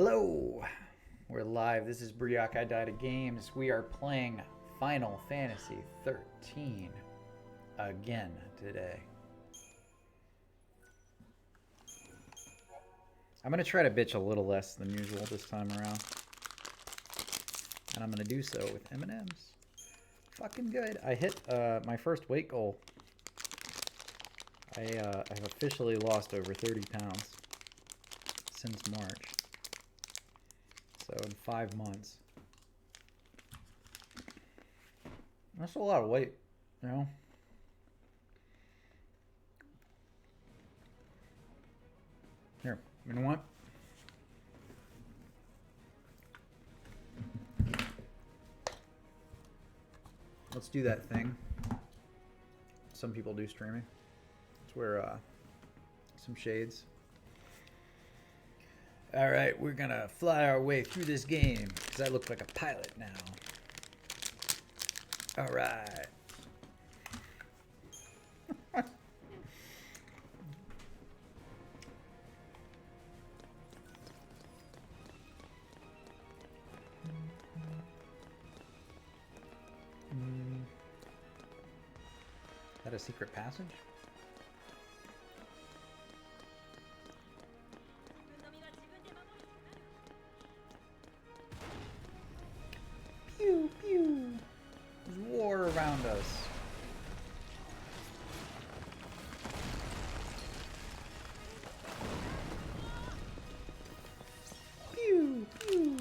Hello, we're live. This is Briak I Died of Games. We are playing Final Fantasy 13 again today. I'm going to try to bitch a little less than usual this time around. And I'm going to do so with M&Ms. Fucking good. I hit my first weight goal. I've officially lost over 30 pounds since March. So in 5 months. That's a lot of weight, you know? Here, you know what? Let's do that thing some people do streaming. Let's wear some shades. Alright, we're gonna fly our way through this game, because I look like a pilot now. Alright. Is that a secret passage? Pew, pew. There's war around us. Pew, pew.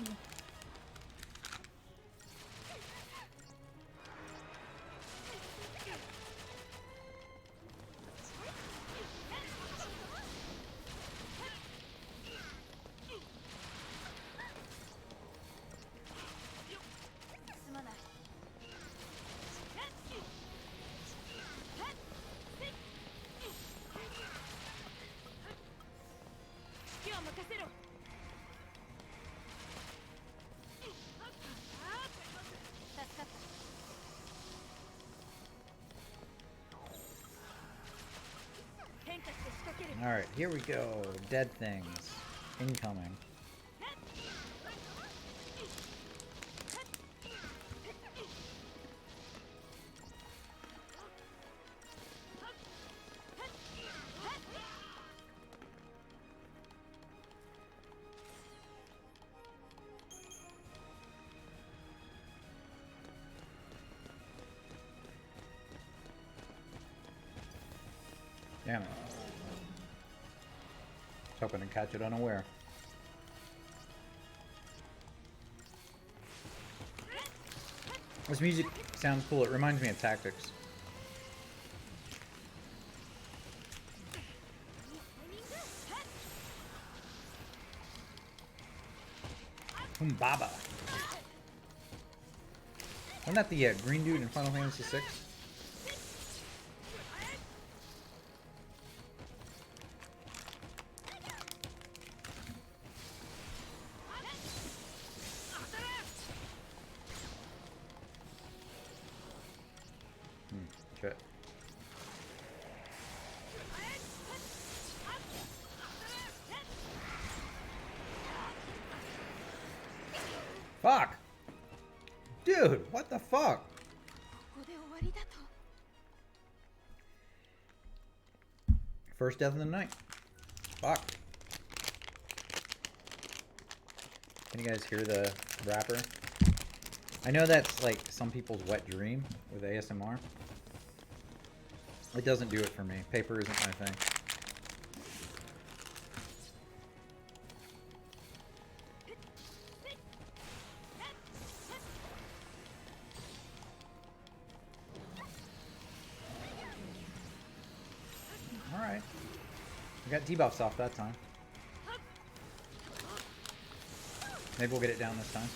Alright, here we go. Dead things. Incoming. Damn it. Hoping to catch it unaware. This music sounds cool. It reminds me of Tactics. Baba. Wasn't that the green dude in Final Fantasy VI? Shit. Fuck! Dude, what the fuck? First death of the night. Fuck. Can you guys hear the rapper? I know that's like some people's wet dream with ASMR. It doesn't do it for me. Paper isn't my thing. Alright. We got debuffs off that time. Maybe we'll get it down this time.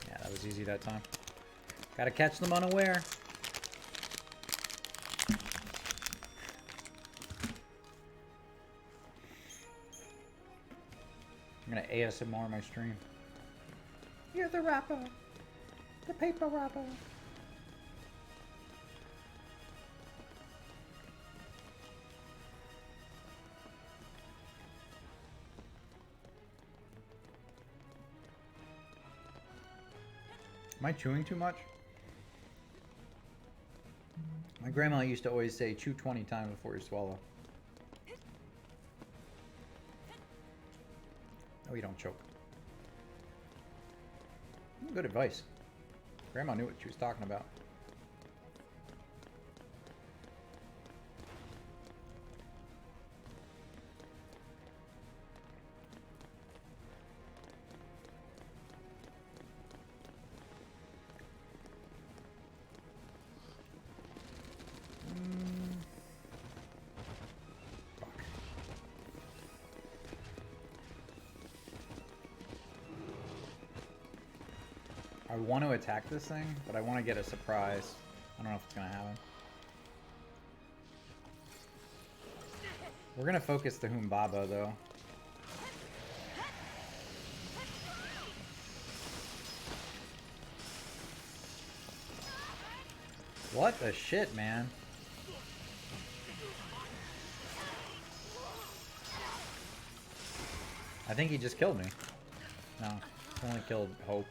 Yeah, that was easy that time. Gotta catch them unaware. I'm gonna ASMR my stream. You're the rapper. The paper rapper. Am I chewing too much? My grandma used to always say, chew 20 times before you swallow. Oh, you don't choke. Good advice. Grandma knew what she was talking about. I want to attack this thing, but I want to get a surprise. I don't know if it's going to happen. We're going to focus the Humbaba, though. What the shit, man? I think he just killed me. No, he only killed Hope.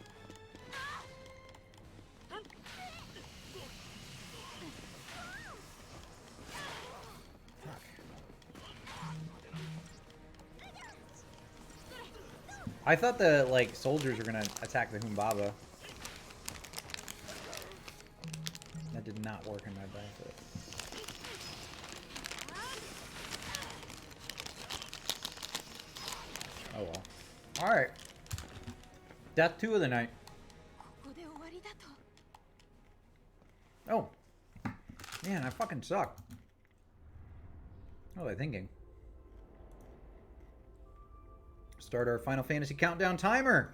I thought the, like, soldiers were gonna attack the Humbaba. That did not work in my benefit. Oh well. Alright. Death 2 of the night. Oh. Man, I fucking suck. What was I thinking? Start our Final Fantasy countdown timer.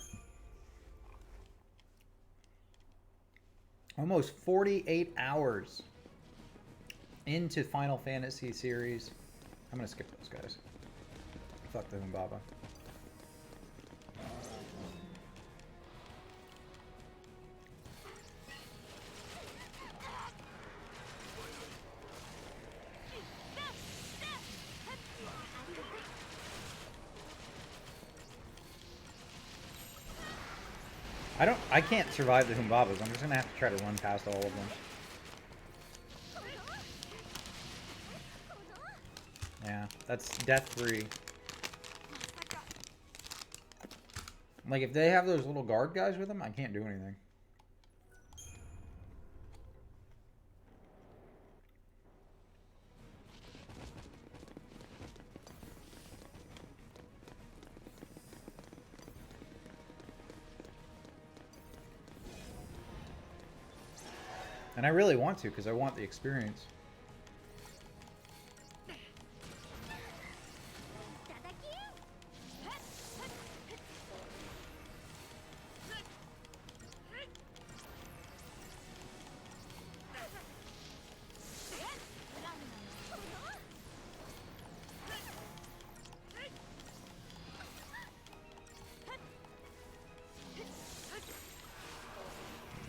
Almost 48 hours into Final Fantasy series. I'm gonna skip those guys. Fuck the Humbaba. I can't survive the Humbabas. I'm just gonna have to try to run past all of them. Yeah, that's death 3. Like, if they have those little guard guys with them, I can't do anything. And I really want to, because I want the experience.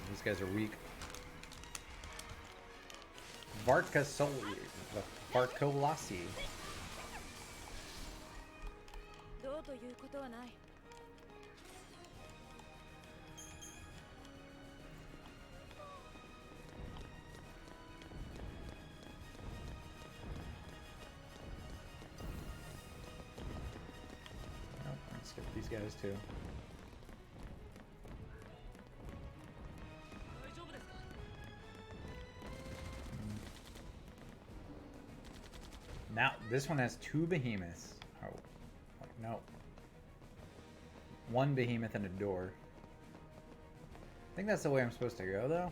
These guys are weak. Varkolasi. Let's skip these guys too. Now, this one has 2 behemoths. Oh, no. 1 behemoth and a door. I think that's the way I'm supposed to go, though.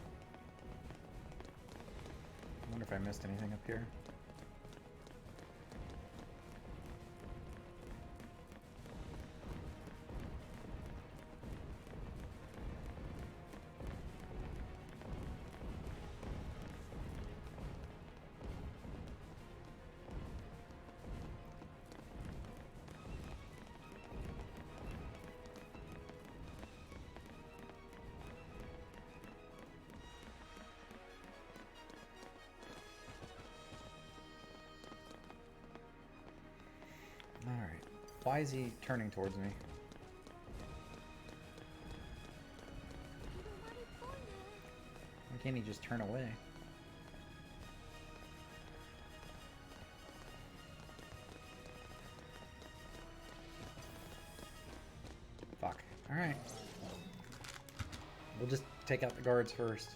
I wonder if I missed anything up here. Alright. Why is he turning towards me? can't he just turn away? Fuck. Alright. We'll just take out the guards first.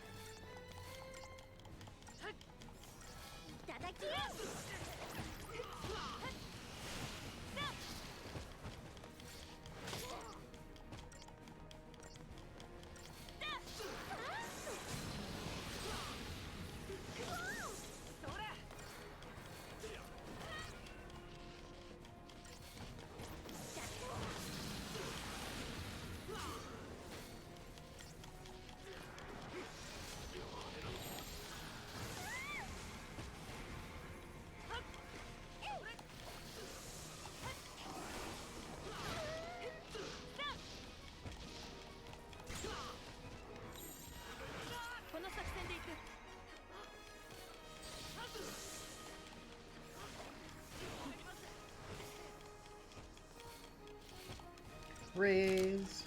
Raise.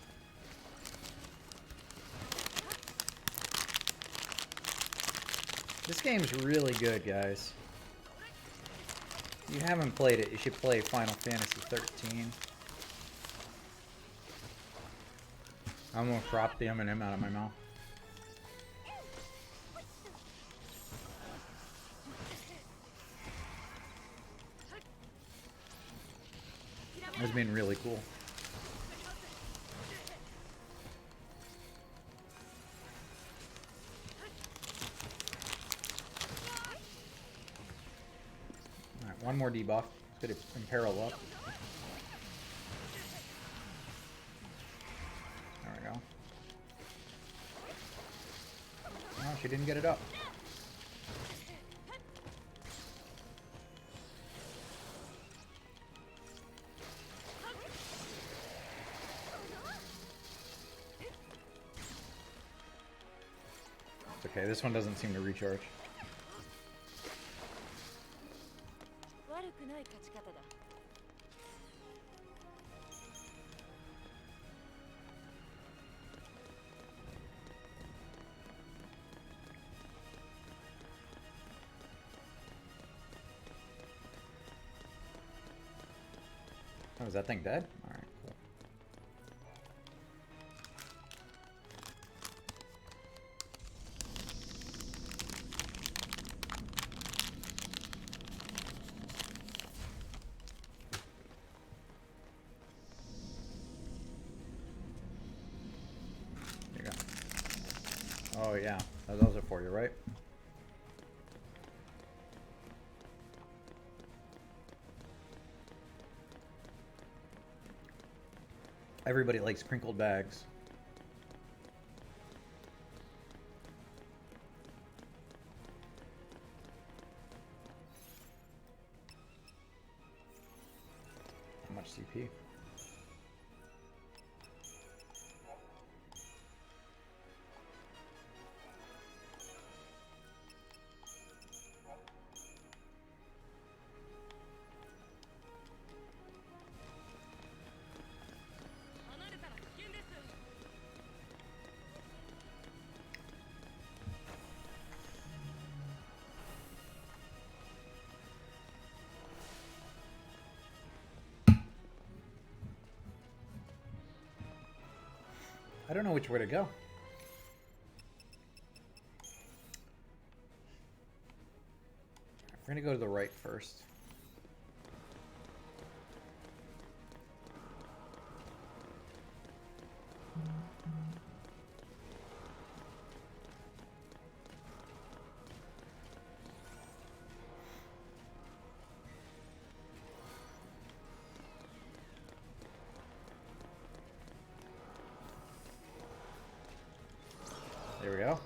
This game's really good, guys. If you haven't played it, you should play Final Fantasy 13. I'm gonna crop the M&M out of my mouth. It's been really cool. Alright, one more debuff. Let's get it imperil up. There we go. Oh, she didn't get it up. It's okay, this one doesn't seem to recharge. Oh, is that thing dead? Alright, cool. There you go. Oh yeah, those are for you, right? Everybody likes crinkled bags. How much CP? I don't know which way to go. We're gonna go to the right first. There we go.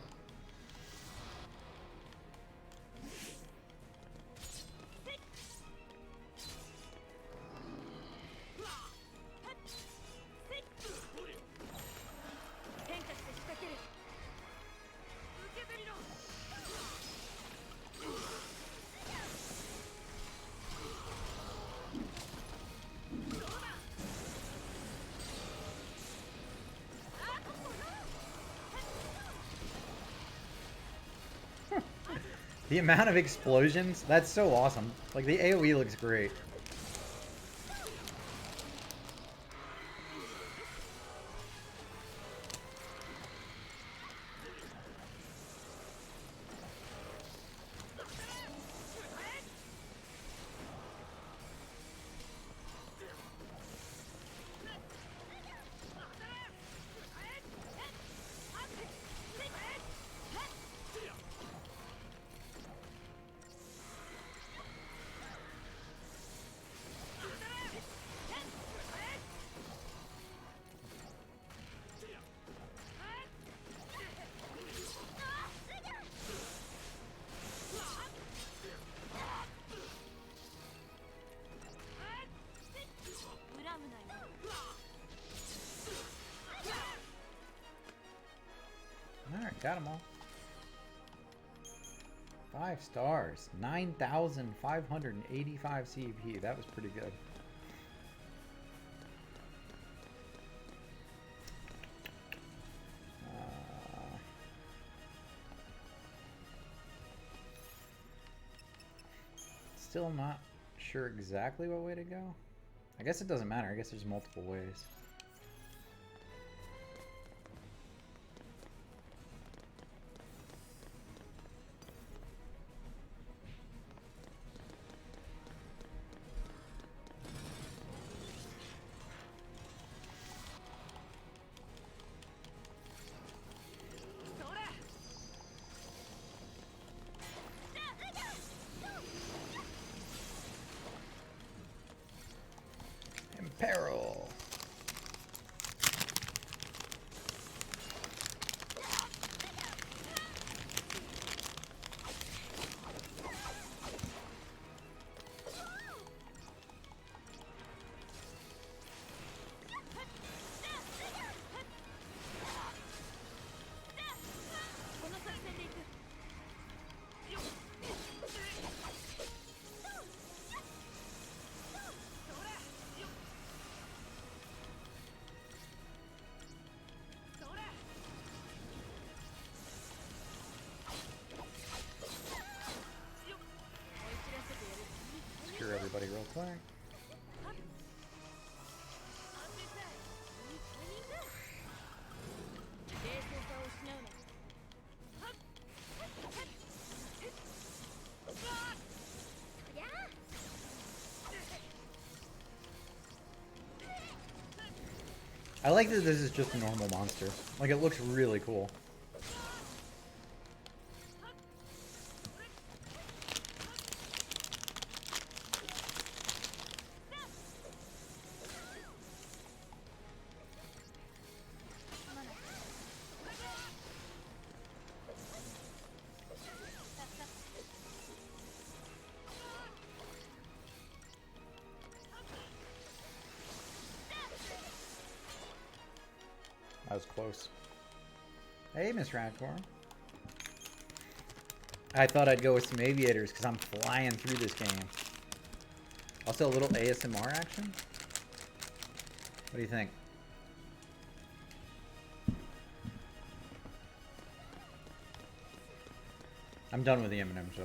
The amount of explosions, that's so awesome. Like, the AoE looks great. Alright, got them all. 5 stars. 9,585 CP. That was pretty good. Still not sure exactly what way to go. I guess it doesn't matter. I guess there's multiple ways. Peril. Cure everybody real quick. I like that this is just a normal monster. Like, it looks really cool. That was close. Hey, Miss Radcorn. I thought I'd go with some aviators because I'm flying through this game. Also, a little ASMR action. What do you think? I'm done with the M&M show.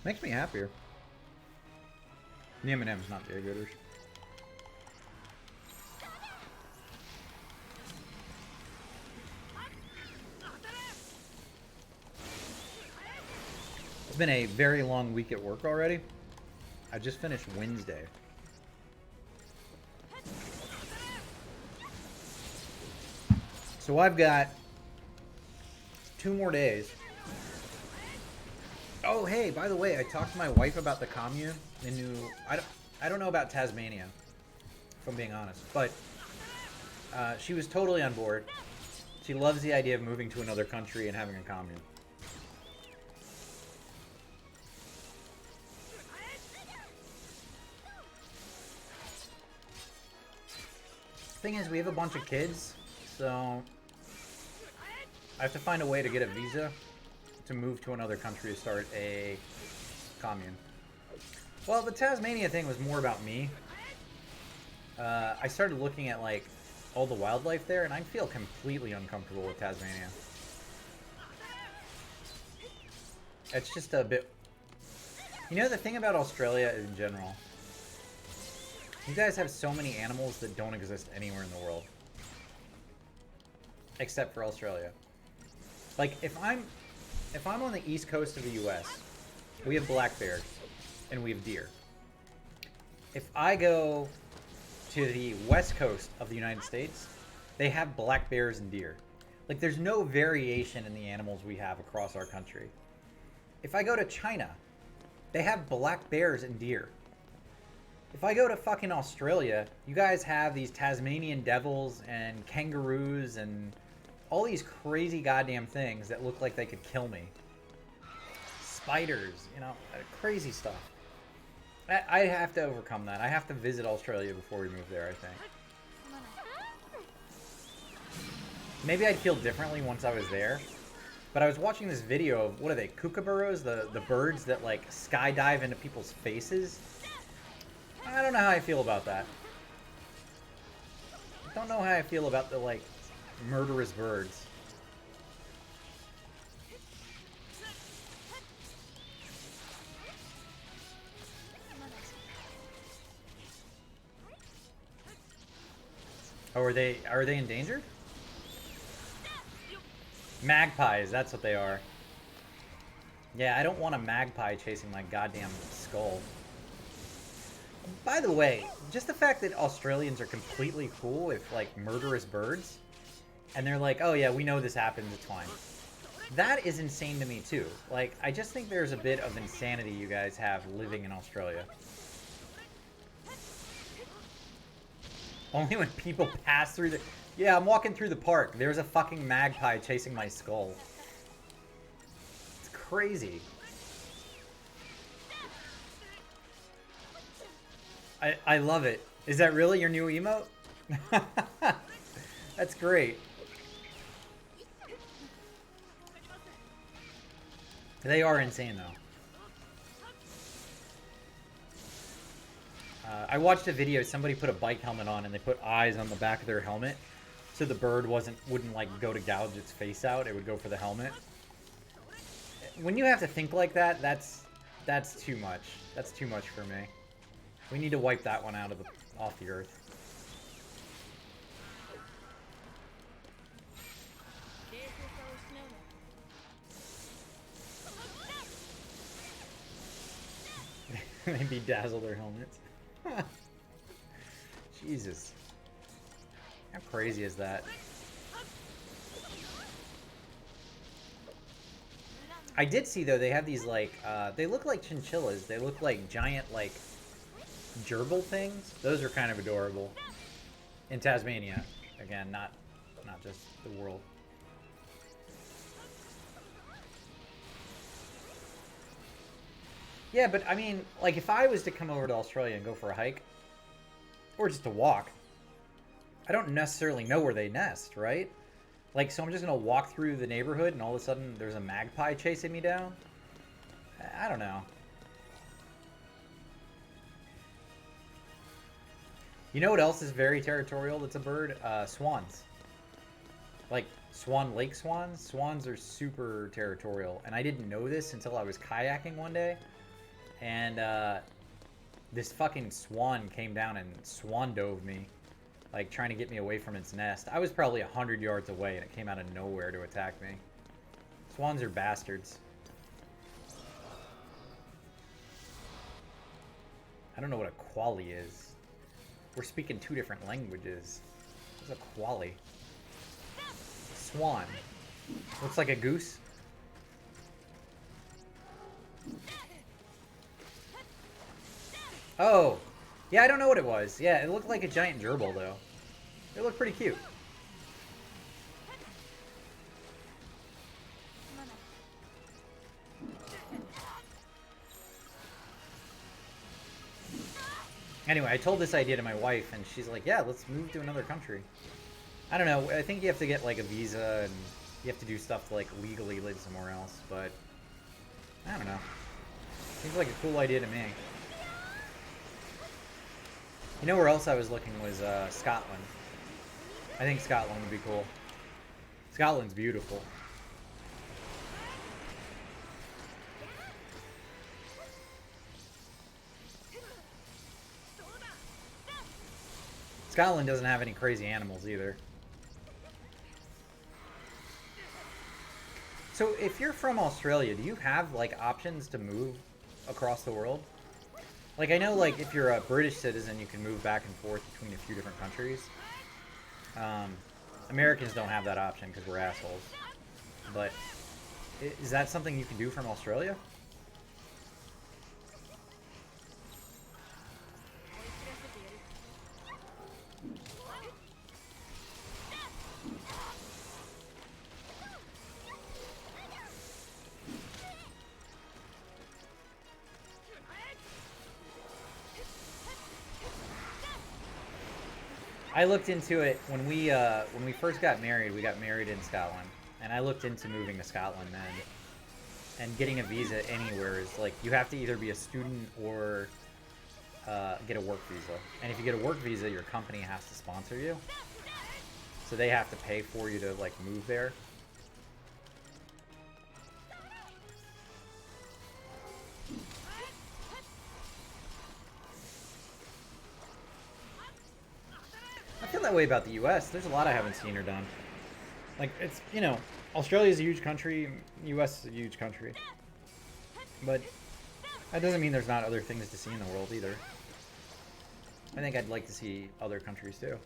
Makes me happier. The M&M's, not the aviators. It's been a very long week at work already. I just finished Wednesday. So I've got 2 more days. Oh, hey, by the way, I talked to my wife about the commune in New... I don't know about Tasmania, if I'm being honest, but she was totally on board. She loves the idea of moving to another country and having a commune. Thing is, we have a bunch of kids, so I have to find a way to get a visa to move to another country to start a commune. Well, the Tasmania thing was more about me. I started looking at, like, all the wildlife there, and I feel completely uncomfortable with Tasmania. It's just a bit... You know, the thing about Australia in general, you guys have so many animals that don't exist anywhere in the world. Except for Australia. Like, if I'm on the east coast of the US, we have black bears, and we have deer. If I go to the west coast of the United States, they have black bears and deer. Like, there's no variation in the animals we have across our country. If I go to China, they have black bears and deer. If I go to fucking Australia, you guys have these Tasmanian devils and kangaroos and all these crazy goddamn things that look like they could kill me. Spiders, you know, crazy stuff. I have to overcome that. I have to visit Australia before we move there, I think. Maybe I'd feel differently once I was there. But I was watching this video of, what are they, kookaburras? The birds that, like, skydive into people's faces? I don't know how I feel about that. I don't know how I feel about the, like, murderous birds. Oh, are they endangered? Magpies, that's what they are. Yeah, I don't want a magpie chasing my goddamn skull. By the way, just the fact that Australians are completely cool with, like, murderous birds, and they're like, oh yeah, we know this happens, it's fine. That is insane to me, too. Like, I just think there's a bit of insanity you guys have living in Australia. Only when people pass through the... Yeah, I'm walking through the park. There's a fucking magpie chasing my skull. It's crazy. I love it. Is that really your new emote? That's great. They are insane, though. I watched a video, somebody put a bike helmet on and they put eyes on the back of their helmet so the bird wouldn't like go to gouge its face out, it would go for the helmet. When you have to think like that, that's too much. That's too much for me. We need to wipe that one off the earth. They bedazzle their helmets. Jesus. How crazy is that? I did see, though, they have these, like, they look like chinchillas. They look like giant, like, gerbil things. Those are kind of adorable. In Tasmania. Again, not just the world. Yeah, but, I mean, like, if I was to come over to Australia and go for a hike, or just to walk, I don't necessarily know where they nest, right? Like, so I'm just going to walk through the neighborhood and all of a sudden there's a magpie chasing me down? I don't know. You know what else is very territorial that's a bird? Swans. Like, lake swans? Swans are super territorial. And I didn't know this until I was kayaking one day. And this fucking swan came down and swan dove me. Like, trying to get me away from its nest. I was probably 100 yards away and it came out of nowhere to attack me. Swans are bastards. I don't know what a quali is. We're speaking two different languages. What's a quali? Swan. Looks like a goose. Oh. Yeah, I don't know what it was. Yeah, it looked like a giant gerbil, though. It looked pretty cute. Anyway, I told this idea to my wife, and she's like, yeah, let's move to another country. I don't know. I think you have to get, like, a visa, and you have to do stuff to, like, legally live somewhere else, but I don't know. Seems like a cool idea to me. You know where else I was looking was Scotland. I think Scotland would be cool. Scotland's beautiful. Scotland doesn't have any crazy animals either. So if you're from Australia, do you have like options to move across the world? Like I know like if you're a British citizen, you can move back and forth between a few different countries. Americans don't have that option because we're assholes. But is that something you can do from Australia? I looked into it when we first got married. We got married in Scotland, and I looked into moving to Scotland then. And getting a visa anywhere is like you have to either be a student or get a work visa. And if you get a work visa, your company has to sponsor you, so they have to pay for you to like move there. I feel that way about the US. There's a lot I haven't seen or done. Like, it's, you know, Australia's a huge country, US is a huge country. But that doesn't mean there's not other things to see in the world either. I think I'd like to see other countries too.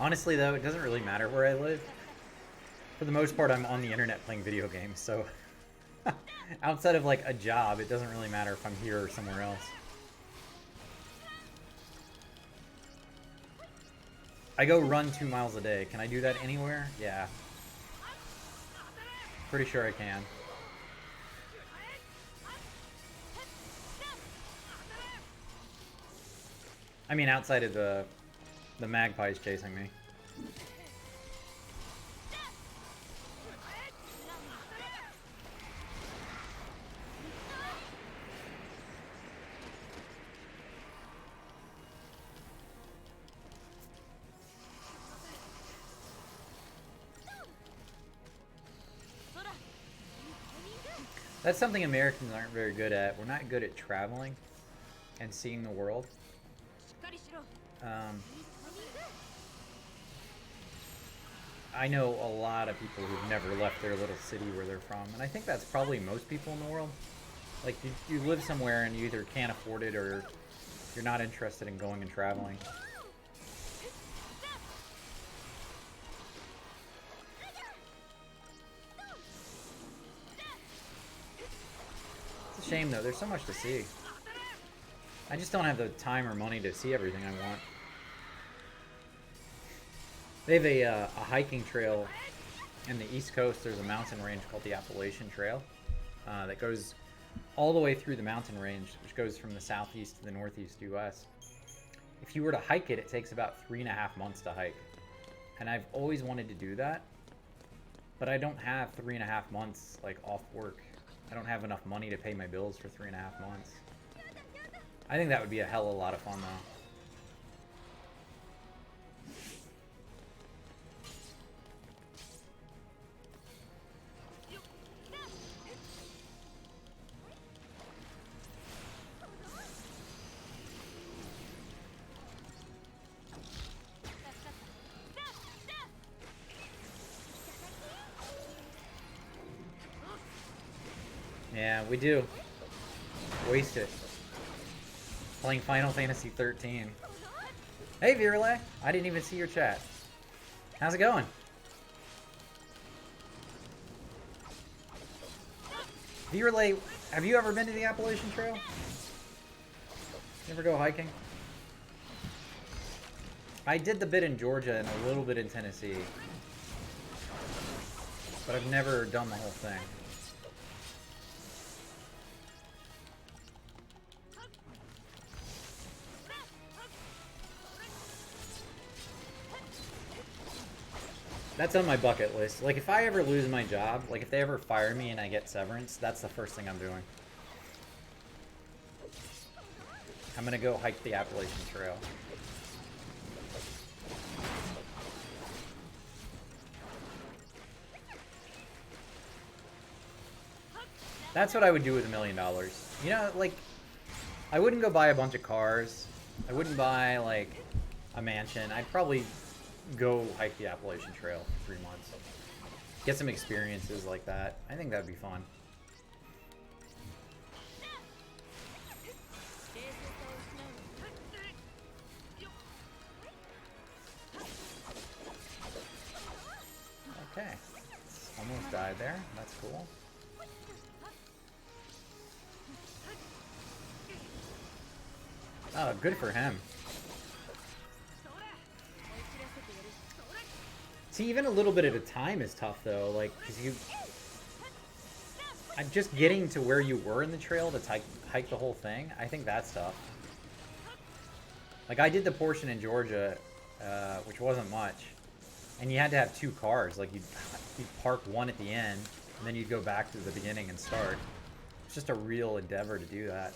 Honestly, though, it doesn't really matter where I live. For the most part, I'm on the internet playing video games, so outside of like a job, it doesn't really matter if I'm here or somewhere else. I go run 2 miles a day. Can I do that anywhere? Yeah. Pretty sure I can. I mean, outside of the magpies chasing me. That's something Americans aren't very good at. We're not good at traveling and seeing the world. I know a lot of people who've never left their little city where they're from, and I think that's probably most people in the world. Like, you live somewhere and you either can't afford it or you're not interested in going and traveling. It's a shame, though. There's so much to see. I just don't have the time or money to see everything I want. They have a hiking trail in the East Coast. There's a mountain range called the Appalachian Trail that goes all the way through the mountain range, which goes from the southeast to the northeast U.S. If you were to hike it, it takes about 3.5 months to hike. And I've always wanted to do that, but I don't have 3.5 months like off work. I don't have enough money to pay my bills for 3.5 months. I think that would be a hell of a lot of fun, though. Yeah, we do. Waste it. Playing Final Fantasy 13. Hey, Virale. I didn't even see your chat. How's it going? Virale, have you ever been to the Appalachian Trail? You ever go hiking? I did the bit in Georgia and a little bit in Tennessee. But I've never done the whole thing. That's on my bucket list. Like, if I ever lose my job, like, if they ever fire me and I get severance, that's the first thing I'm doing. I'm gonna go hike the Appalachian Trail. That's what I would do with $1 million. You know, like, I wouldn't go buy a bunch of cars. I wouldn't buy, like, a mansion. I'd probably go hike the Appalachian Trail for 3 months. Get some experiences like that. I think that'd be fun. Okay. Almost died there. That's cool. Oh, good for him. See, even a little bit at a time is tough, though. Like, because I'm just getting to where you were in the trail to hike the whole thing. I think that's tough. Like, I did the portion in Georgia, which wasn't much. And you had to have 2 cars. Like, you'd park one at the end, and then you'd go back to the beginning and start. It's just a real endeavor to do that.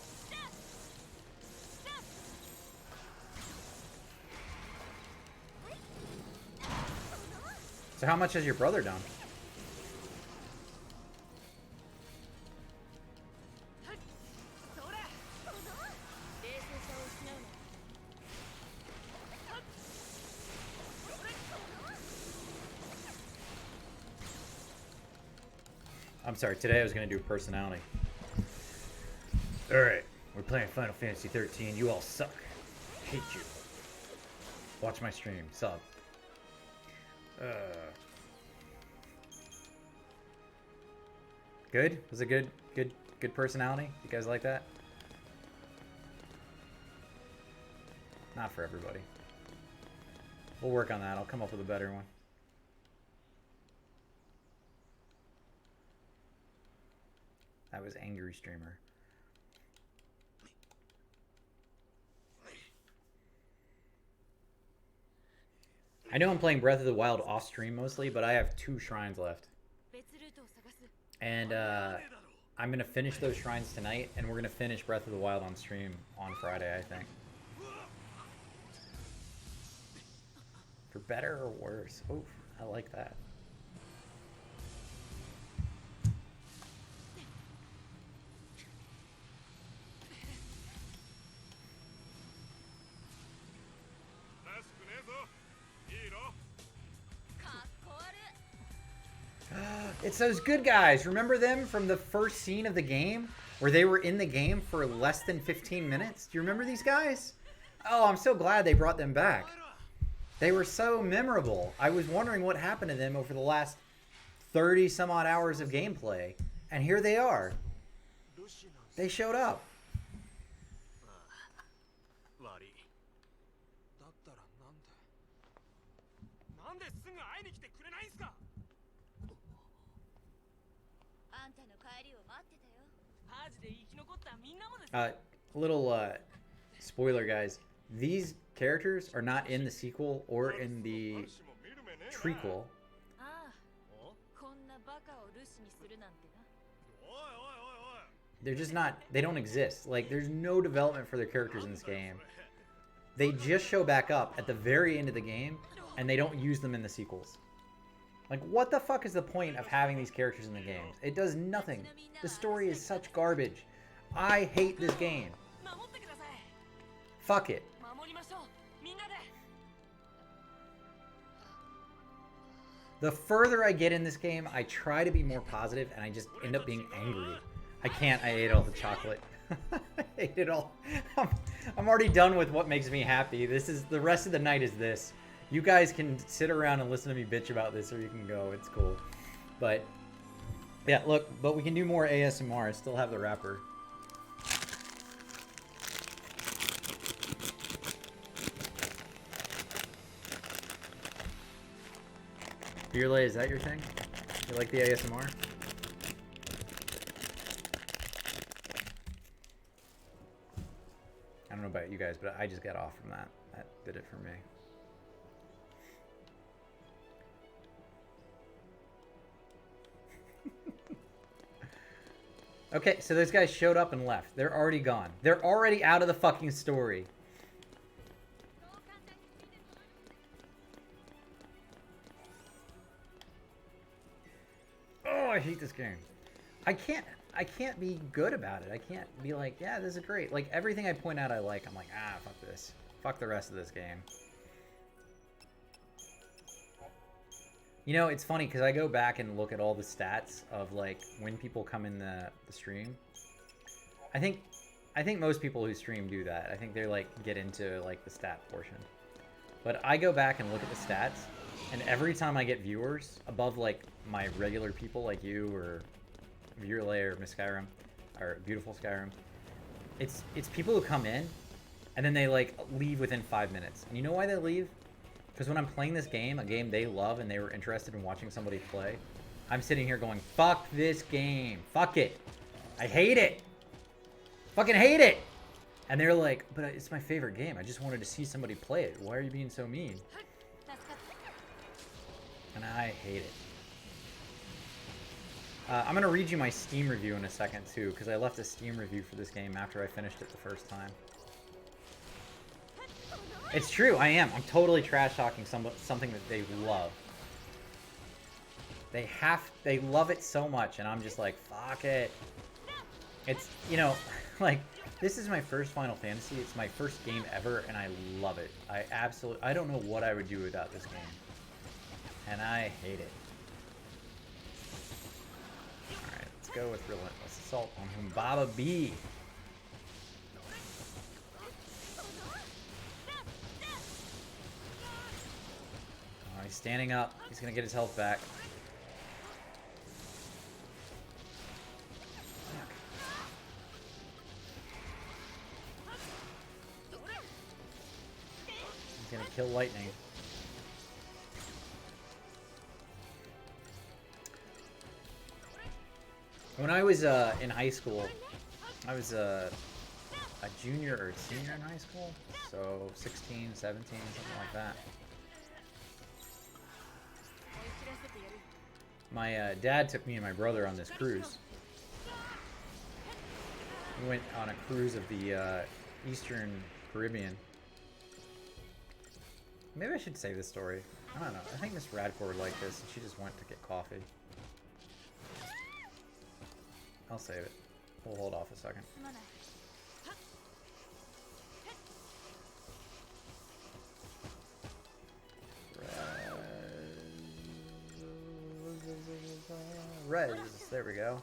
So how much has your brother done? I'm sorry, today I was going to do personality. Alright, we're playing Final Fantasy 13. You all suck. Hate you. Watch my stream. Sub. Good? Was it good personality? You guys like that? Not for everybody. We'll work on that. I'll come up with a better one. That was Angry Streamer. I know I'm playing Breath of the Wild off stream mostly, but I have 2 shrines left. And I'm going to finish those shrines tonight, and we're going to finish Breath of the Wild on stream on Friday, I think. For better or worse. Oh, I like that. It's those good guys. Remember them from the first scene of the game? Where they were in the game for less than 15 minutes? Do you remember these guys? Oh, I'm so glad they brought them back. They were so memorable. I was wondering what happened to them over the last 30 some odd hours of gameplay. And here they are. They showed up. Little spoiler, guys. These characters are not in the sequel or in the trequel. They're just not, they don't exist. Like, there's no development for their characters in this game. They just show back up at the very end of the game, and they don't use them in the sequels. Like, what the fuck is the point of having these characters in the games? It does nothing. The story is such garbage. I hate this game. Fuck it. The further I get in this game, I try to be more positive, and I just end up being angry. I can't. I ate all the chocolate. I ate it all. I'm already done with what makes me happy. This is the rest of the night is this. You guys can sit around and listen to me bitch about this, or you can go. It's cool. But yeah, look. But we can do more ASMR. I still have the wrapper. Beerlay, is that your thing? You like the ASMR? I don't know about you guys, but I just got off from that. That did it for me. Okay, so those guys showed up and left. They're already gone. They're already out of the fucking story. Oh, I hate this game. I can't be good about it. I can't be like, yeah, this is great. Like, everything I point out I like, I'm like, ah, fuck this. Fuck the rest of this game. You know, it's funny because I go back and look at all the stats of like when people come in the stream. I think most people who stream do that. I think they like get into like the stat portion. But I go back and look at the stats, and every time I get viewers above like my regular people like you or Virulay or Miss Skyrim or Beautiful Skyrim, it's people who come in and then they like leave within 5 minutes. And you know why they leave? Because when I'm playing this game, a game they love and they were interested in watching somebody play, I'm sitting here going, fuck this game. Fuck it. I hate it. Fucking hate it. And they're like, but it's my favorite game. I just wanted to see somebody play it. Why are you being so mean? And I hate it. I'm going to read you my Steam review in a second, too, because I left a Steam review for this game after I finished it the first time. It's true, I am. I'm totally trash-talking something that they love. They love it so much, and I'm just like, fuck it. It's, you know, like, this is my first Final Fantasy. It's my first game ever, and I love it. I don't know what I would do without this game. And I hate it. Alright, let's go with Relentless Assault on Humbaba B. Oh, he's standing up. He's gonna get his health back. He's gonna kill lightning. When I was in high school, I was a junior or senior in high school, so 16, 17, something like that. My dad took me and my brother on this cruise. We went on a cruise of the Eastern Caribbean. Maybe I should say this story. I don't know. I think Miss Radcore would like this, and she just went to get coffee. I'll save it. We'll hold off a second. Res. There we go.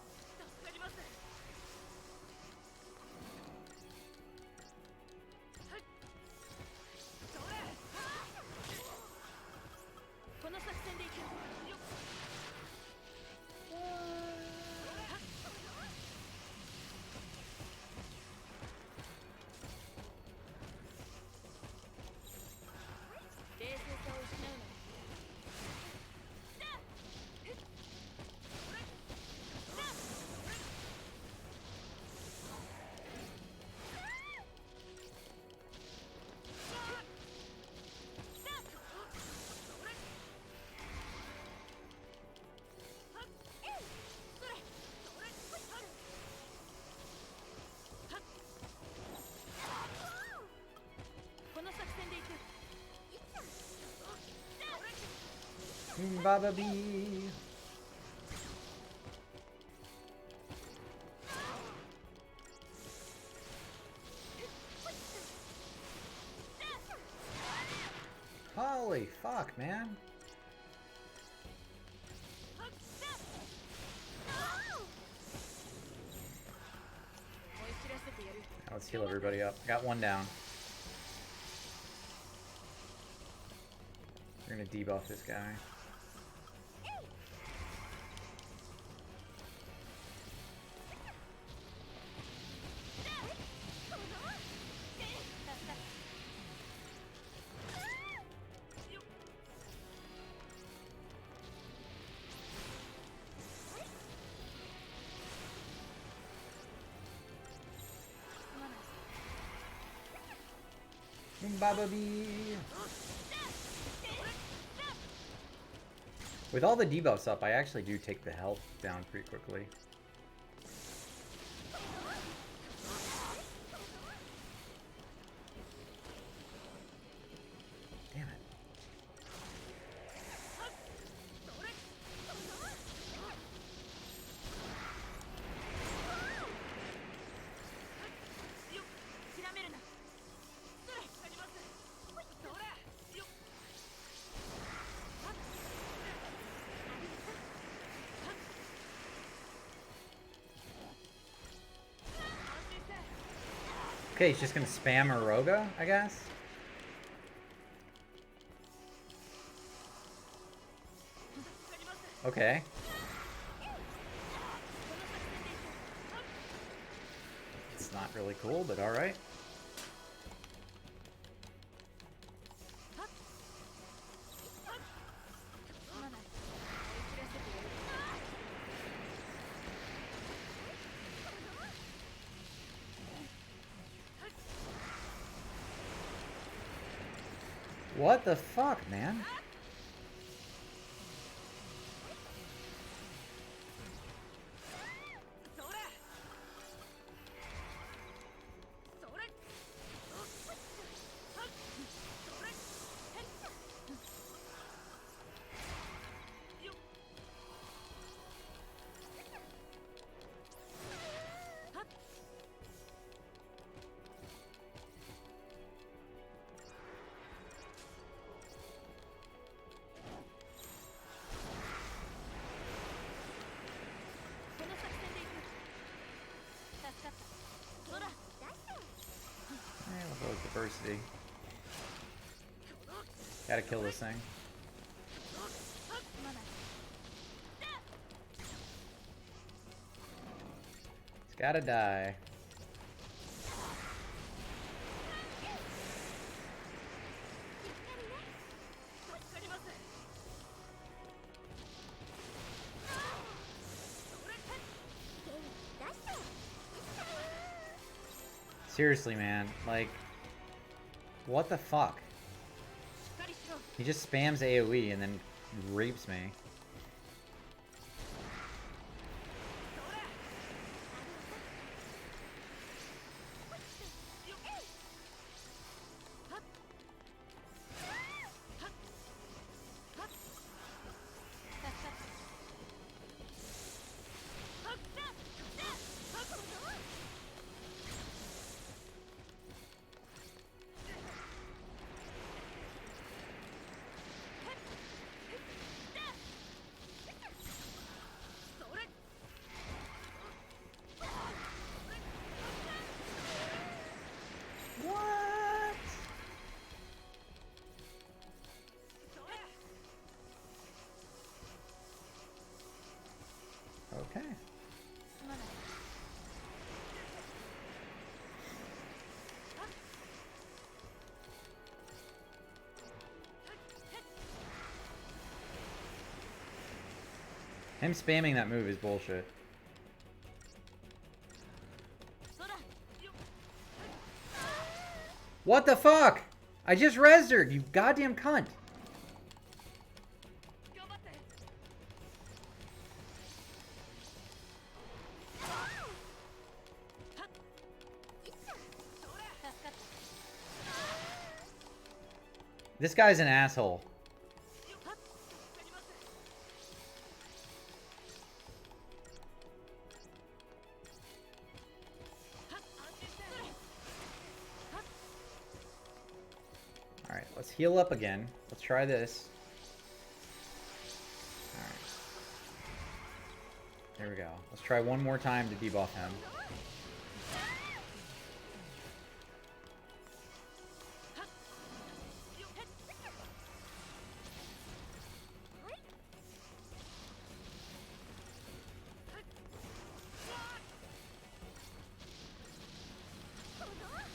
Baba Bee. Holy fuck, man. Now let's heal everybody up. Got one down. We're gonna debuff this guy. Baba Bee. With all the debuffs up, I actually do take the health down pretty quickly. Okay, he's just gonna spam Aroga, I guess. Okay. It's not really cool, but alright. What the fuck, man? We'll go with diversity. Gotta kill this thing. It's gotta die. Seriously, man. Like, what the fuck? He just spams AoE and then rapes me. Okay. Him spamming that move is bullshit. What the fuck? I just rezzed her, you goddamn cunt. This guy's an asshole. Alright, let's heal up again. Let's try this. Alright. There we go. Let's try one more time to debuff him.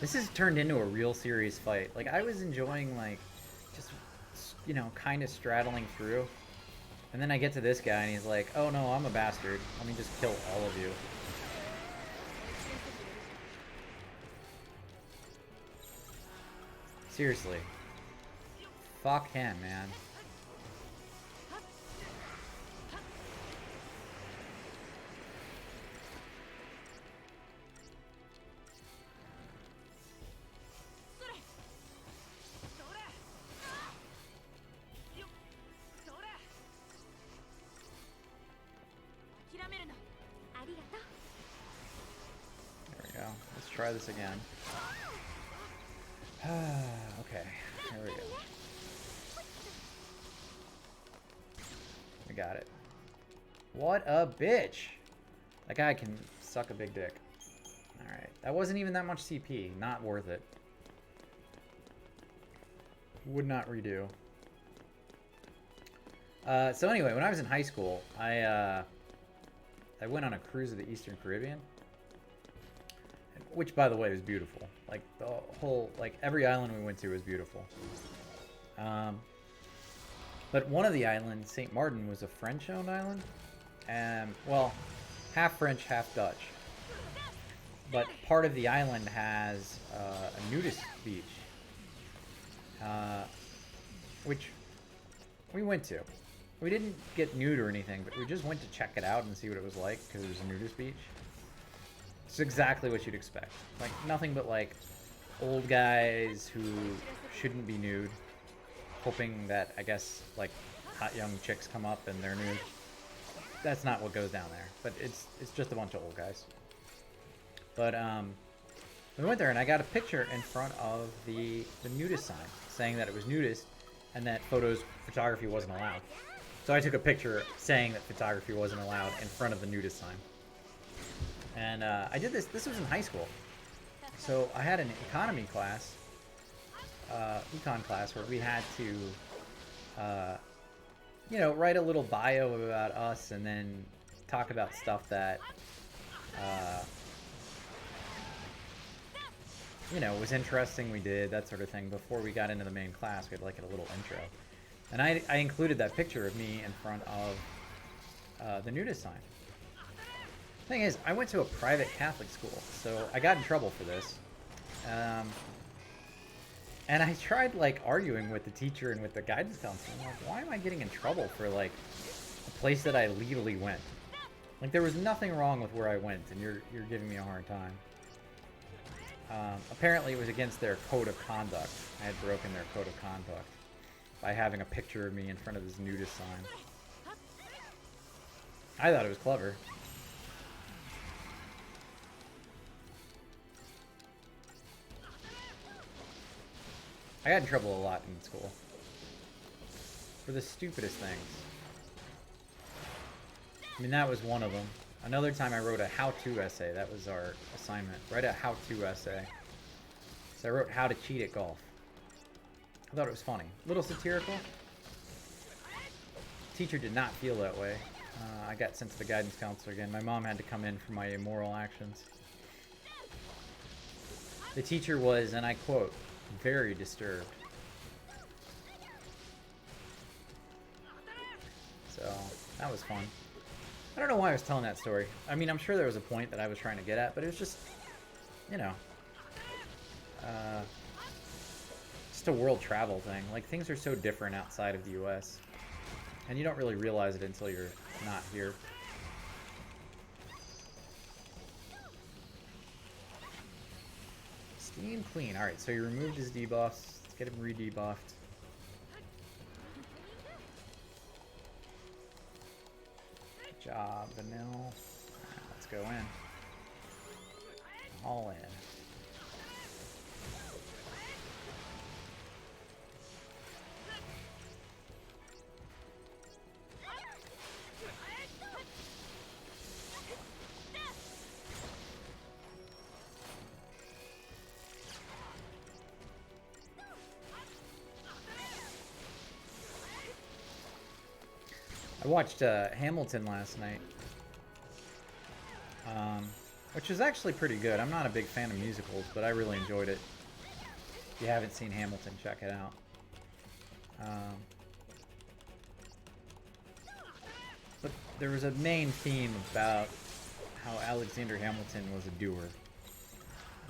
This has turned into a real serious fight. Like, I was enjoying, like, just, you know, kind of straddling through. And then I get to this guy and he's like, oh no, I'm a bastard. Let me just kill all of you. Seriously. Fuck him, man. There we go. Let's try this again. Okay, there we go. We got it. What a bitch! That guy can suck a big dick. Alright. Alright, that wasn't even that much CP. Not worth it. Would not redo. So anyway, when I was in high school, I went on a cruise of the Eastern Caribbean. Which, by the way, was beautiful. Like, the whole... Like, every island we went to was beautiful. But one of the islands, St. Martin, was a French-owned island. Well, half French, half Dutch. But part of the island has a nudist beach. Which we went to. We didn't get nude or anything, but we just went to check it out and see what it was like, because it was a nudist beach. It's exactly what you'd expect. Like, nothing but, like, old guys who shouldn't be nude, hoping that, I guess, like, hot young chicks come up and they're nude. That's not what goes down there, but it's just a bunch of old guys. But, we went there, and I got a picture in front of the nudist sign, saying that it was nudist, and that photography wasn't allowed. So I took a picture saying that photography wasn't allowed in front of the nudist sign. And I did this was in high school. So I had an economy class, econ class, where we had to, you know, write a little bio about us and then talk about stuff that, you know, was interesting we did, that sort of thing. Before we got into the main class, we had like a little intro. And I included that picture of me in front of the nudist sign. Thing is, I went to a private Catholic school, so I got in trouble for this. And I tried, like, arguing with the teacher and with the guidance counselor. I'm like, why am I getting in trouble for, like, a place that I legally went? Like, there was nothing wrong with where I went, and you're giving me a hard time. Apparently it was against their code of conduct. I had broken their code of conduct by having a picture of me in front of this nudist sign. I thought it was clever. I got in trouble a lot in school. For the stupidest things. I mean, that was one of them. Another time I wrote a how-to essay. That was our assignment. Write a how-to essay. So I wrote how to cheat at golf. I thought it was funny. A little satirical. Teacher did not feel that way. I got sent to the guidance counselor again. My mom had to come in for my immoral actions. The teacher was, and I quote, very disturbed. So, that was fun. I don't know why I was telling that story. I mean, I'm sure there was a point that I was trying to get at, but it was just, you know, just a world travel thing. Like, things are so different outside of the US, and you don't really realize it until you're not here. Steam clean. Alright, so you removed his debuffs. Let's get him re-debuffed. Good job, Vanille. Let's go in. All in. I watched Hamilton last night, which was actually pretty good. I'm not a big fan of musicals, but I really enjoyed it. If you haven't seen Hamilton, check it out. But there was a main theme about how Alexander Hamilton was a doer.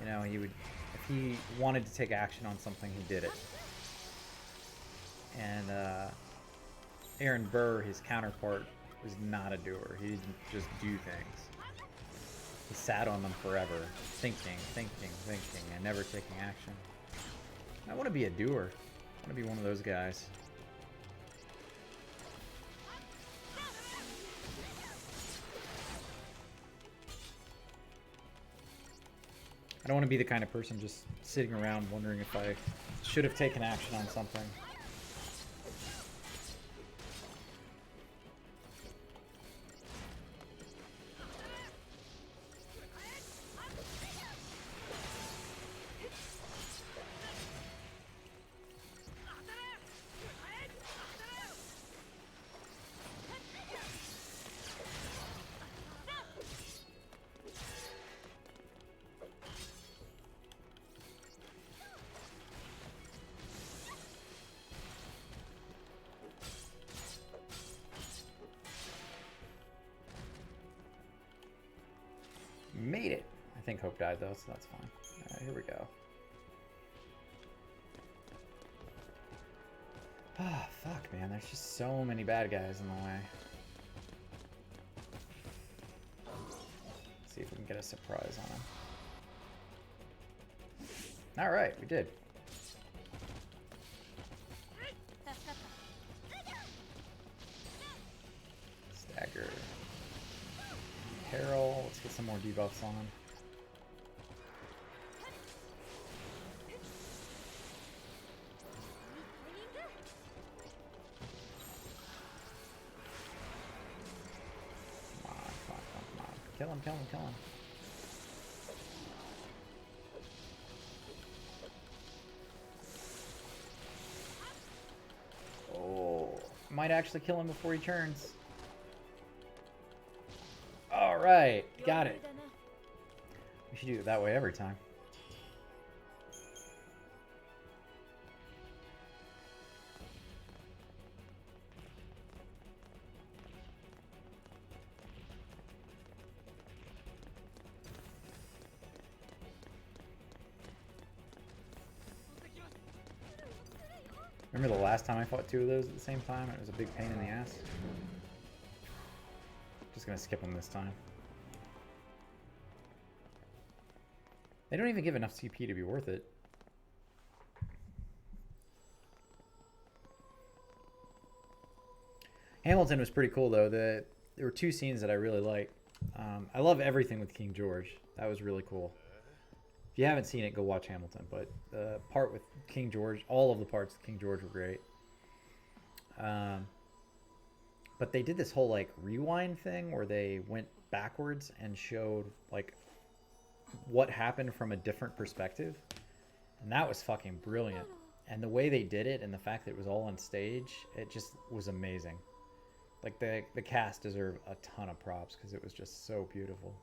You know, he would, if he wanted to take action on something, he did it. And Aaron Burr, his counterpart, was not a doer. He didn't just do things. He sat on them forever, thinking, and never taking action. I want to be a doer. I want to be one of those guys. I don't want to be the kind of person just sitting around wondering if I should have taken action on something. Made it. I think Hope died though, so that's fine. Alright, here we go. Ah, fuck, man. There's just so many bad guys in the way. Let's see if we can get a surprise on him. Alright, we did. Stagger. Peril. Let's get some more debuffs on him. Kill him, kill him, kill him. Oh, might actually kill him before he turns. All right, got it. We should do it that way every time. Remember the last time I fought two of those at the same time? It was a big pain in the ass. Just gonna skip them this time. They don't even give enough CP to be worth it. Hamilton was pretty cool though. There were two scenes that I really liked. I love everything with King George. That was really cool. If you haven't seen it, go watch Hamilton. But the part with King George, all of the parts with King George were great. But they did this whole like rewind thing where they went backwards and showed like what happened from a different perspective. And that was fucking brilliant. And the way they did it and the fact that it was all on stage, it just was amazing. Like the cast deserved a ton of props because it was just so beautiful.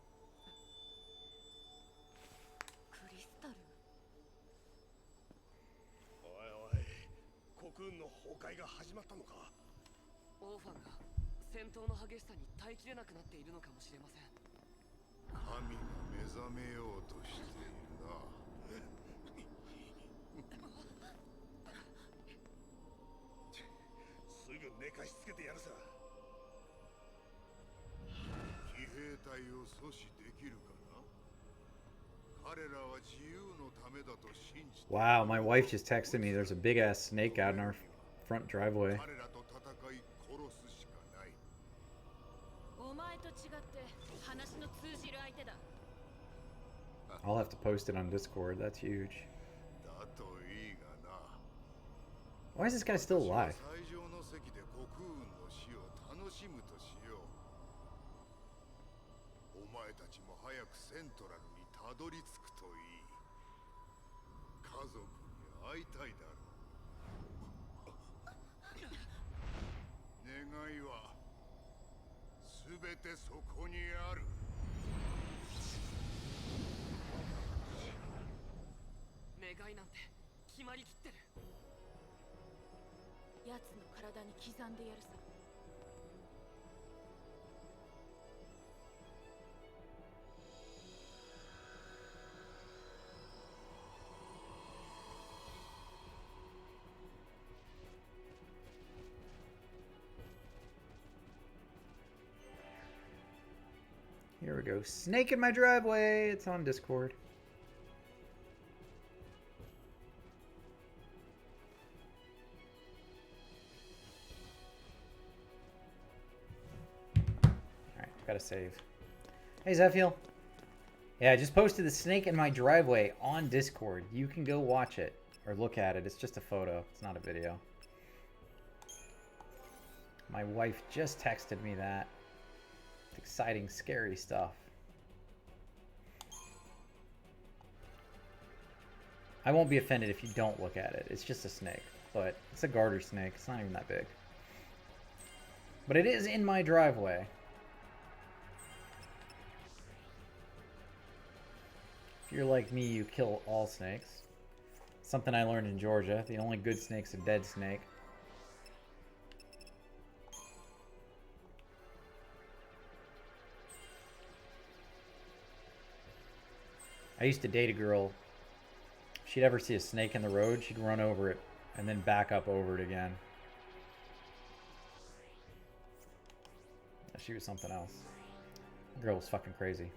Wow, my wife just texted me. There's a big ass snake out in our front driveway. I'll have to post it on Discord. That's huge. Why is this guy still alive? Here we go. Snake in my driveway. It's on Discord. Alright, gotta save. Hey, Zephiel. Yeah, I just posted the snake in my driveway on Discord. You can go watch it or look at it. It's just a photo. It's not a video. My wife just texted me that. Exciting, scary stuff. I won't be offended if you don't look at it. It's just a snake, but it's a garter snake. It's not even that big. But it is in my driveway. If you're like me, you kill all snakes. Something I learned in Georgia. The only good snake's a dead snake. I used to date a girl. If she'd ever see a snake in the road, she'd run over it and then back up over it again. She was something else. The girl was fucking crazy.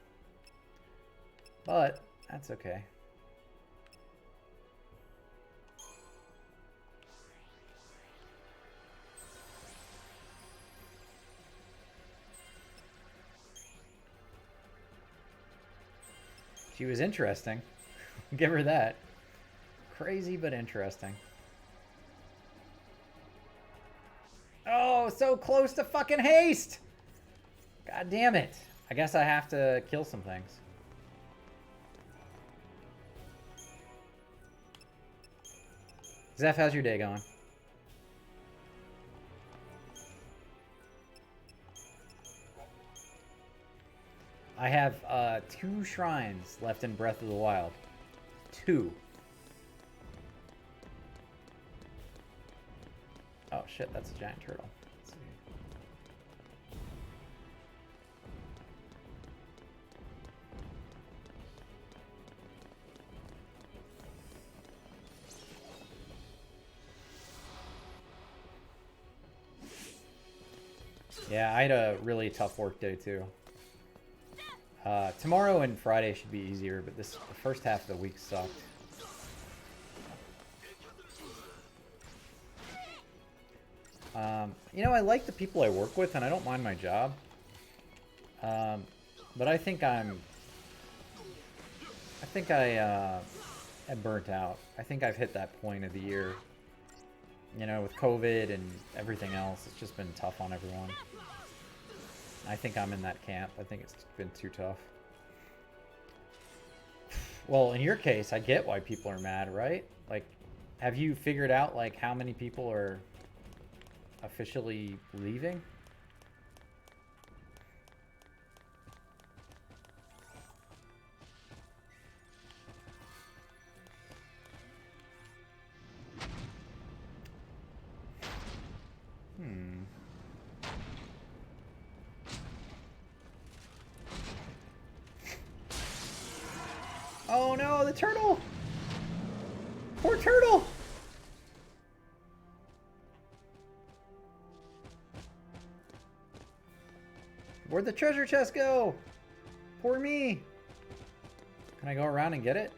But that's okay. She was interesting. Give her that. Crazy but interesting. Oh, so close to fucking haste! God damn it. I guess I have to kill some things. Zeph, how's your day going? I have 2 shrines left in Breath of the Wild. 2. Oh shit, that's a giant turtle. Let's see. Yeah, I had a really tough work day too. Tomorrow and Friday should be easier, but the first half of the week sucked. You know, I like the people I work with, and I don't mind my job. But I think I am burnt out. I think I've hit that point of the year. You know, with COVID and everything else, it's just been tough on everyone. I think I'm in that camp. I think it's been too tough. Well, in your case, I get why people are mad, right? Like, have you figured out, like, how many people are officially leaving? Oh no, the turtle! Poor turtle! Where'd the treasure chest go? Poor me! Can I go around and get it?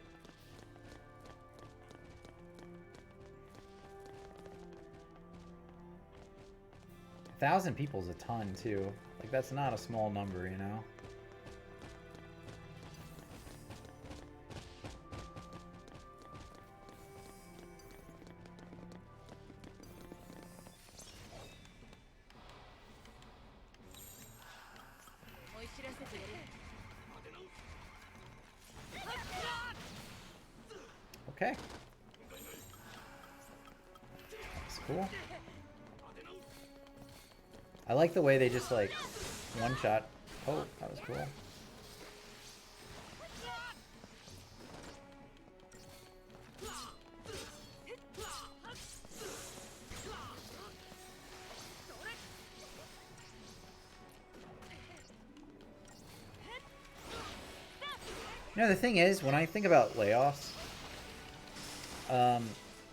A 1,000 people's a ton too. Like, that's not a small number, you know? Okay. That's cool. I like the way they just, like, one-shot. Oh, that was cool. You know, the thing is, when I think about layoffs,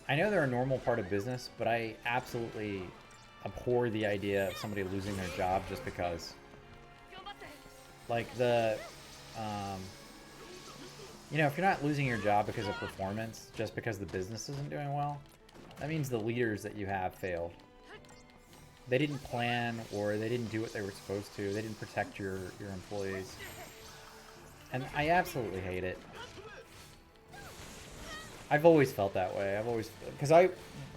I know they're a normal part of business, but I absolutely abhor the idea of somebody losing their job just because. Like, you know, if you're not losing your job because of performance, just because the business isn't doing well, that means the leaders that you have failed. They didn't plan, or they didn't do what they were supposed to. They didn't protect your employees. And I absolutely hate it. I've always felt that way. I've always, because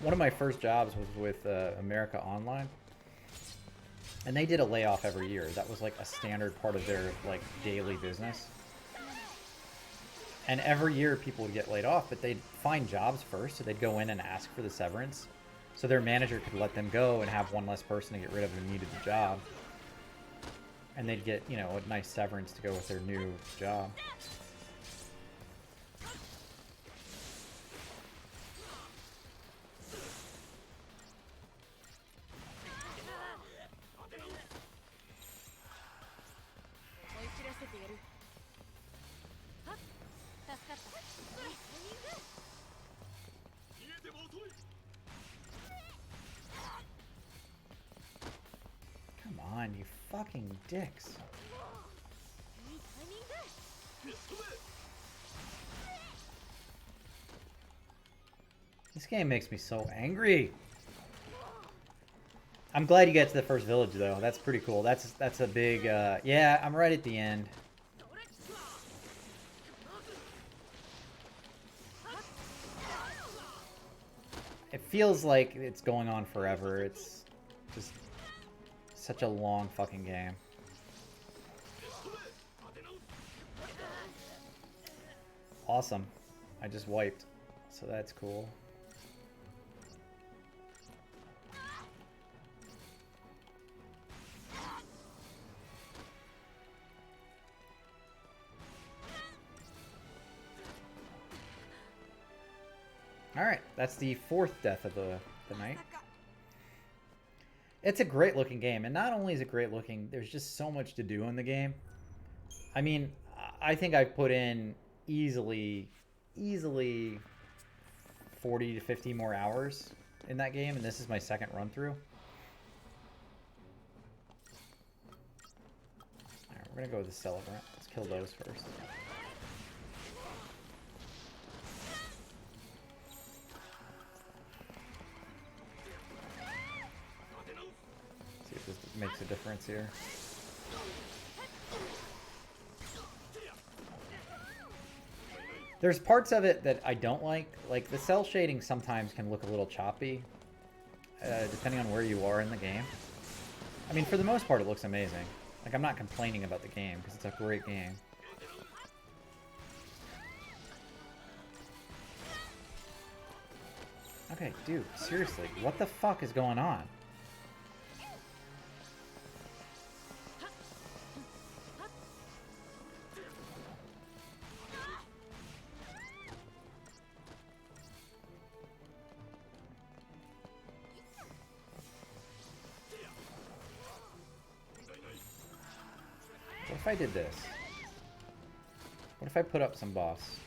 one of my first jobs was with America Online, and they did a layoff every year. That was like a standard part of their like daily business. And every year people would get laid off, but they'd find jobs first, so they'd go in and ask for the severance, so their manager could let them go and have one less person to get rid of who needed the job. And they'd get, you know, a nice severance to go with their new job. on, you fucking dicks. This game makes me so angry. I'm glad you get to the first village, though. That's pretty cool. That's a big, yeah, I'm right at the end. It feels like it's going on forever. It's just such a long fucking game. Awesome. I just wiped, so that's cool. Alright, that's the fourth death of the night. It's a great looking game, and not only is it great looking, there's just so much to do in the game. I mean, I think I've put in easily 40 to 50 more hours in that game, and this is my second run through. Alright, we're gonna go with the Celebrant. Let's kill those first. This makes a difference here. There's parts of it that I don't like. Like, the cell shading sometimes can look a little choppy, depending on where you are in the game. I mean, for the most part, it looks amazing. Like, I'm not complaining about the game, because it's a great game. Okay, dude, seriously, what the fuck is going on? What if I did this? What if I put up some boss?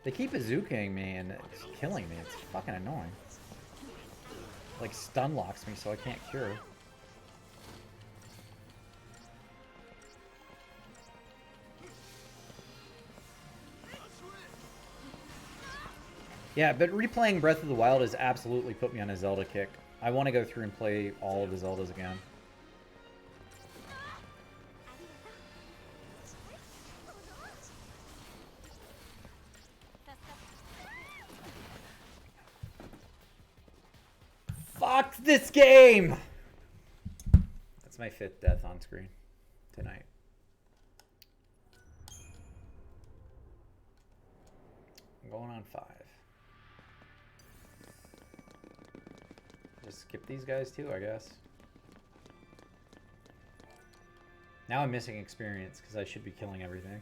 They keep bazookaing me and it's killing me. It's fucking annoying. Like, stun locks me so I can't cure. Yeah, but replaying Breath of the Wild has absolutely put me on a Zelda kick. I want to go through and play all of the Zeldas again. Fuck this game! That's my 5th death on screen tonight. I'm going on 5. Just skip these guys too, I guess. Now I'm missing experience because I should be killing everything.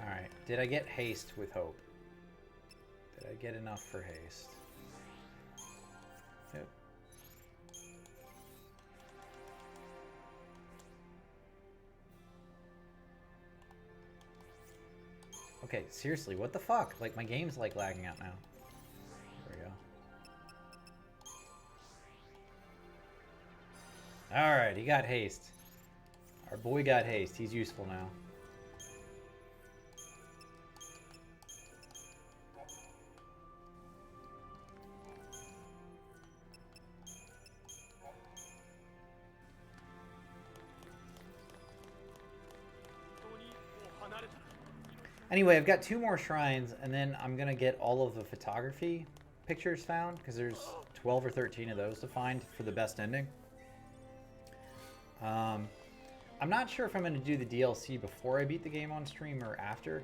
Alright, did I get haste with hope? Did I get enough for haste? Yep. Okay, seriously, what the fuck? Like, my game's like lagging out now. There we go. Alright, he got haste. Our boy got haste. He's useful now. Anyway, I've got 2 more shrines, and then I'm going to get all of the photography pictures found, because there's 12 or 13 of those to find for the best ending. I'm not sure if I'm going to do the DLC before I beat the game on stream or after,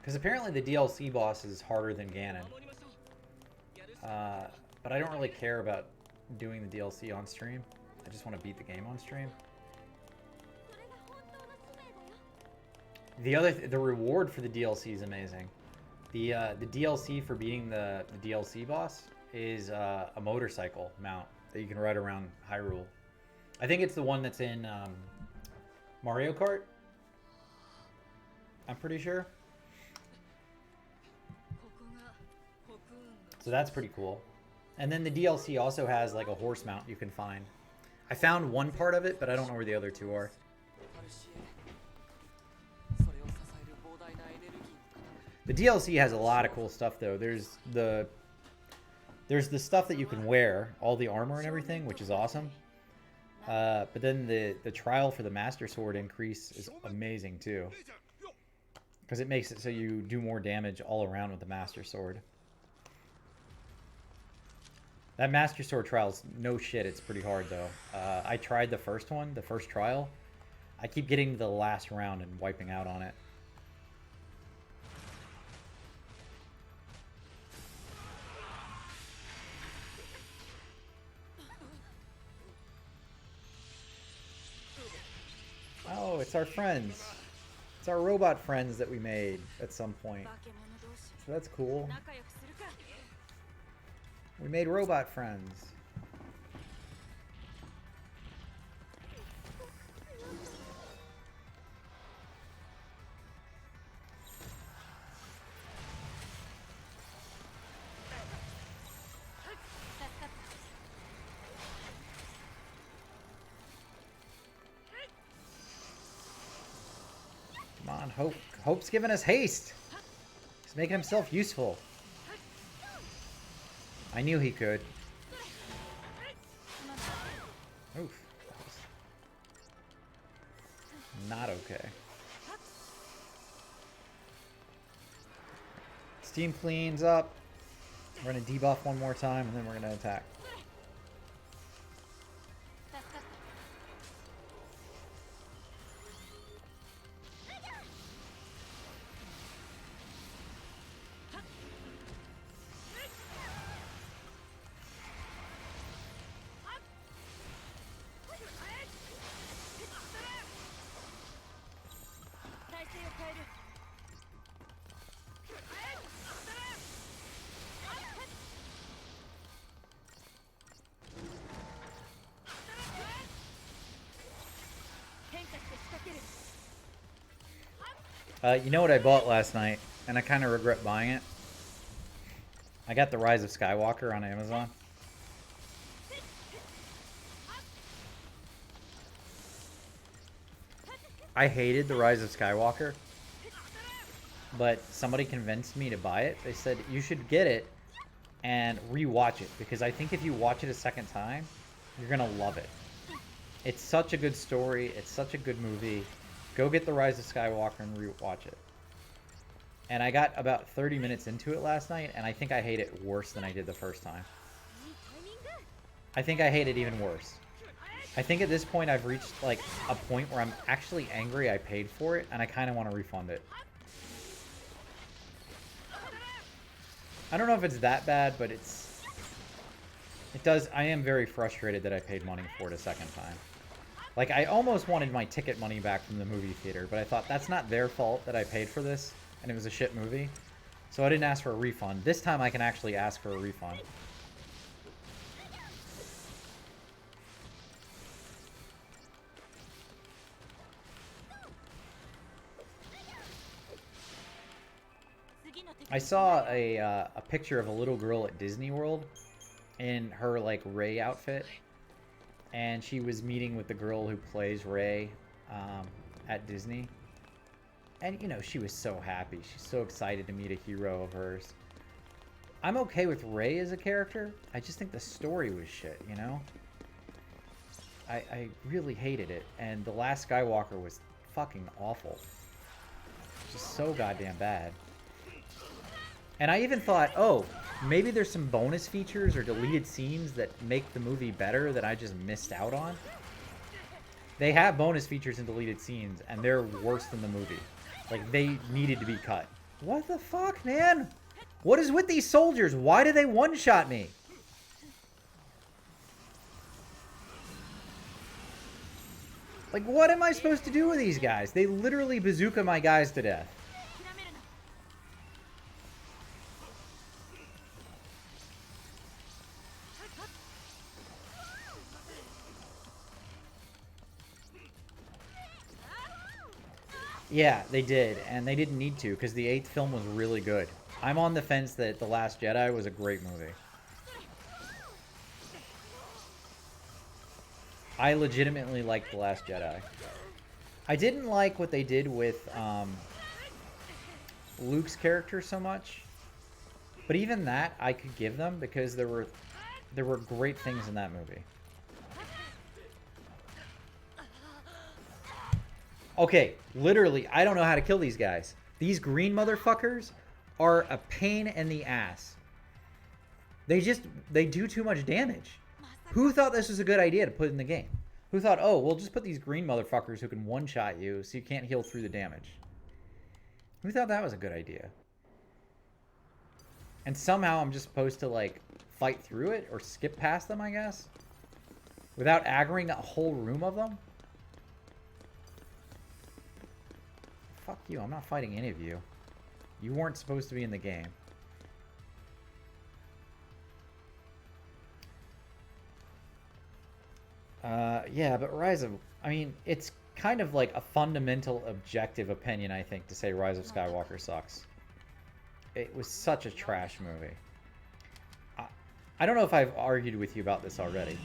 because apparently the DLC boss is harder than Ganon. But I don't really care about doing the DLC on stream. I just want to beat the game on stream. The reward for the DLC is amazing. The DLC for beating the DLC boss is a motorcycle mount that you can ride around Hyrule. I think it's the one that's in Mario Kart. I'm pretty sure. So that's pretty cool. And then the DLC also has like a horse mount you can find. I found one part of it, but I don't know where the other two are. The DLC has a lot of cool stuff though. There's the stuff that you can wear, all the armor and everything, which is awesome. But then the trial for the Master Sword increase is amazing too. Because it makes it so you do more damage all around with the Master Sword. That Master Sword trial's no shit, it's pretty hard though. I tried the first one, the first trial. I keep getting to the last round and wiping out on it. Oh, it's our friends. It's our robot friends that we made at some point. So that's cool. We made robot friends. Come on, Hope. Hope's giving us haste. He's making himself useful. I knew he could. Oof. Not okay. Steam cleans up. We're going to debuff one more time and then we're going to attack. You know what I bought last night, and I kind of regret buying it? I got The Rise of Skywalker on Amazon. I hated The Rise of Skywalker, but somebody convinced me to buy it. They said, you should get it and rewatch it, because I think if you watch it a second time, you're going to love it. It's such a good story. It's such a good movie. Go get The Rise of Skywalker and rewatch it. And I got about 30 minutes into it last night, and I think I hate it worse than I did the first time. I think I hate it even worse. I think at this point I've reached like a point where I'm actually angry I paid for it, and I kind of want to refund it. I don't know if it's that bad, but it does. I am very frustrated that I paid money for it a second time. Like, I almost wanted my ticket money back from the movie theater, but I thought that's not their fault that I paid for this, and it was a shit movie. So I didn't ask for a refund. This time I can actually ask for a refund. I saw a picture of a little girl at Disney World in her, like, Rey outfit. And she was meeting with the girl who plays Rey at Disney. And, you know, she was so happy. She's so excited to meet a hero of hers. I'm okay with Rey as a character. I just think the story was shit, you know? I really hated it. And The Last Skywalker was fucking awful. Just so goddamn bad. And I even thought, oh, maybe there's some bonus features or deleted scenes that make the movie better that I just missed out on. They have bonus features and deleted scenes, and they're worse than the movie. Like, they needed to be cut. What the fuck, man? What is with these soldiers? Why do they one-shot me? Like, what am I supposed to do with these guys? They literally bazooka my guys to death. Yeah, they did, and they didn't need to because the 8th film was really good. I'm on the fence that The Last Jedi was a great movie. I legitimately liked The Last Jedi. I didn't like what they did with Luke's character so much, but even that I could give them because there were great things in that movie. Okay, literally, I don't know how to kill these guys. These green motherfuckers are a pain in the ass. They do too much damage. Who thought this was a good idea to put in the game? Who thought, oh, we'll just put these green motherfuckers who can one-shot you so you can't heal through the damage? Who thought that was a good idea? And somehow I'm just supposed to, like, fight through it or skip past them, I guess? Without aggroing a whole room of them? Fuck you, I'm not fighting any of you. You weren't supposed to be in the game. Yeah, but Rise of... I mean, it's kind of like a fundamental objective opinion, I think, to say Rise of Skywalker sucks. It was such a trash movie. I don't know if I've argued with you about this already.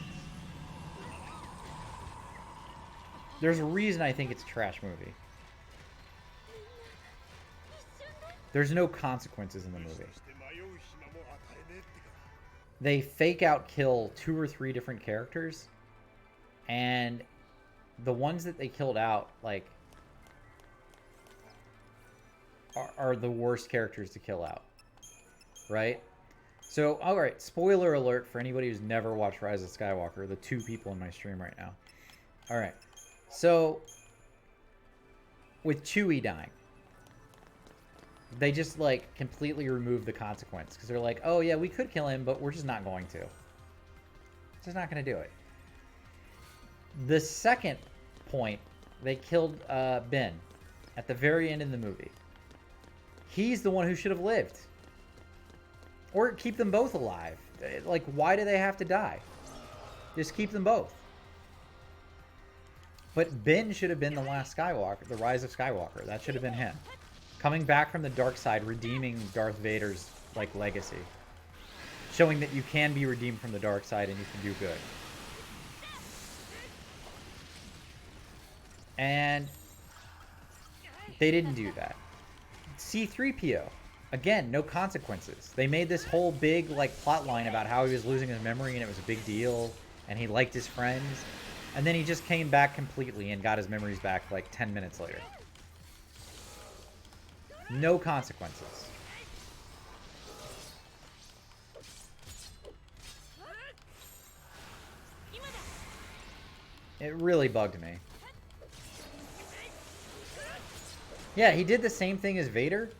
There's a reason I think it's a trash movie. There's no consequences in the movie. They fake out kill 2 or 3 different characters, and the ones that they killed out, like, are the worst characters to kill out, right? So, all right, spoiler alert for anybody who's never watched Rise of Skywalker, the 2 people in my stream right now. All right, so with Chewie dying, they just, like, completely remove the consequence because they're like, oh yeah, we could kill him, but we're just not going to. Just not going to do it. The second point, they killed Ben at the very end of the movie. He's the one who should have lived. Or keep them both alive. Like, why do they have to die? Just keep them both. But Ben should have been the last Skywalker, the Rise of Skywalker. That should have been him. Coming back from the dark side, redeeming Darth Vader's, like, legacy. Showing that you can be redeemed from the dark side and you can do good. And they didn't do that. C-3PO. Again, no consequences. They made this whole big, like, plot line about how he was losing his memory and it was a big deal and he liked his friends. And then he just came back completely and got his memories back like 10 minutes later. No consequences. It really bugged me. Yeah, he did the same thing as Vader.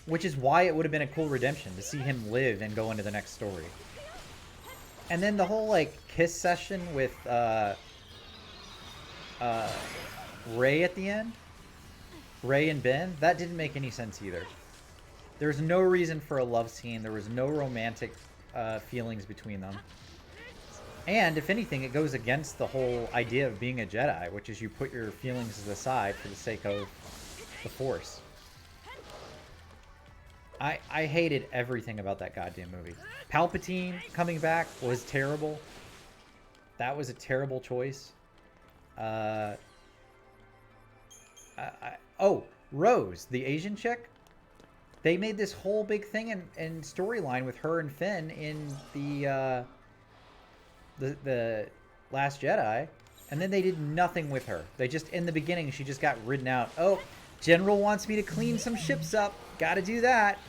Which is why it would have been a cool redemption, to see him live and go into the next story. And then the whole, like, kiss session with Rey at the end. Rey and Ben. That didn't make any sense either. There was no reason for a love scene. There was no romantic feelings between them. And, if anything, it goes against the whole idea of being a Jedi, which is you put your feelings aside for the sake of the Force. I hated everything about that goddamn movie. Palpatine coming back was terrible. That was a terrible choice. Oh, Rose, the Asian chick. They made this whole big thing in storyline with her and Finn in the Last Jedi, and then they did nothing with her. They just, in the beginning, she just got ridden out. Oh, General wants me to clean some ships up. Gotta do that.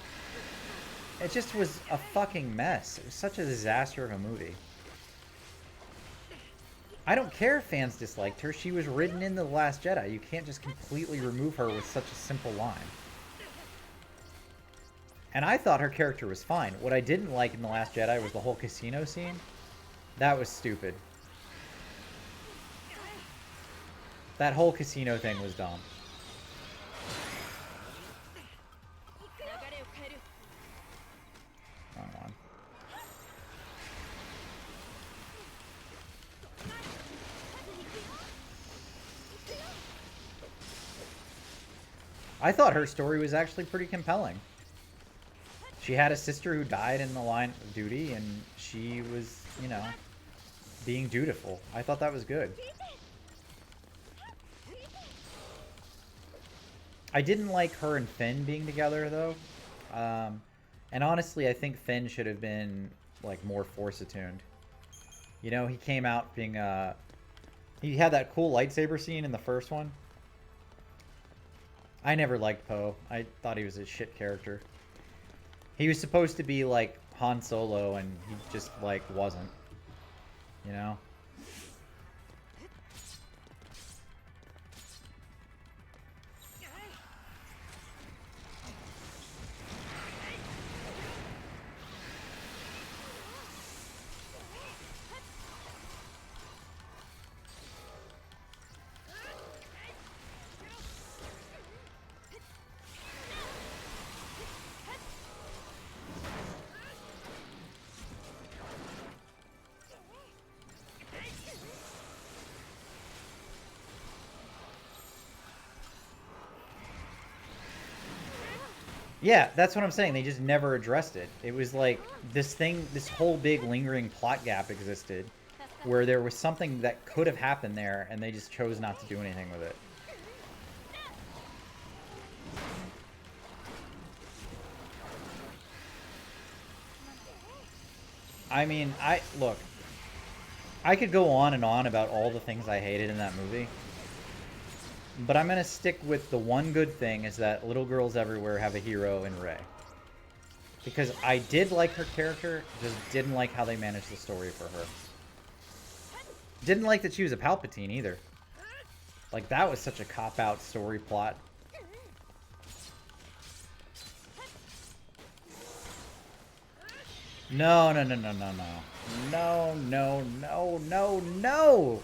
It just was a fucking mess. It was such a disaster of a movie. I don't care if fans disliked her. She was ridden in The Last Jedi. You can't just completely remove her with such a simple line. And I thought her character was fine. What I didn't like in The Last Jedi was the whole casino scene. That was stupid. That whole casino thing was dumb. Wrong one. I thought her story was actually pretty compelling. She had a sister who died in the line of duty, and she was, you know, being dutiful. I thought that was good. I didn't like her and Finn being together, though. And honestly, I think Finn should have been, like, more Force-attuned. You know, he came out being, he had that cool lightsaber scene in the first one. I never liked Poe. I thought he was a shit character. He was supposed to be, like, Han Solo, and he just, like, wasn't. You know? Yeah, that's what I'm saying. They just never addressed it. It was like this thing, this whole big lingering plot gap existed where there was something that could have happened there, and they just chose not to do anything with it. I mean, look, I could go on and on about all the things I hated in that movie. But I'm going to stick with the one good thing is that little girls everywhere have a hero in Rey. Because I did like her character, just didn't like how they managed the story for her. Didn't like that she was a Palpatine either. Like, that was such a cop-out story plot. No, no, no, no, no, no. No, no, no, no, no!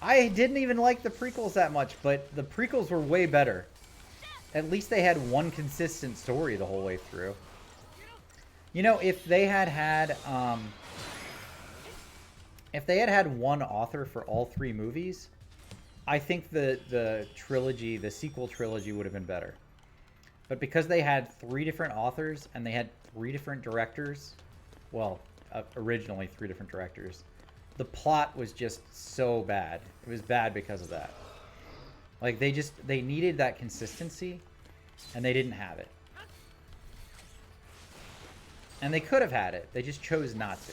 I didn't even like the prequels that much, but the prequels were way better. At least they had one consistent story the whole way through. You know, if they had had one author for all three movies, I think the trilogy, the sequel trilogy, would have been better. But because they had three different authors and they had three different directors, well, originally three different directors, the plot was just so bad. It was bad because of that. Like, they needed that consistency, and they didn't have it. And they could have had it. They just chose not to.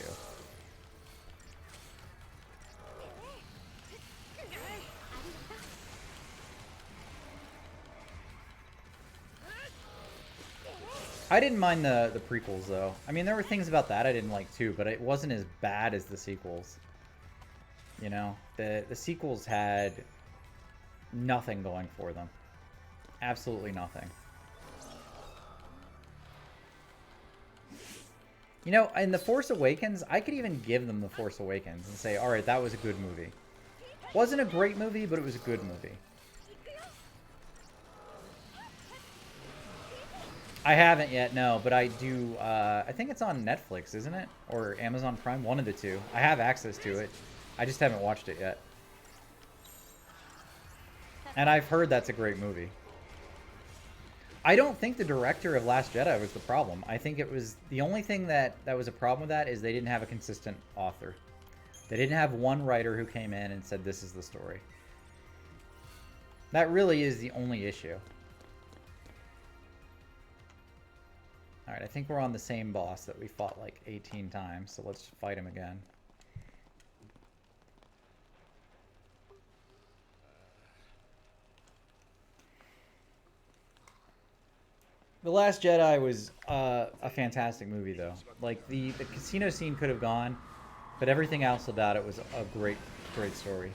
I didn't mind the prequels, though. I mean, there were things about that I didn't like, too, but it wasn't as bad as the sequels. You know, the sequels had nothing going for them. Absolutely nothing. You know, in The Force Awakens, I could even give them The Force Awakens and say, alright, that was a good movie. Wasn't a great movie, but it was a good movie. I haven't yet, no, but I do, I think it's on Netflix, isn't it? Or Amazon Prime, one of the two. I have access to it. I just haven't watched it yet. And I've heard that's a great movie. I don't think the director of Last Jedi was the problem. I think it was the only thing that was a problem with that is they didn't have a consistent author. They didn't have one writer who came in and said, this is the story. That really is the only issue. Alright, I think we're on the same boss that we fought like 18 times, so let's fight him again. The Last Jedi was a fantastic movie, though. Like, the casino scene could have gone, but everything else about it was a great, great story.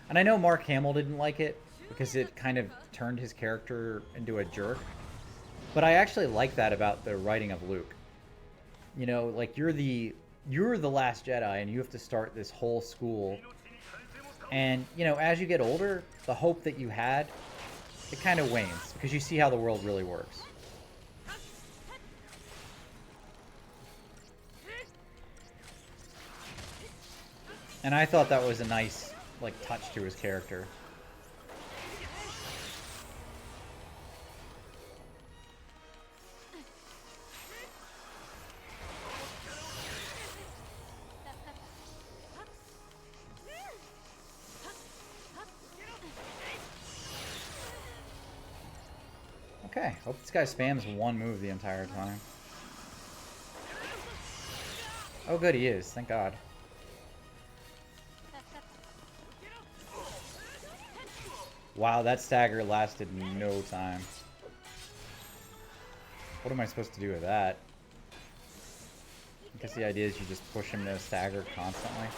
And I know Mark Hamill didn't like it, because it kind of turned his character into a jerk. But I actually like that about the writing of Luke. You know, like, you're the Last Jedi, and you have to start this whole school. And, you know, as you get older, the hope that you had, it kind of wanes, because you see how the world really works. And I thought that was a nice, like, touch to his character. Okay, hope this guy spams one move the entire time. Oh good, he is, thank God. Wow, that stagger lasted no time. What am I supposed to do with that? I guess the idea is you just push him to stagger constantly.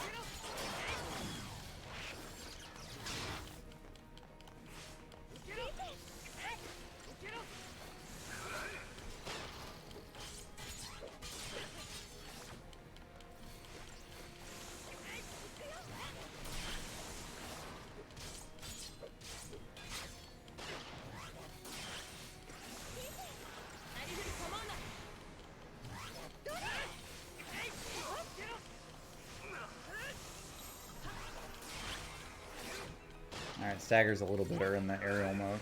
Alright, stagger's a little better in the aerial mode.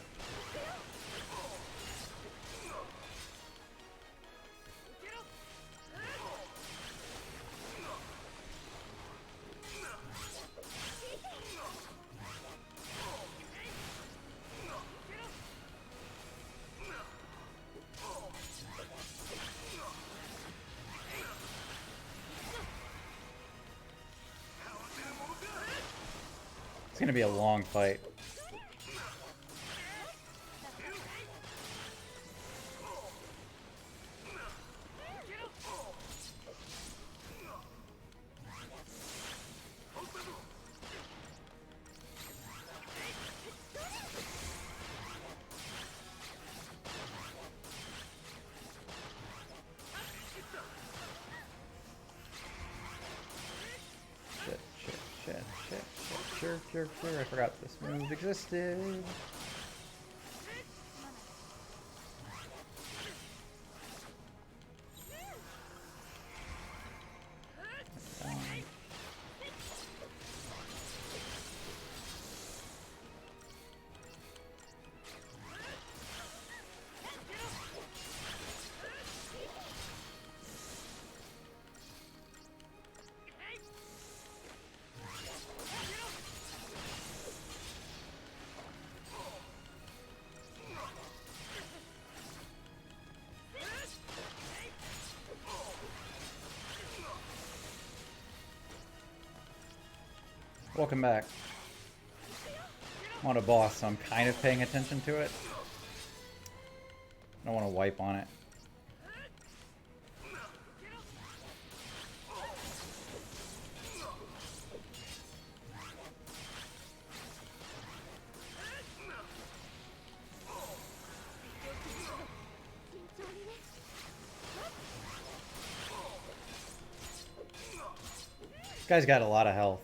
It's gonna be a long fight. Sure, I forgot this move existed. Welcome back. I'm on a boss, so I'm kind of paying attention to it. I don't want to wipe on it. This guy's got a lot of health.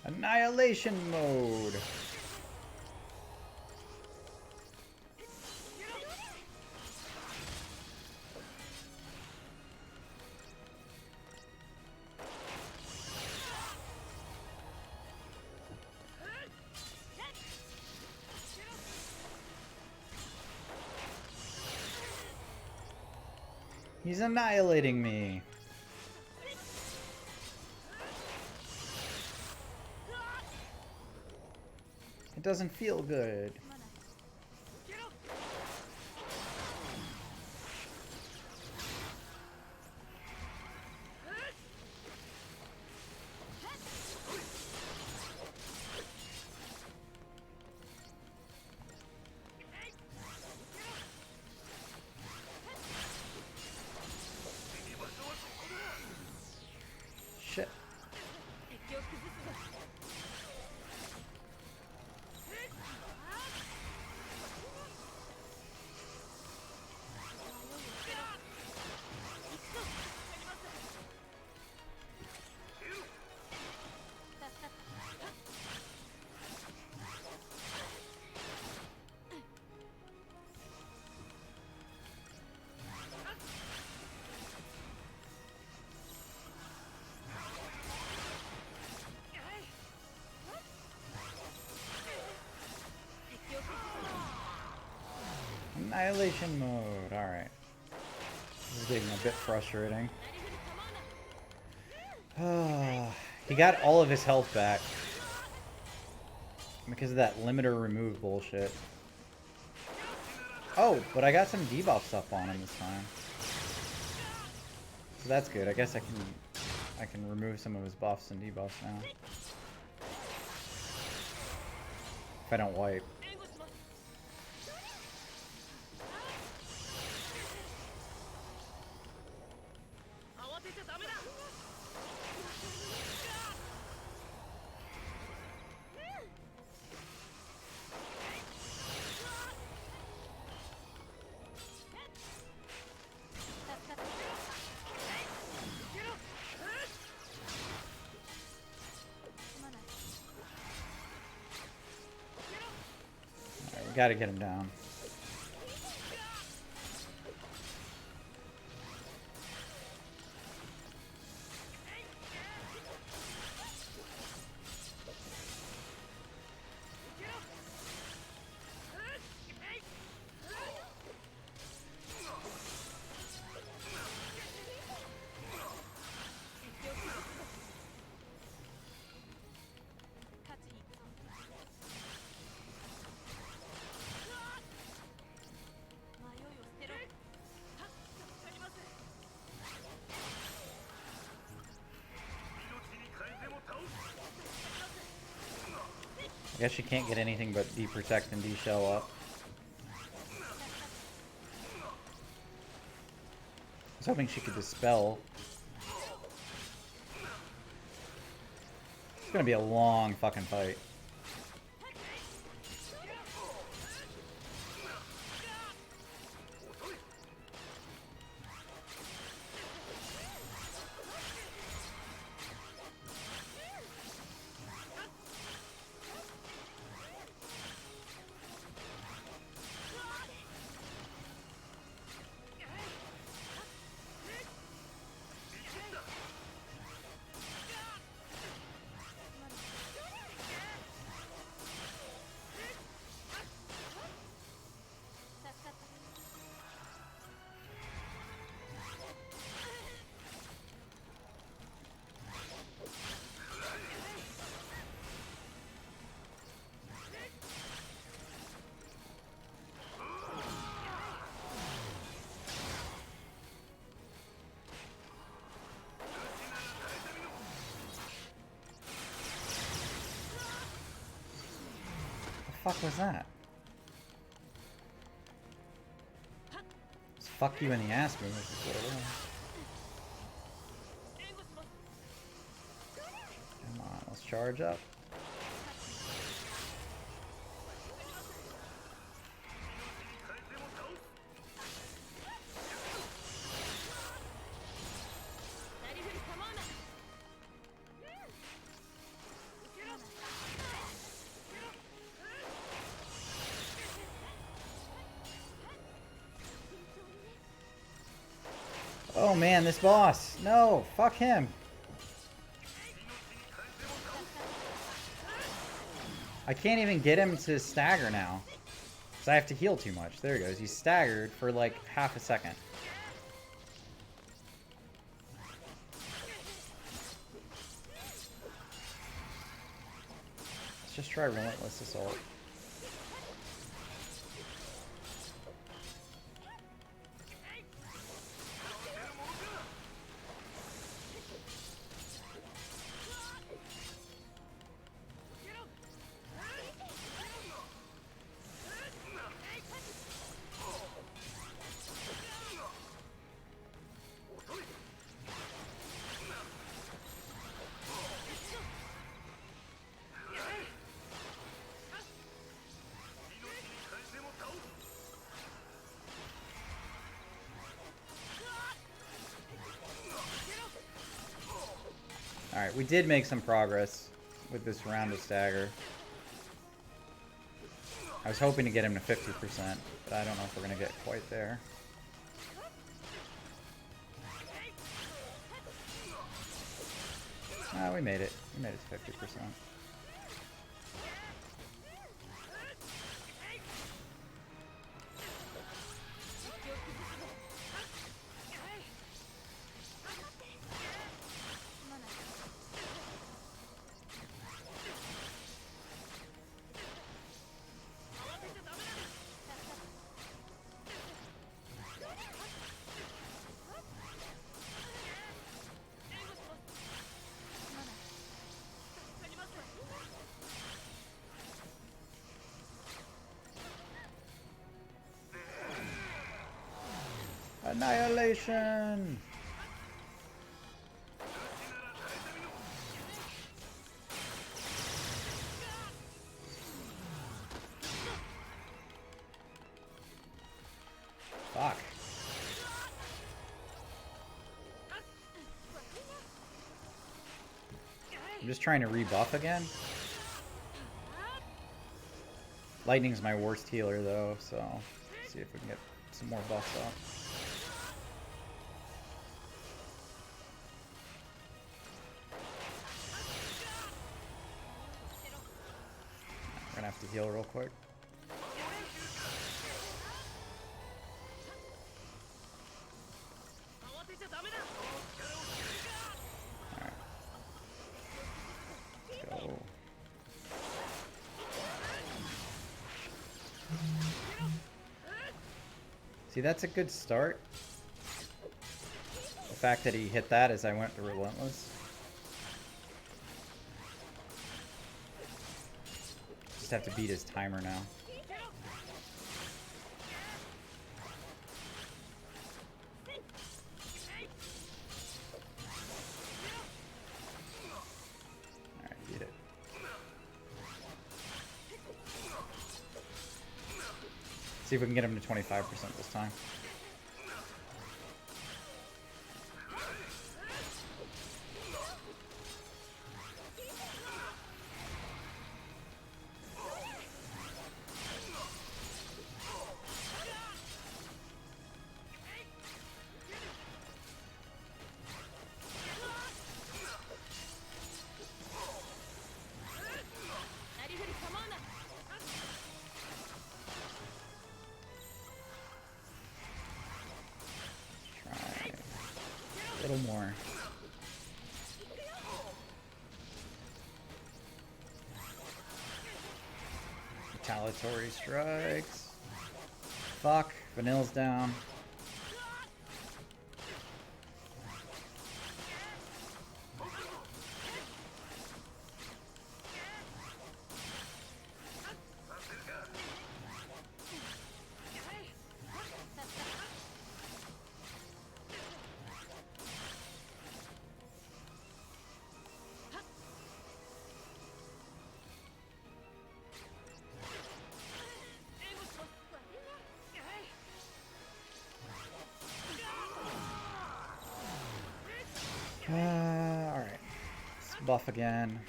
Annihilation mode. He's annihilating me. It doesn't feel good. Shit. Annihilation mode. Alright. This is getting a bit frustrating. He got all of his health back because of that limiter remove bullshit. Oh, but I got some debuff stuff on him this time. So that's good. I guess I can remove some of his buffs and debuffs now. If I don't wipe. Gotta get him down. I guess she can't get anything but D-Protect and D-Shell up. I was hoping she could Dispel. It's gonna be a long fucking fight. What the fuck was that? Just fuck you in the ass move. This is what it was. Come on, let's charge up. Oh man, this boss. No, fuck him. I can't even get him to stagger now. Because I have to heal too much. There he goes. He's staggered for like half a second. Let's just try Relentless Assault. Alright, we did make some progress with this round of stagger. I was hoping to get him to 50%, but I don't know if we're going to get quite there. Ah, we made it. We made it to 50%. Annihilation! Fuck. I'm just trying to rebuff again. Lightning's my worst healer though, so let's see if we can get some more buffs up. I'm gonna have to heal real quick. Alright. Let's go. See, that's a good start. The fact that he hit that as I went to Relentless. Just have to beat his timer now. Alright, beat it. See if we can get him to 25% this time. A little more. Retaliatory strikes. Fuck. Vanilla's down. Alright. Let's buff again.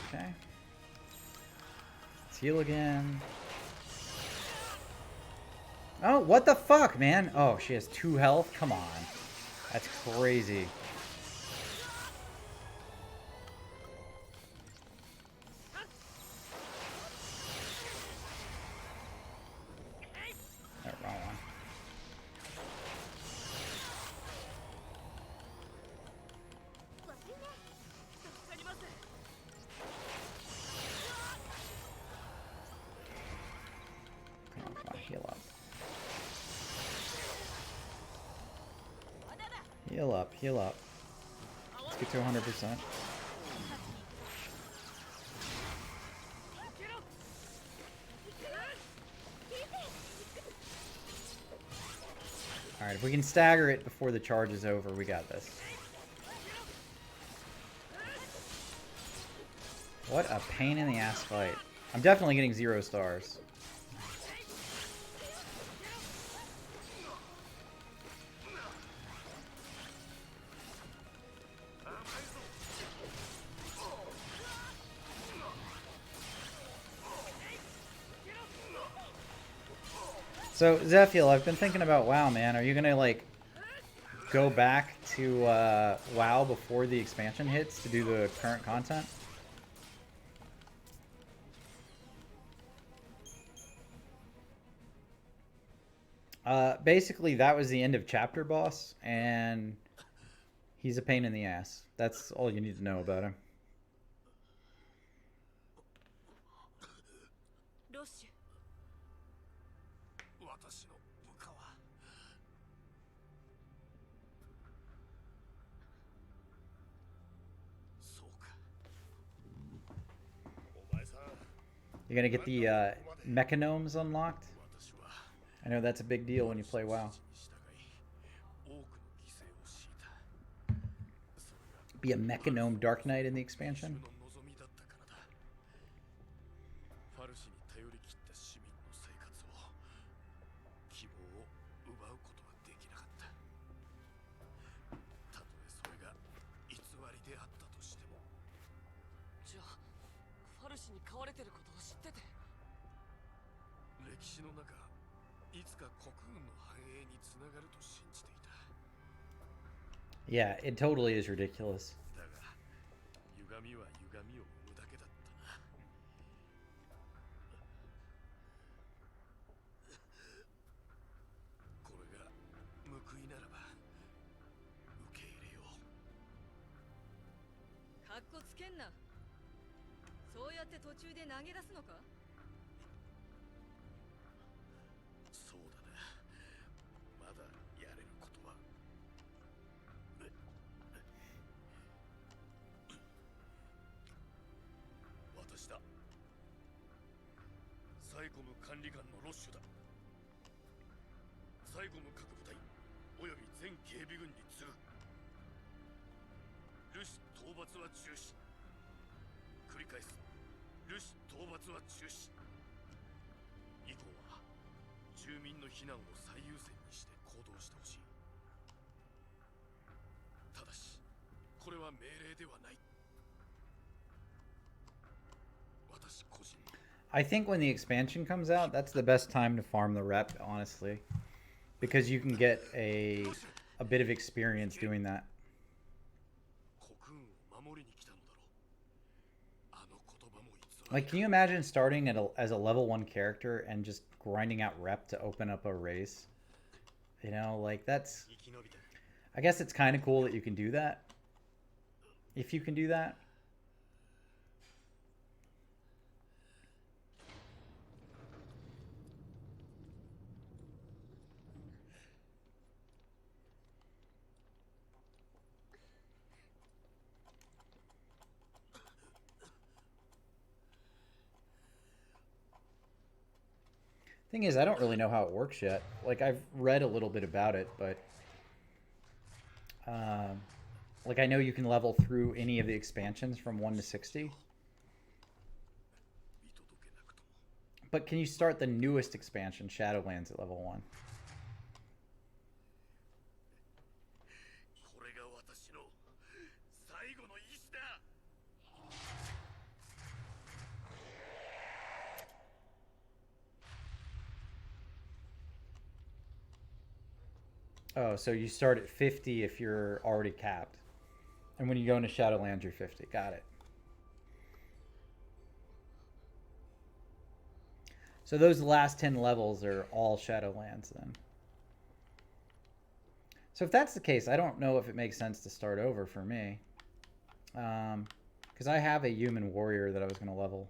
Okay. Let's heal again. Oh, what the fuck, man? Oh, she has 2 health? Come on. That's crazy. Wrong one. Come on, heal up. Heal up, heal up. Let's get to 100%. Alright, if we can stagger it before the charge is over, we got this. What a pain in the ass fight. I'm definitely getting 0 stars. So, Zephiel, I've been thinking about WoW, man. Are you gonna, like, go back to WoW before the expansion hits to do the current content? Basically, that was the end of chapter boss, and he's a pain in the ass. That's all you need to know about him. You're gonna get the mechanomes unlocked. I know that's a big deal when you play WoW. Be a mechanome Dark Knight in the expansion. Yeah, it totally is ridiculous. I think when the expansion comes out, that's the best time to farm the rep, honestly, because you can get a bit of experience doing that. Like, can you imagine starting as a level 1 character and just grinding out rep to open up a race? You know, like, that's... I guess it's kind of cool that you can do that. If you can do that. Thing is, I don't really know how it works yet. Like, I've read a little bit about it, but like, I know you can level through any of the expansions from 1 to 60. But can you start the newest expansion, Shadowlands, at level 1? Oh, so you start at 50 if you're already capped. And when you go into Shadowlands, you're 50. Got it. So those last 10 levels are all Shadowlands then. So if that's the case, I don't know if it makes sense to start over for me. Because I have a human warrior that I was going to level.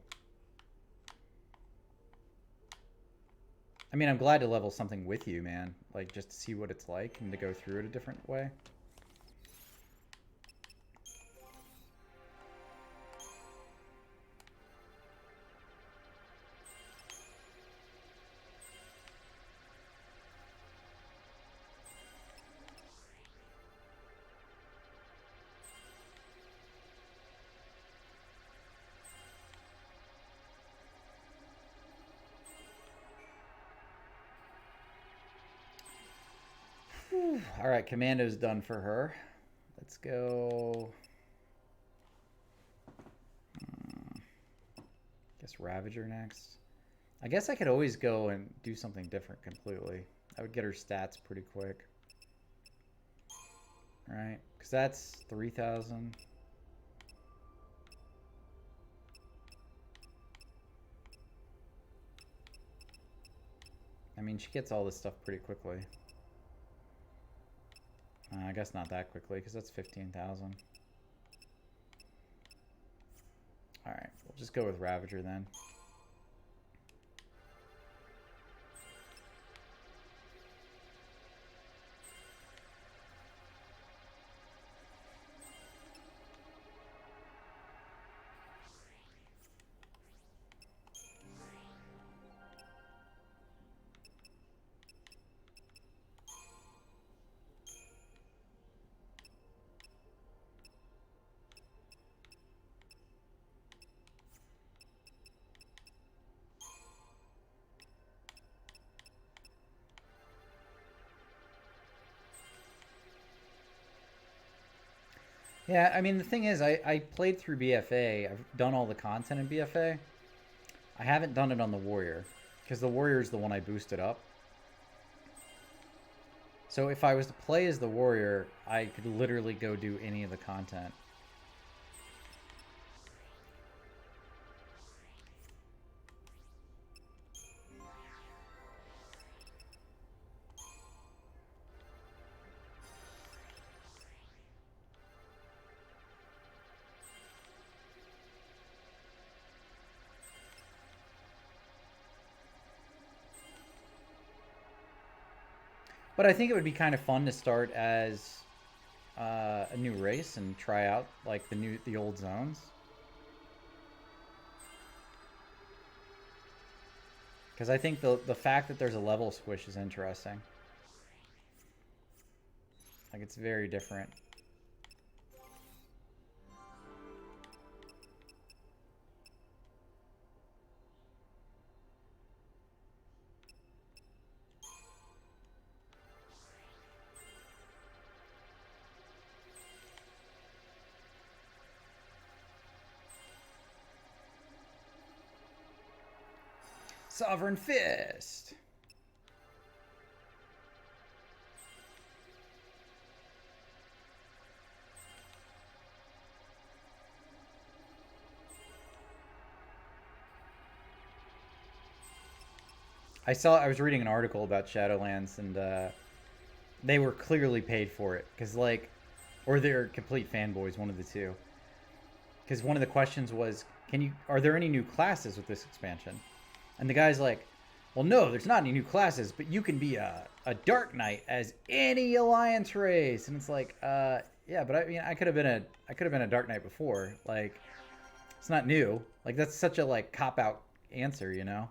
I mean, I'm glad to level something with you, man. Like, just to see what it's like and to go through it a different way. All right, Commando's done for her. Let's go. Guess Ravager next. I guess I could always go and do something different completely. I would get her stats pretty quick. Right? Because that's 3,000. I mean, she gets all this stuff pretty quickly. I guess not that quickly, because that's 15,000. Alright, we'll just go with Ravager then. Yeah, I mean, the thing is, I played through BFA. I've done all the content in BFA. I haven't done it on the Warrior, because the Warrior is the one I boosted up. So if I was to play as the Warrior, I could literally go do any of the content. But I think it would be kind of fun to start as a new race and try out like the old zones. Because I think the fact that there's a level squish is interesting. Like it's very different. Sovereign Fist. I was reading an article about Shadowlands, and they were clearly paid for it because or they're complete fanboys, one of the two. Because one of the questions was, are there any new classes with this expansion? And the guy's like, well, no, there's not any new classes, but you can be a Dark Knight as any Alliance race. And it's like, yeah, but I mean, I could have been a Dark Knight before. Like, it's not new. Like, that's such a cop out answer, you know?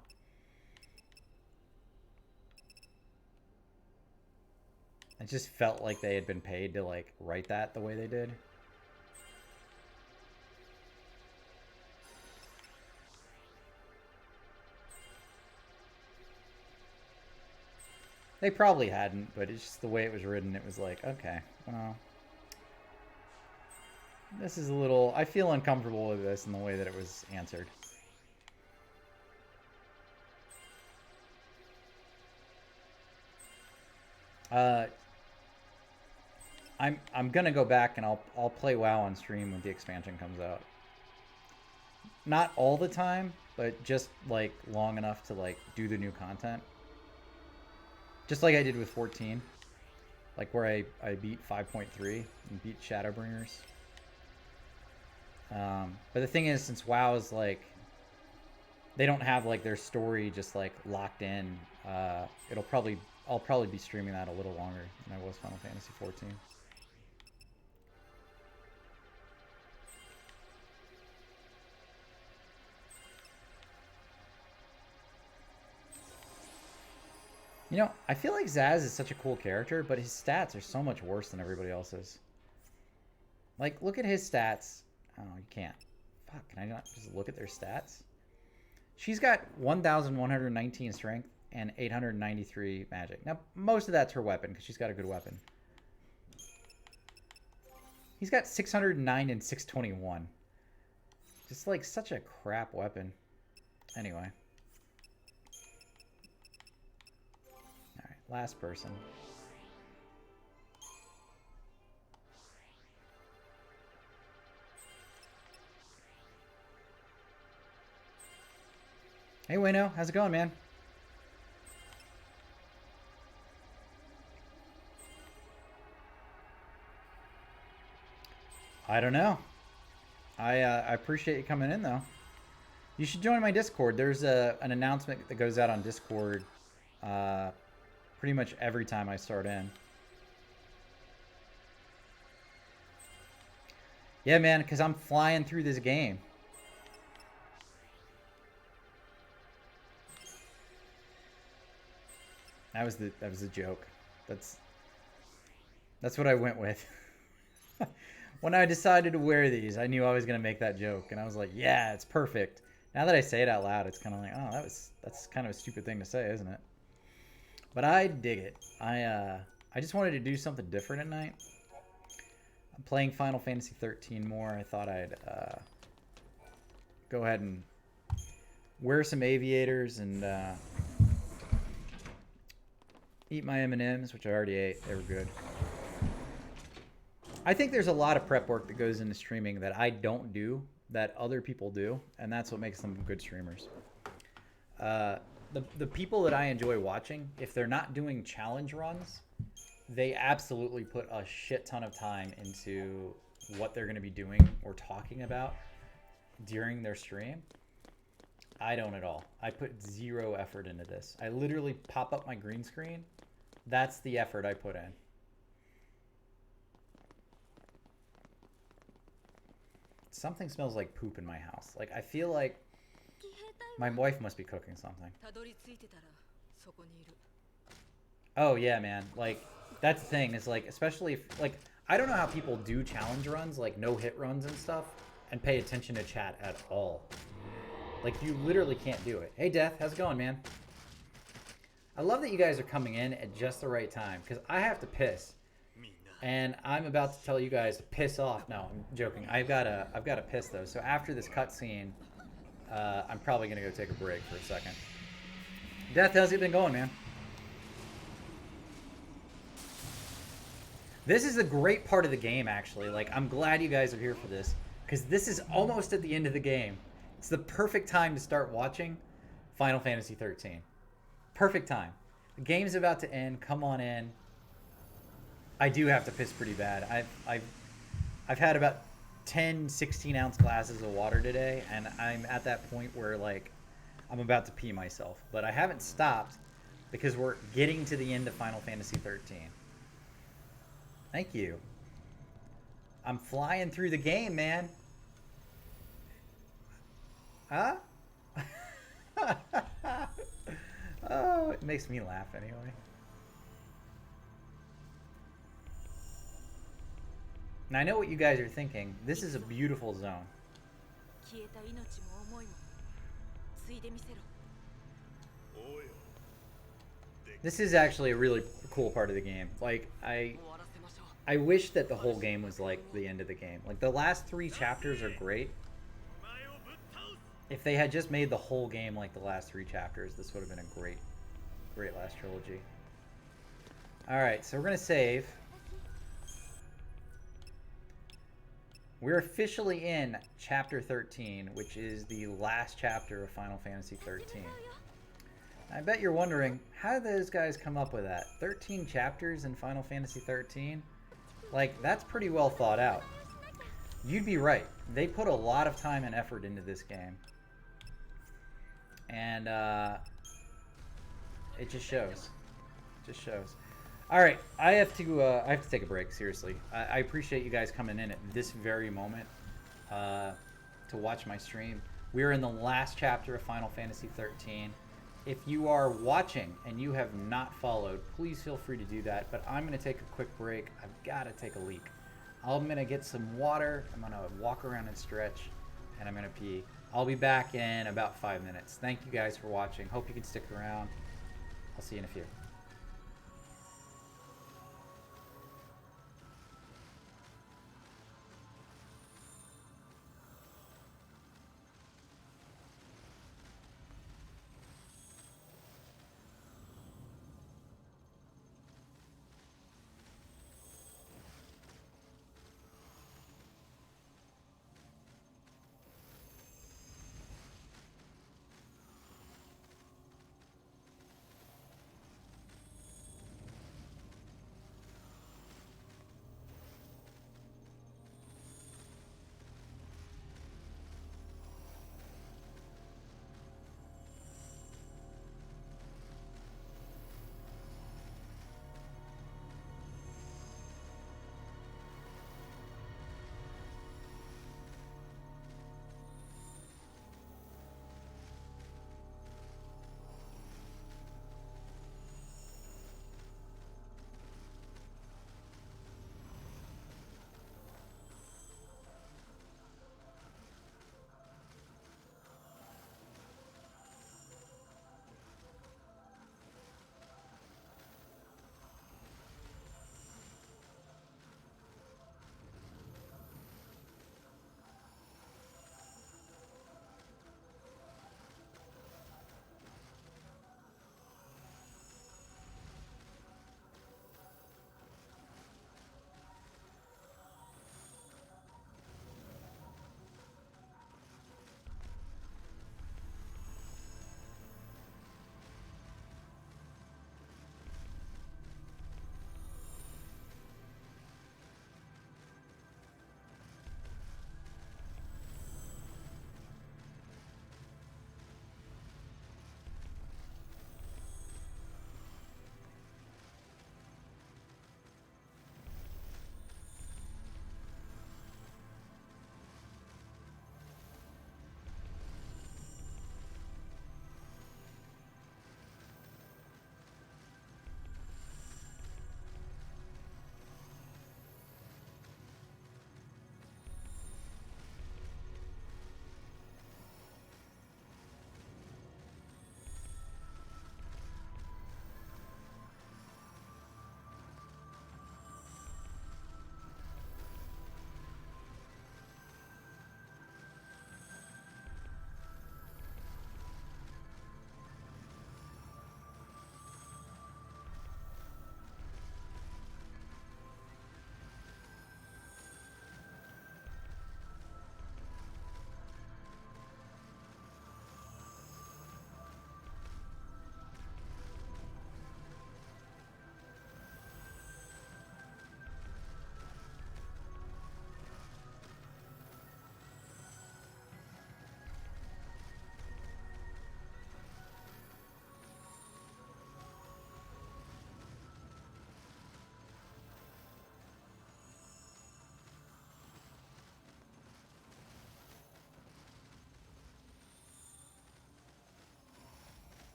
It just felt like they had been paid to write that the way they did. They probably hadn't, but it's just the way it was written. It was like, okay, well, this is a little. I feel uncomfortable with this in the way that it was answered. I'm gonna go back and I'll play WoW on stream when the expansion comes out. Not all the time, but just long enough to do the new content. Just like I did with 14. Like where I beat 5.3 and beat Shadowbringers. But the thing is, since WoW is they don't have their story just locked in, I'll probably be streaming that a little longer than I was Final Fantasy 14. You know, I feel like Zaz is such a cool character, but his stats are so much worse than everybody else's. Like, look at his stats. Oh, you can't. Fuck, can I not just look at their stats? She's got 1,119 strength and 893 magic. Now, most of that's her weapon, because she's got a good weapon. He's got 609 and 621. Just such a crap weapon. Anyway. Alright, last person. Hey, Wayno. How's it going, man? I don't know. I appreciate you coming in, though. You should join my Discord. There's an announcement that goes out on Discord pretty much every time I start in. Yeah, man, because I'm flying through this game. That was the joke. That's what I went with. When I decided to wear these, I knew I was gonna make that joke, and I was like, yeah, it's perfect. Now that I say it out loud, it's kind of like, oh, that's kind of a stupid thing to say, isn't it? But I dig it. I just wanted to do something different at night. I'm playing Final Fantasy 13 more. I thought I'd go ahead and wear some aviators and eat my M&Ms, which I already ate. They were good. I think there's a lot of prep work that goes into streaming that I don't do that other people do, and that's what makes them good streamers. The people that I enjoy watching, if they're not doing challenge runs, they absolutely put a shit ton of time into what they're going to be doing or talking about during their stream. I don't at all. I put zero effort into this. I literally pop up my green screen. That's the effort I put in. Something smells like poop in my house. Like, I feel like my wife must be cooking something. Oh, yeah, man. Like, that's the thing. Is like, especially if, like, I don't know how people do challenge runs, like no-hit runs and stuff, and pay attention to chat at all. Like, you literally can't do it. Hey, Death. How's it going, man? I love that you guys are coming in at just the right time, because I have to piss. And I'm about to tell you guys to piss off. No, I'm joking. I've got to piss, though. So after this cutscene, I'm probably going to go take a break for a second. Death, how's it been going, man? This is a great part of the game, actually. Like, I'm glad you guys are here for this, because this is almost at the end of the game. It's the perfect time to start watching Final Fantasy 13. Perfect time. The game's about to end. Come on in. I do have to piss pretty bad. I've had about 10 16-ounce glasses of water today, and I'm at that point where, like, I'm about to pee myself. But I haven't stopped because we're getting to the end of Final Fantasy 13. Thank you. I'm flying through the game, man. Huh? Oh, it makes me laugh anyway. And I know what you guys are thinking. This is a beautiful zone. This is actually a really cool part of the game. Like, I wish that the whole game was like the end of the game. Like, the last 3 chapters are great. If they had just made the whole game like the last 3 chapters, this would have been a great, great last trilogy. Alright, so we're going to save. We're officially in Chapter 13, which is the last chapter of Final Fantasy 13. I bet you're wondering, how did those guys come up with that? 13 chapters in Final Fantasy 13? Like, that's pretty well thought out. You'd be right. They put a lot of time and effort into this game. And, it just shows. It just shows. Alright, I have to take a break, seriously. I appreciate you guys coming in at this very moment to watch my stream. We're in the last chapter of Final Fantasy 13. If you are watching and you have not followed, please feel free to do that. But I'm going to take a quick break. I've got to take a leak. I'm going to get some water. I'm going to walk around and stretch. And I'm going to pee. I'll be back in about 5 minutes. Thank you guys for watching. Hope you can stick around. I'll see you in a few.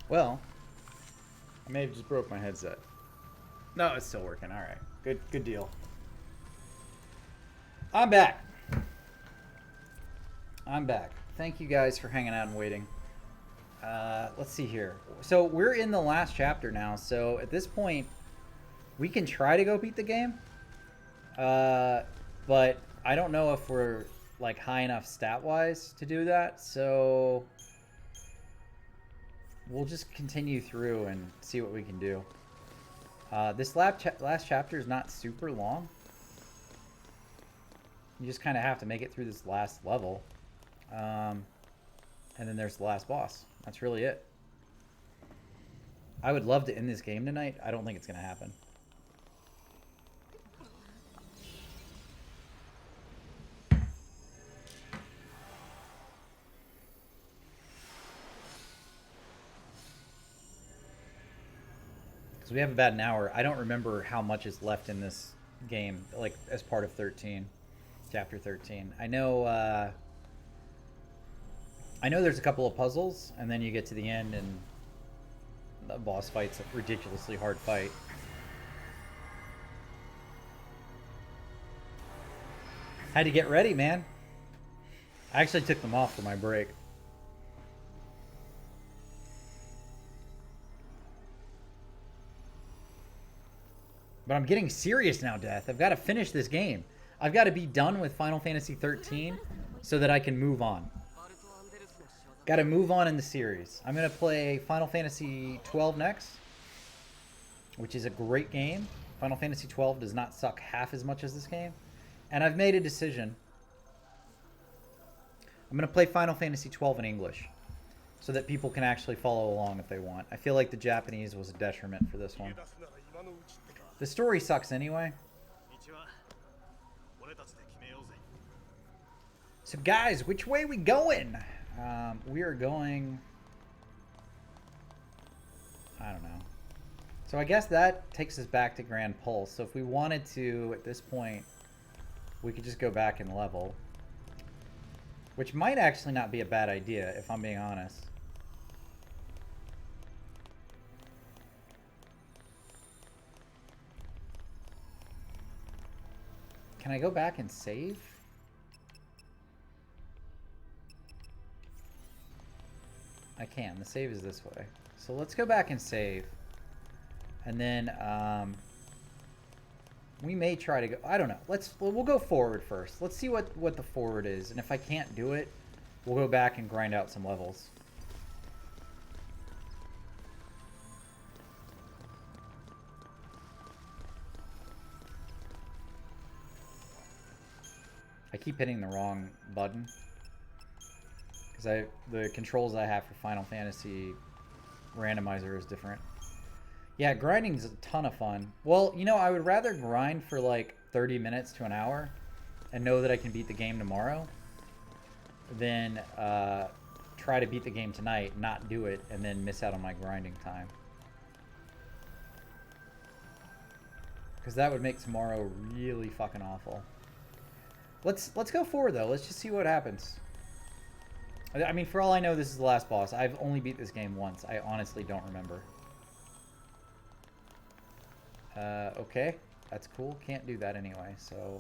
Well, I may have just broke my headset. No, it's still working. All right. Good deal. I'm back. Thank you guys for hanging out and waiting. Let's see here. So we're in the last chapter now. So at this point, we can try to go beat the game. But I don't know if we're like high enough stat-wise to do that. So we'll just continue through and see what we can do. This last chapter is not super long. You just kind of have to make it through this last level. And then there's the last boss. That's really it. I would love to end this game tonight. I don't think it's going to happen. Because we have about an hour. I don't remember how much is left in this game, like as part of 13. Chapter 13. I know there's a couple of puzzles, and then you get to the end, and the boss fight's a ridiculously hard fight. Had to get ready, man. I actually took them off for my break. But I'm getting serious now, Death. I've got to finish this game. I've got to be done with Final Fantasy 13 so that I can move on. Got to move on in the series. I'm going to play Final Fantasy 12 next, which is a great game. Final Fantasy 12 does not suck half as much as this game. And I've made a decision. I'm going to play Final Fantasy 12 in English so that people can actually follow along if they want. I feel like the Japanese was a detriment for this one. The story sucks anyway. So guys, which way are we going? We are going... I don't know. So I guess that takes us back to Grand Pulse. So if we wanted to, at this point, we could just go back and level. Which might actually not be a bad idea, if I'm being honest. Can I go back and save? I can. The save is this way. So let's go back and save. And then we may try to go... I don't know. We'll go forward first. Let's see what the forward is. And if I can't do it, we'll go back and grind out some levels. I keep hitting the wrong button. Because the controls I have for Final Fantasy randomizer is different. Yeah, grinding's a ton of fun. Well, you know, I would rather grind for like 30 minutes to an hour and know that I can beat the game tomorrow than try to beat the game tonight, not do it, and then miss out on my grinding time. Because that would make tomorrow really fucking awful. Let's go forward though. Let's just see what happens. I mean, for all I know, this is the last boss. I've only beat this game once. I honestly don't remember. Okay. That's cool. Can't do that anyway, so...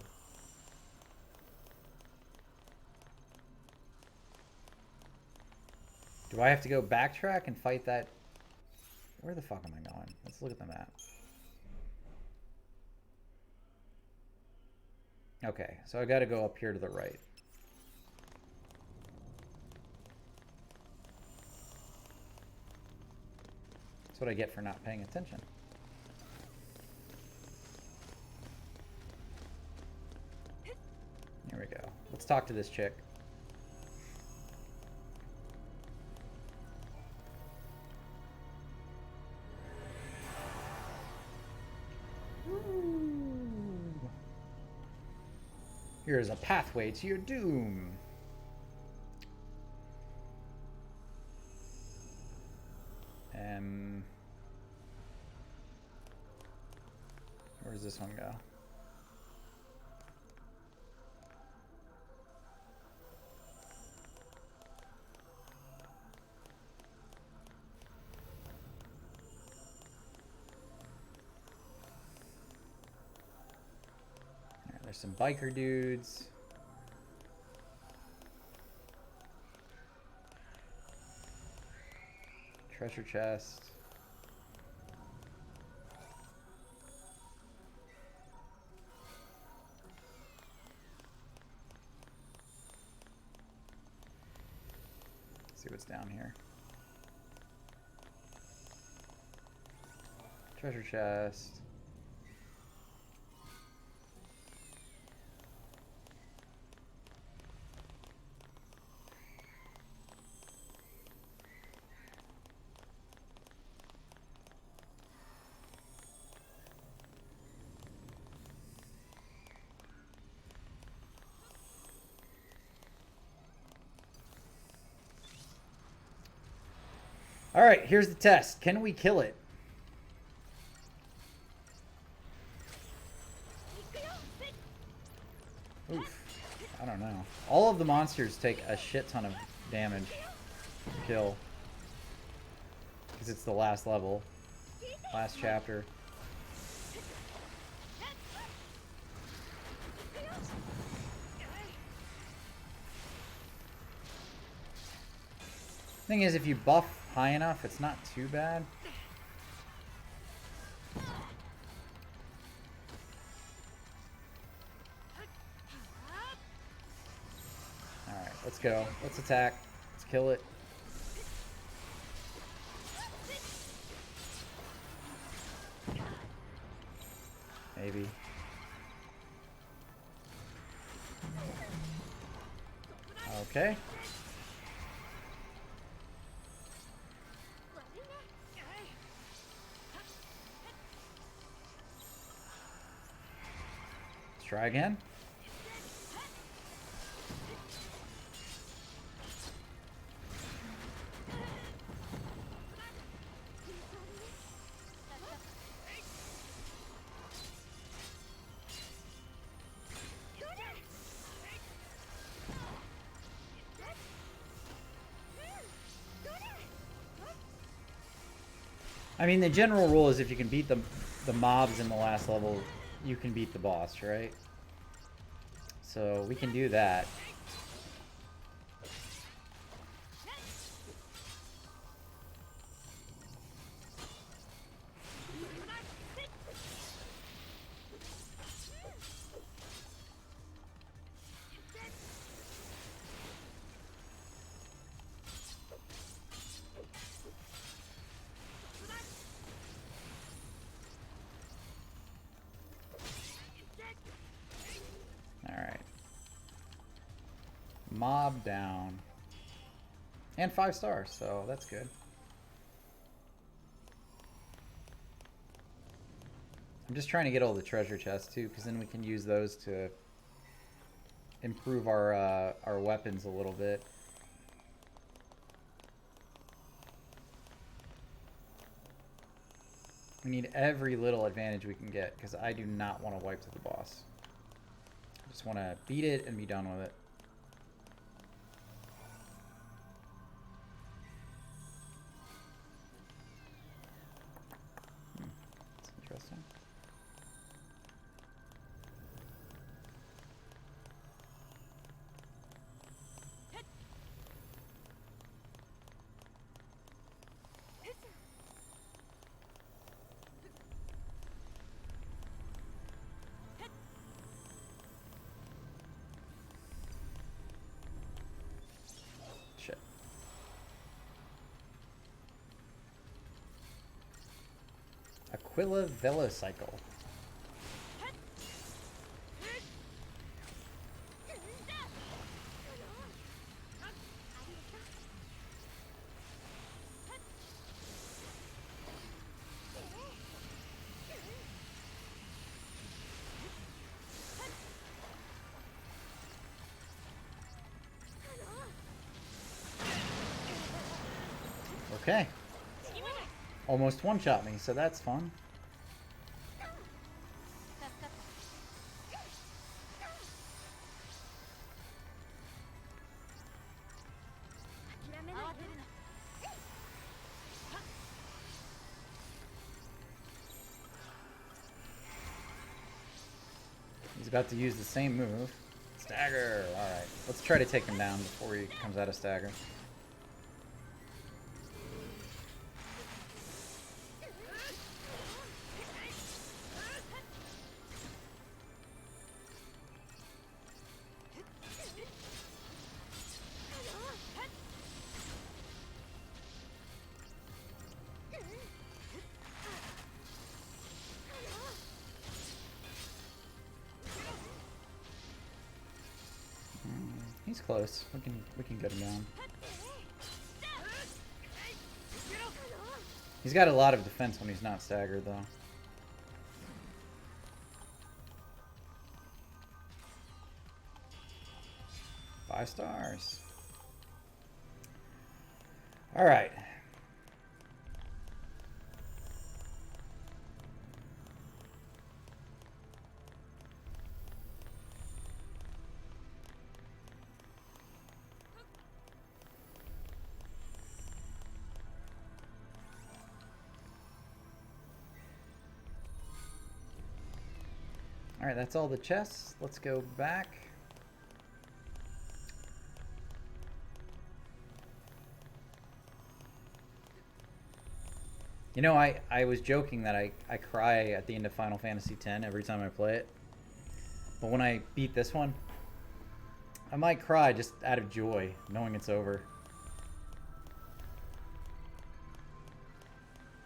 Do I have to go backtrack and fight that? Where the fuck am I going? Let's look at the map. Okay, so I gotta go up here to the right. That's what I get for not paying attention. Here we go. Let's talk to this chick. Here's a pathway to your doom. Where does this one go? There's some biker dudes. Treasure chest. Let's see what's down here. Treasure chest. All right, here's the test. Can we kill it? Oof. I don't know. All of the monsters take a shit ton of damage to kill. Because it's the last level. Last chapter. Thing is, if you buff high enough, it's not too bad. Alright, let's go. Let's attack. Let's kill it. Maybe. Okay. Let's try again. I mean, the general rule is if you can beat the mobs in the last level, you can beat the boss, right? So we can do that. Alright. Mob down. And 5 stars, so that's good. I'm just trying to get all the treasure chests too, because then we can use those to improve our weapons a little bit. We need every little advantage we can get, because I do not want to wipe to the boss. I just want to beat it and be done with it. That's interesting. Shit. Aquila Velocycle. Okay. Almost one-shot me, so that's fun. He's about to use the same move. Stagger! Alright, let's try to take him down before he comes out of stagger. He's close. We can get him down. He's got a lot of defense when he's not staggered, though. Five stars. All right. Alright, that's all the chests. Let's go back. You know, I was joking that I cry at the end of Final Fantasy X every time I play it. But when I beat this one, I might cry just out of joy, knowing it's over.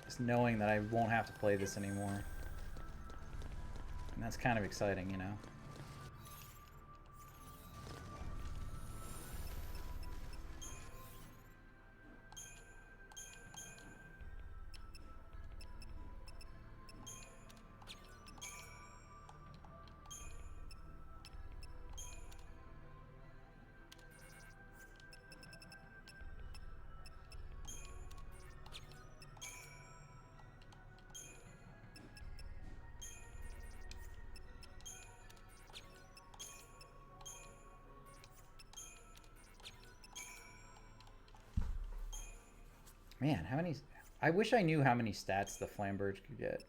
Just knowing that I won't have to play this anymore. And that's kind of exciting, you know? Man, how many... I wish I knew how many stats the Flamberge could get.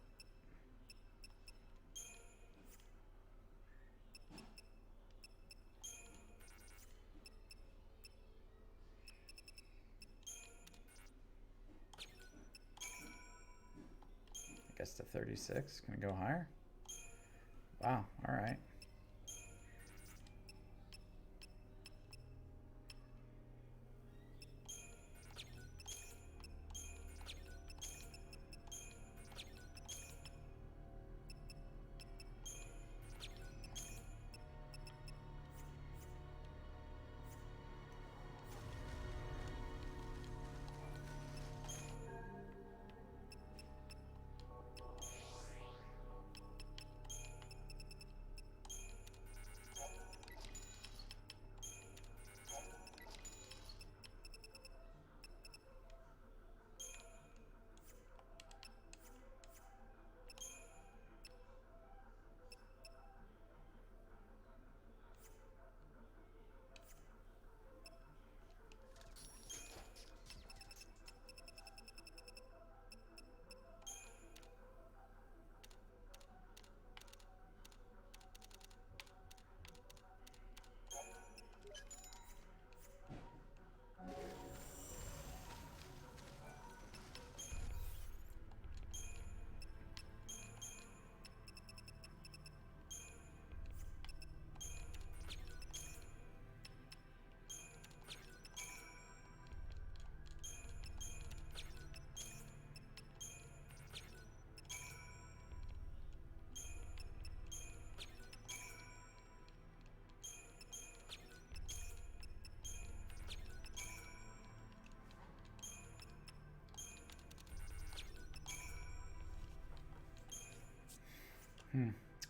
I guess to 36. Gonna go higher? Wow, alright.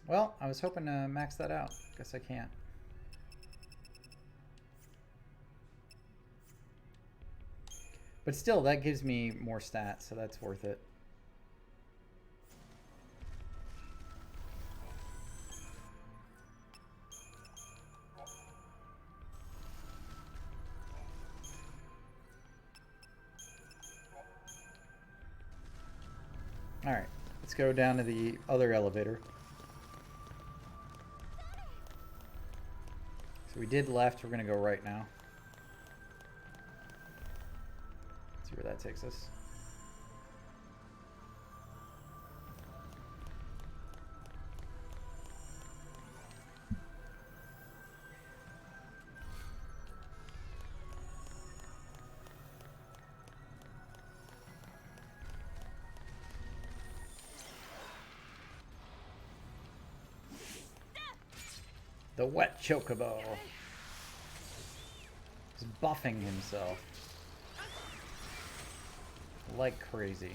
Well, I was hoping to max that out. Guess I can't. But still, that gives me more stats, so that's worth it. Alright, let's go down to the other elevator. So we did left, we're gonna go right now. See where that takes us. The wet chocobo is buffing himself like crazy.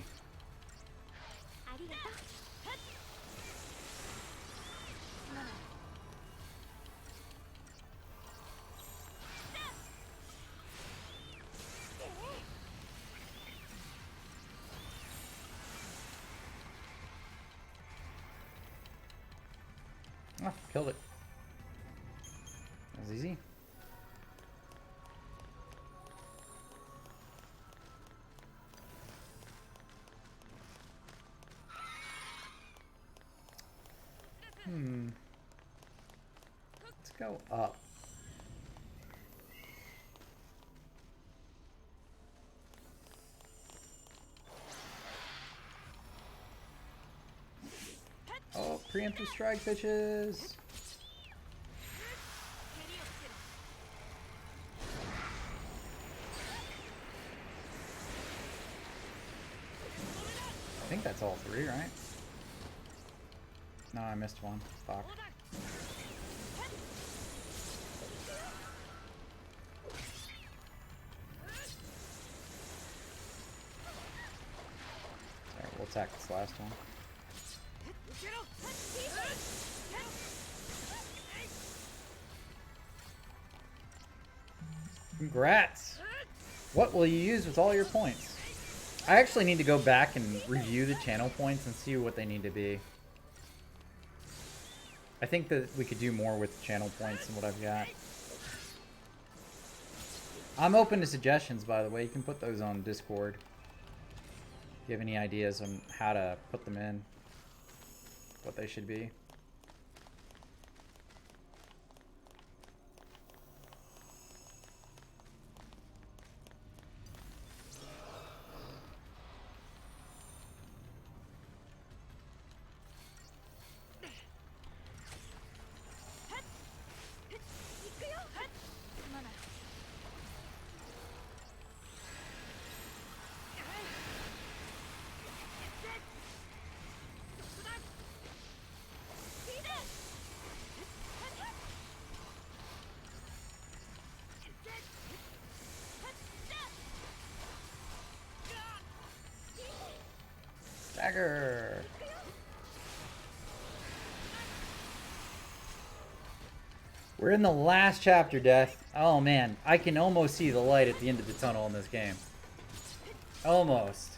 Oh, killed it. That was easy. Let's go up. Oh, preemptive strike, bitches. I think that's all three, right? No, I missed one. Fuck. Alright, we'll attack this last one. Congrats! What will you use with all your points? I actually need to go back and review the channel points and see what they need to be. I think that we could do more with channel points than what I've got. I'm open to suggestions, by the way. You can put those on Discord. If you have any ideas on how to put them in, what they should be. Dagger! We're in the last chapter, Death. Oh man, I can almost see the light at the end of the tunnel in this game. Almost.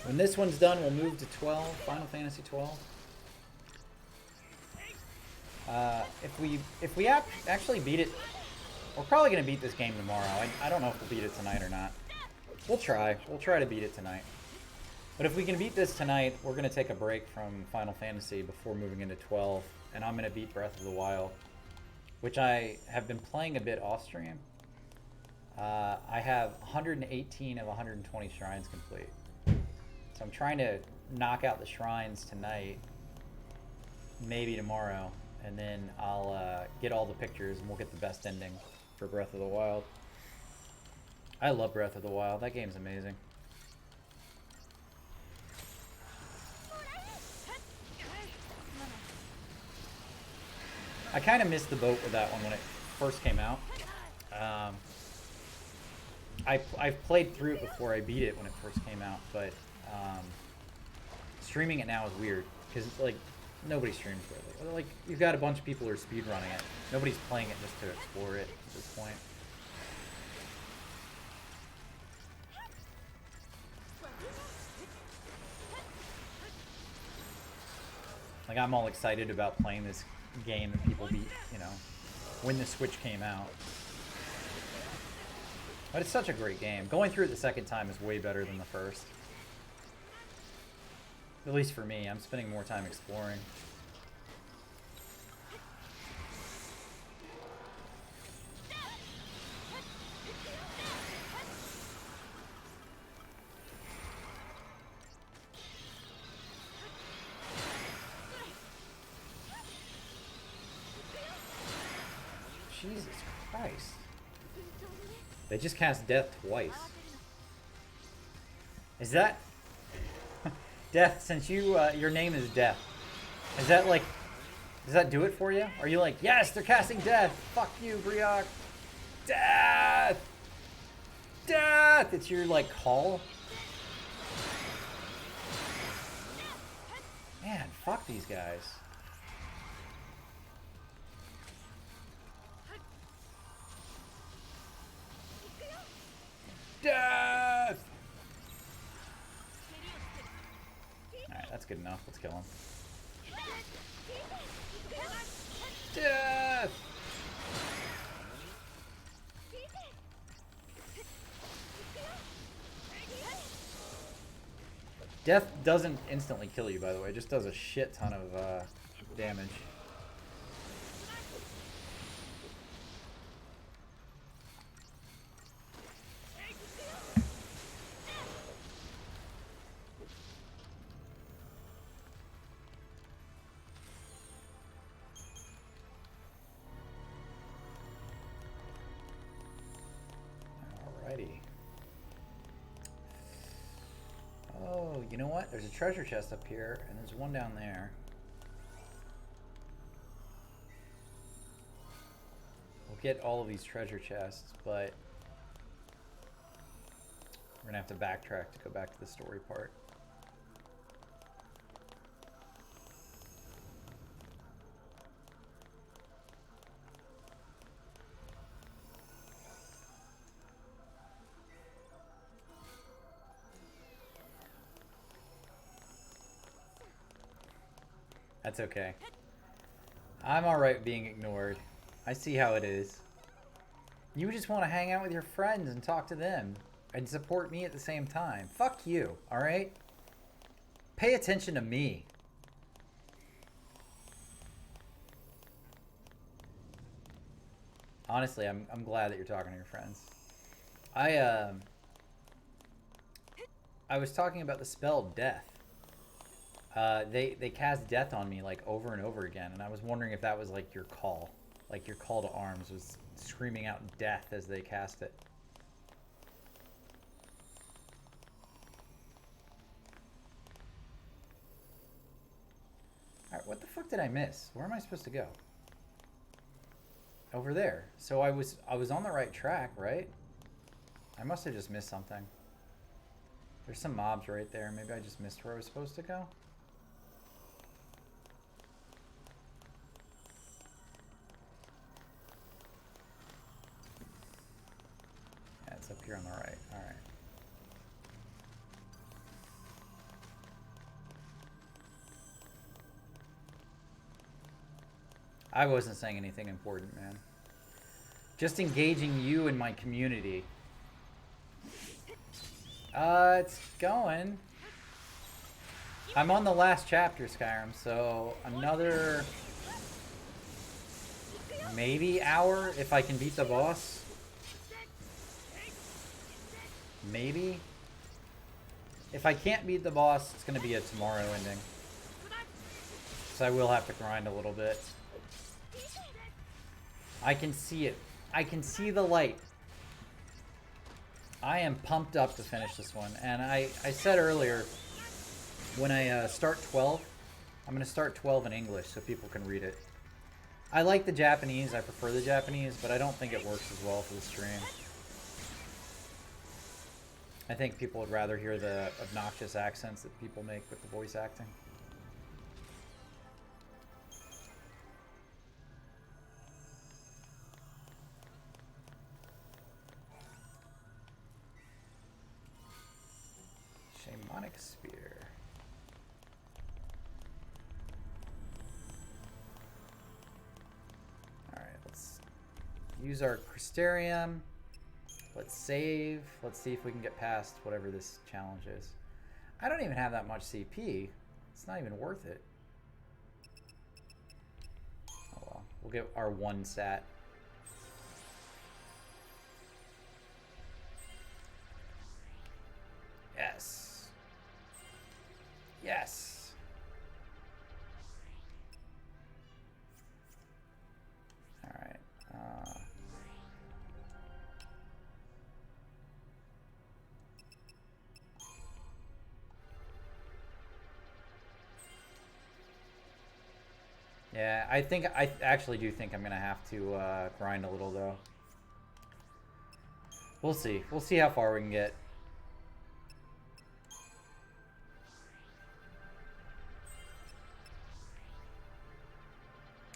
When this one's done, we'll move to 12, Final Fantasy 12. If we actually beat it, we're probably going to beat this game tomorrow. I don't know if we'll beat it tonight or not. We'll try. We'll try to beat it tonight. But if we can beat this tonight, we're going to take a break from Final Fantasy before moving into 12. And I'm going to beat Breath of the Wild, which I have been playing a bit off stream. I have 118 of 120 shrines complete. So I'm trying to knock out the shrines tonight, maybe tomorrow, and then I'll get all the pictures and we'll get the best ending for Breath of the Wild. I love Breath of the Wild. That game's amazing. I kind of missed the boat with that one when it first came out. I've played through it before I beat it when it first came out, but streaming it now is weird because like nobody streams it. Like you've got a bunch of people who are speedrunning it. Nobody's playing it just to explore it at this point. Like, I'm all excited about playing this game that people beat, you know, when the Switch came out. But it's such a great game. Going through it the second time is way better than the first. At least for me, I'm spending more time exploring. Jesus Christ. They just cast Death twice. Is that... Death, since you, your name is Death. Is that like... Does that do it for you? Are you like, yes, they're casting Death! Fuck you, Briok! Death! Death! It's your, like, call? Man, fuck these guys. Death! Alright, that's good enough. Let's kill him. Death! Death doesn't instantly kill you, by the way. It just does a shit ton of damage. Oh, you know what? There's a treasure chest up here, and there's one down there. We'll get all of these treasure chests, but we're gonna have to backtrack to go back to the story part. That's okay. I'm alright being ignored. I see how it is. You just want to hang out with your friends and talk to them and support me at the same time. Fuck you, alright? Pay attention to me. Honestly, I'm glad that you're talking to your friends. I was talking about the spell Death. They cast Death on me like over and over again, and I was wondering if that was like your call to arms was screaming out Death as they cast it. Alright, what the fuck did I miss? Where am I supposed to go? Over there. So I was on the right track, right? I must have just missed something. There's some mobs right there. Maybe I just missed where I was supposed to go. It's up here on the right. Alright. I wasn't saying anything important, man. Just engaging you in my community. It's going. I'm on the last chapter, Skyrim, so another maybe hour if I can beat the boss. Maybe. If I can't beat the boss, it's going to be a tomorrow ending. So I will have to grind a little bit. I can see it. I can see the light. I am pumped up to finish this one. And I said earlier, when I start 12, I'm going to start 12 in English so people can read it. I like the Japanese. I prefer the Japanese, but I don't think it works as well for the stream. I think people would rather hear the obnoxious accents that people make with the voice acting. Shamanic Spear. use our Crystarium. Let's save. Let's see if we can get past whatever this challenge is. I don't even have that much CP. It's not even worth it. Oh well. We'll get our 1 sat. Yes. Yes. All right. Yeah, I actually do think I'm gonna have to grind a little though. We'll see. We'll see how far we can get.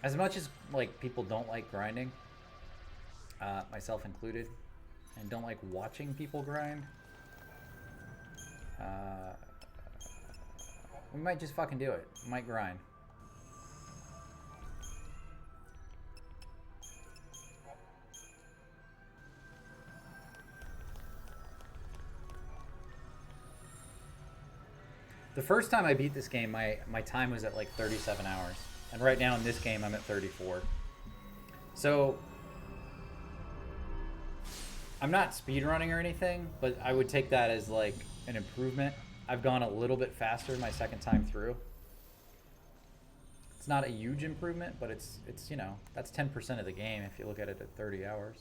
As much as like people don't like grinding, myself included, and don't like watching people grind, we might just fucking do it. We might grind. The first time I beat this game, my time was at like 37 hours. And right now in this game, I'm at 34. So, I'm not speedrunning or anything, but I would take that as like an improvement. I've gone a little bit faster my second time through. It's not a huge improvement, but it's you know, that's 10% of the game if you look at it at 30 hours.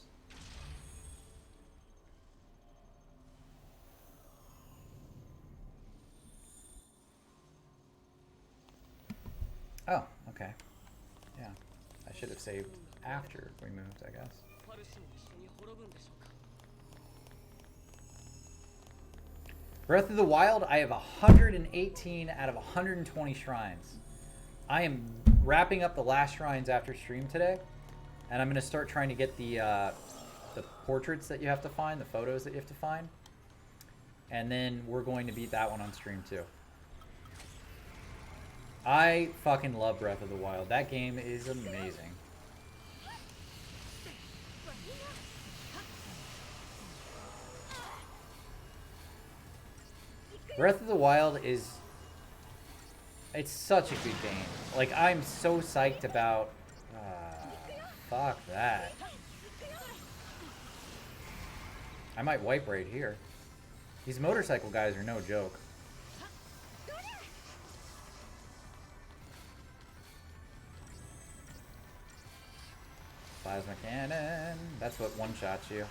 Oh, okay. Yeah. I should have saved after we moved, I guess. Breath of the Wild, I have 118 out of 120 shrines. I am wrapping up the last shrines after stream today, and I'm going to start trying to get the portraits that you have to find, the photos that you have to find, and then we're going to beat that one on stream too. I fucking love Breath of the Wild. That game is amazing. Breath of the Wild is... It's such a good game. Like, I'm so psyched about... fuck that. I might wipe right here. These motorcycle guys are no joke. Plasma cannon. That's what one-shots you.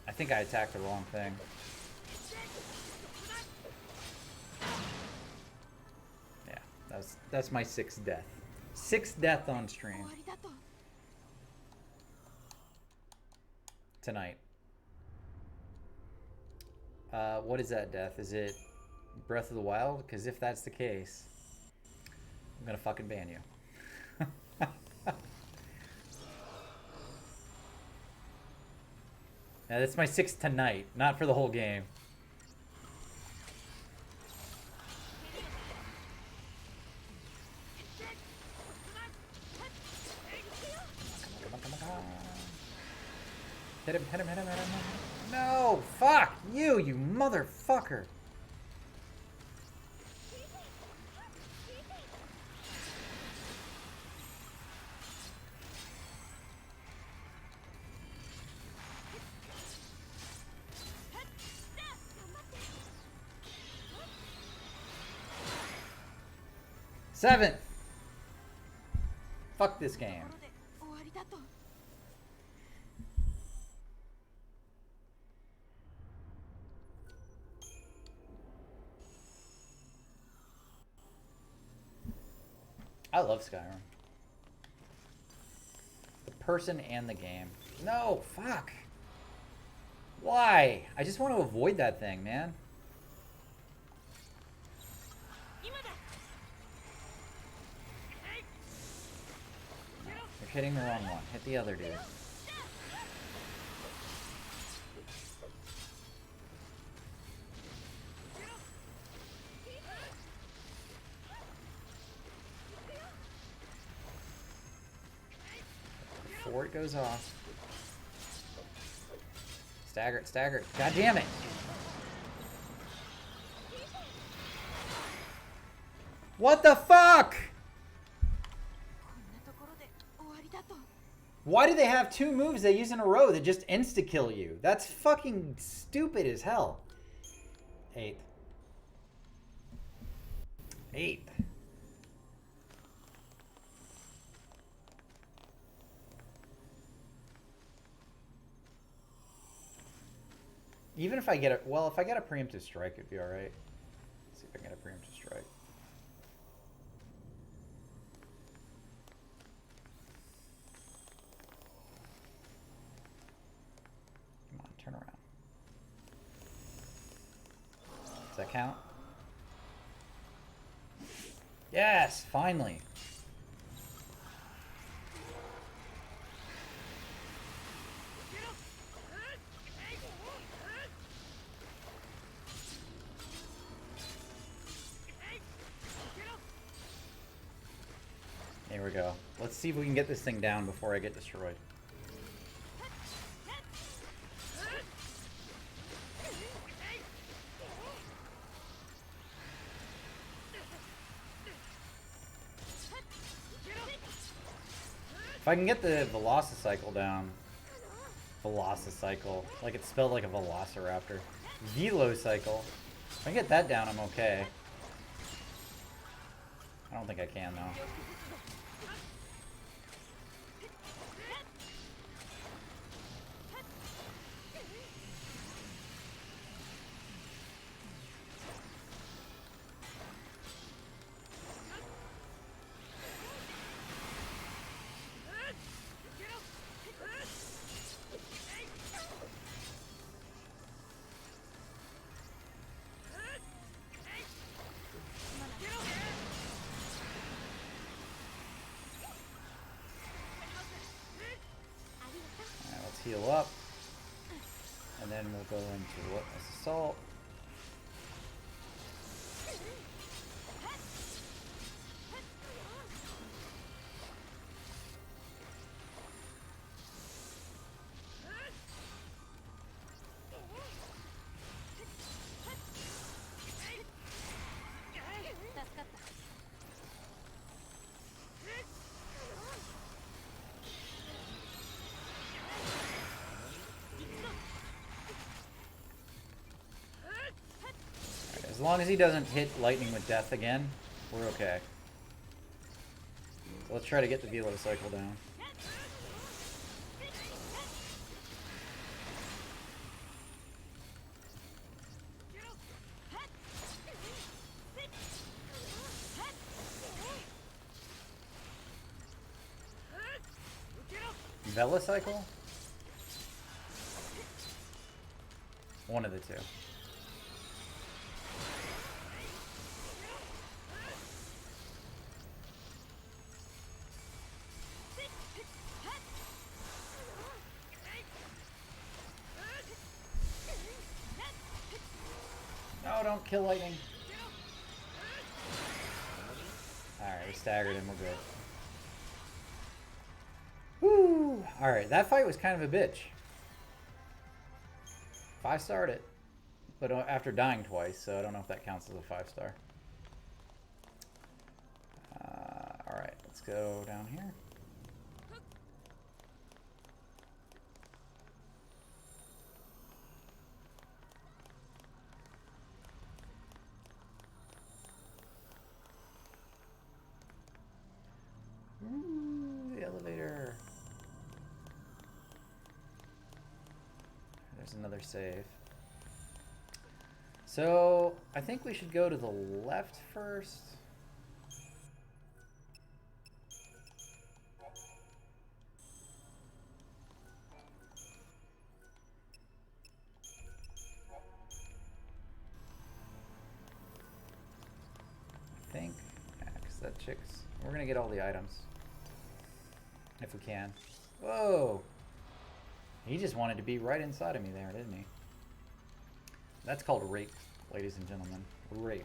I think I attacked the wrong thing. Yeah, that's my 6th death. 6th death on stream. Tonight. What is that death? Is it Breath of the Wild? Because if that's the case, I'm gonna fucking ban you. Now, that's my 6th tonight, not for the whole game. Hit him, hit him, hit him, hit him. No! Fuck you, you motherfucker! Seventh! Fuck this game. I love Skyrim. The person and the game. No, fuck! Why? I just want to avoid that thing, man. You're hitting the wrong one. Hit the other dude. before it goes off. Stagger it, stagger it. God damn it! What the fuck? Why do they have 2 moves they use in a row that just insta-kill you? That's fucking stupid as hell. 8th. 8th. Even if I get a... Well, if I get a preemptive strike, it'd be alright. Let's see if I can get a preemptive strike. Come on, turn around. Does that count? Yes, finally. There we go. Let's see if we can get this thing down before I get destroyed. If I can get the Velocicycle down. Velocicycle. Like it's spelled like a Velociraptor. Velocycle. If I get that down, I'm okay. I don't think I can, though. Heal up, and then we'll go into what assault. As long as he doesn't hit lightning with death again, we're okay. So let's try to get the Velocycle down. Velocycle? One of the two. No, don't kill lightning. Alright, we staggered him, we're good. Woo! Alright, that fight was kind of a bitch. 5-starred it. But after dying twice, so I don't know if that counts as a 5-star. Alright, let's go down here. Ooh, the elevator. There's another save. So, I think we should go to the left first. I think. Yeah, because that chick's... We're going to get all the items. If we can. Whoa! He just wanted to be right inside of me there, didn't he? That's called rape, ladies and gentlemen. Rape.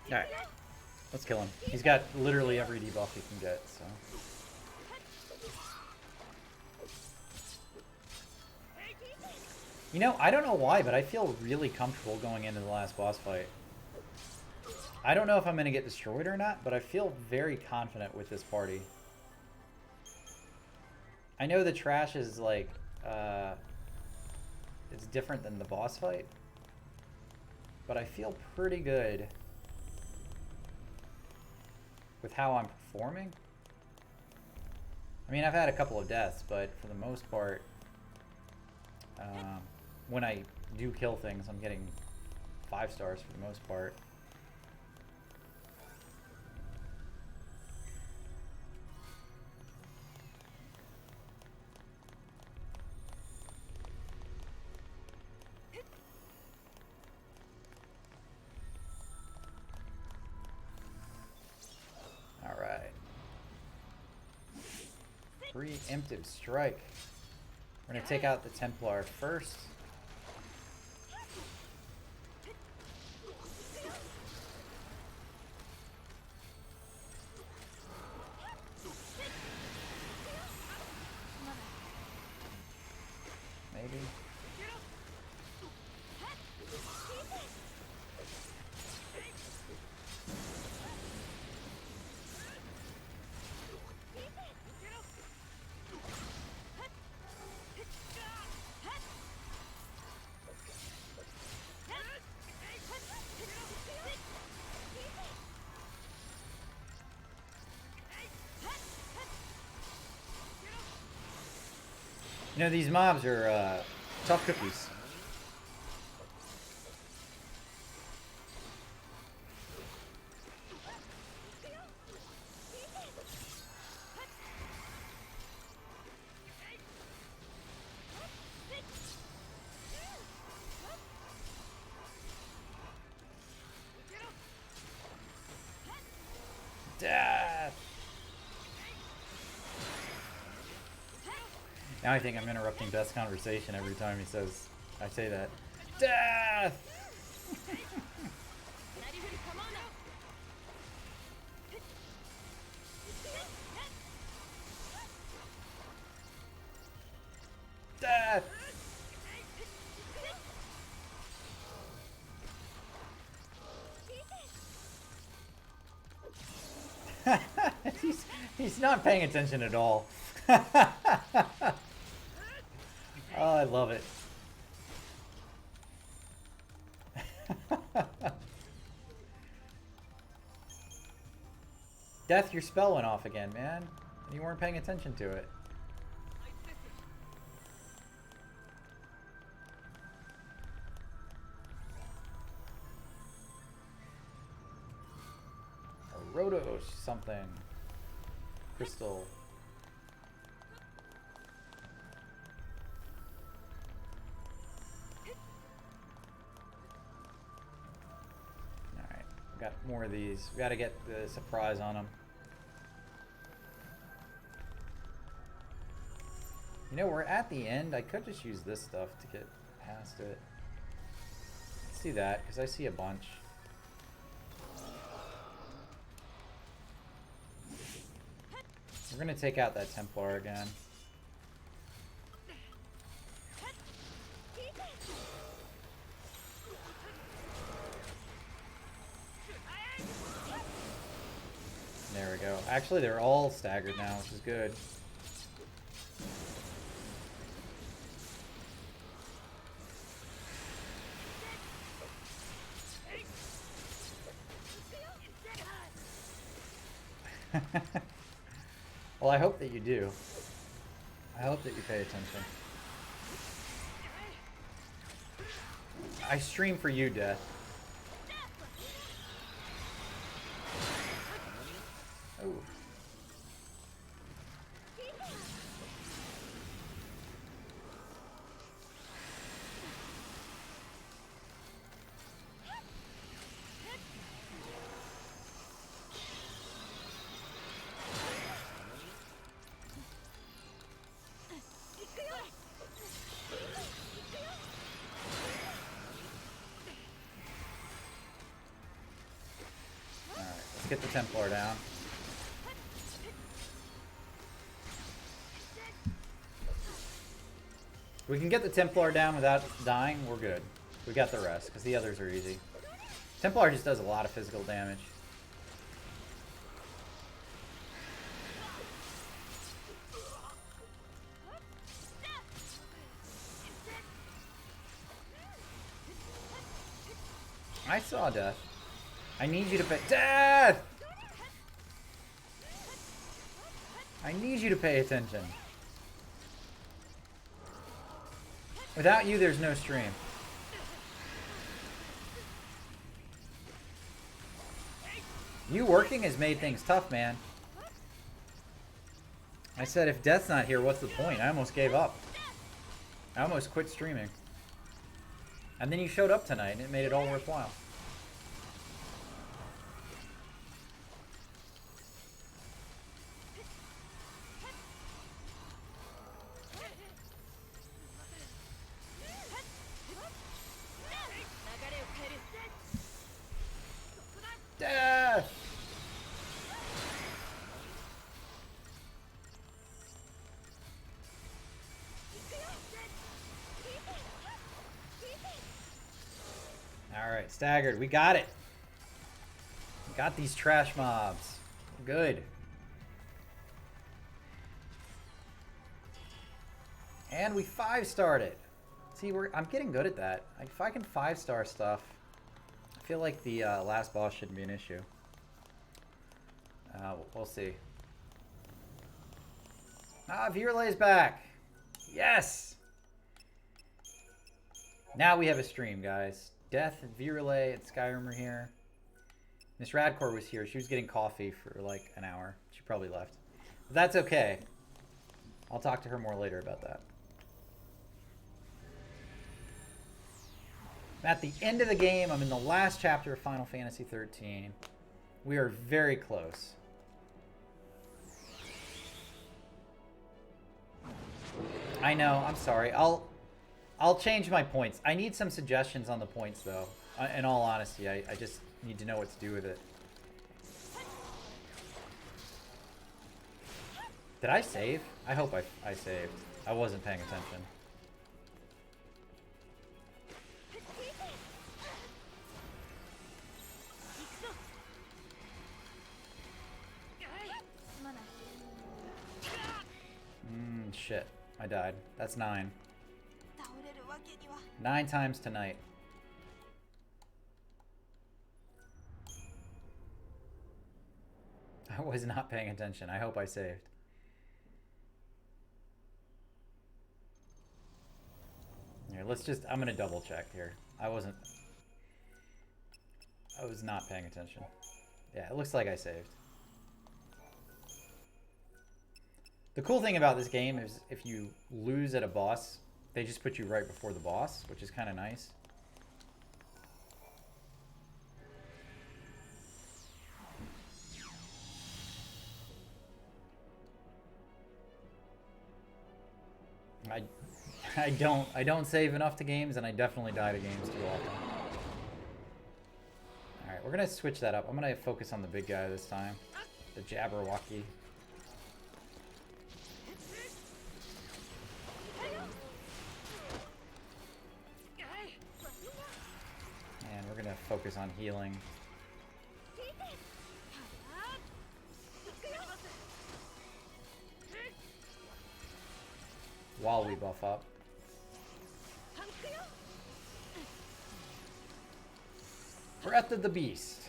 Alright. Let's kill him. He's got literally every debuff he can get, so. You know, I don't know why, but I feel really comfortable going into the last boss fight. I don't know if I'm going to get destroyed or not, but I feel very confident with this party. I know the trash is like, it's different than the boss fight, but I feel pretty good with how I'm performing. I mean, I've had a couple of deaths, but for the most part, when I do kill things, I'm getting 5 stars for the most part. Alright. Preemptive strike. We're going to take out the Templar first. Maybe. You know, these mobs are tough cookies. Death! Now I think I'm interrupting Beth's conversation every time I say that. Death! Death! he's not paying attention at all. Oh, I love it. Death, your spell went off again, man. And you weren't paying attention to it. A Rotos something. Crystal. Got more of these. We gotta get the surprise on them. You know, we're at the end. I could just use this stuff to get past it. Let's do that, because I see a bunch. We're gonna take out that Templar again. There we go. Actually, they're all staggered now, which is good. Well, I hope that you do. I hope that you pay attention. I stream for you, Death. Oh. get the Templar down. If we can get the Templar down without dying, we're good. We got the rest, because the others are easy. Templar just does a lot of physical damage. I saw death. I need you to pay... Death! I need you to pay attention. Without you, there's no stream. You working has made things tough, man. I said if Death's not here, what's the point? I almost gave up. I almost quit streaming. And then you showed up tonight, and it made it all worthwhile. Death! Alright, staggered. We got it. We got these trash mobs. Good. And we 5-starred it. See, I'm getting good at that. If I can 5-star stuff, I feel like the last boss shouldn't be an issue. We'll see. Ah, Vierlay's back. Yes! Now we have a stream, guys. Death, Virulay, and Skyrim are here. Miss Radcore was here. She was getting coffee for like an hour. She probably left. But that's okay. I'll talk to her more later about that. At the end of the game, I'm in the last chapter of Final Fantasy 13. We are very close. I know, I'm sorry. I'll change my points. I need some suggestions on the points, though. In all honesty, I just need to know what to do with it. Did I save? I hope I saved. I wasn't paying attention. Shit. I died. That's 9. 9 times tonight. I was not paying attention. I hope I saved. Here, let's just... I'm gonna double check here. I was not paying attention. Yeah, it looks like I saved. The cool thing about this game is if you lose at a boss, they just put you right before the boss, which is kind of nice. I don't save enough to games, and I definitely die to games too often. All right, we're gonna switch that up. I'm gonna focus on the big guy this time, the Jabberwocky. And we're gonna focus on healing. While we buff up. Breath of the Beast.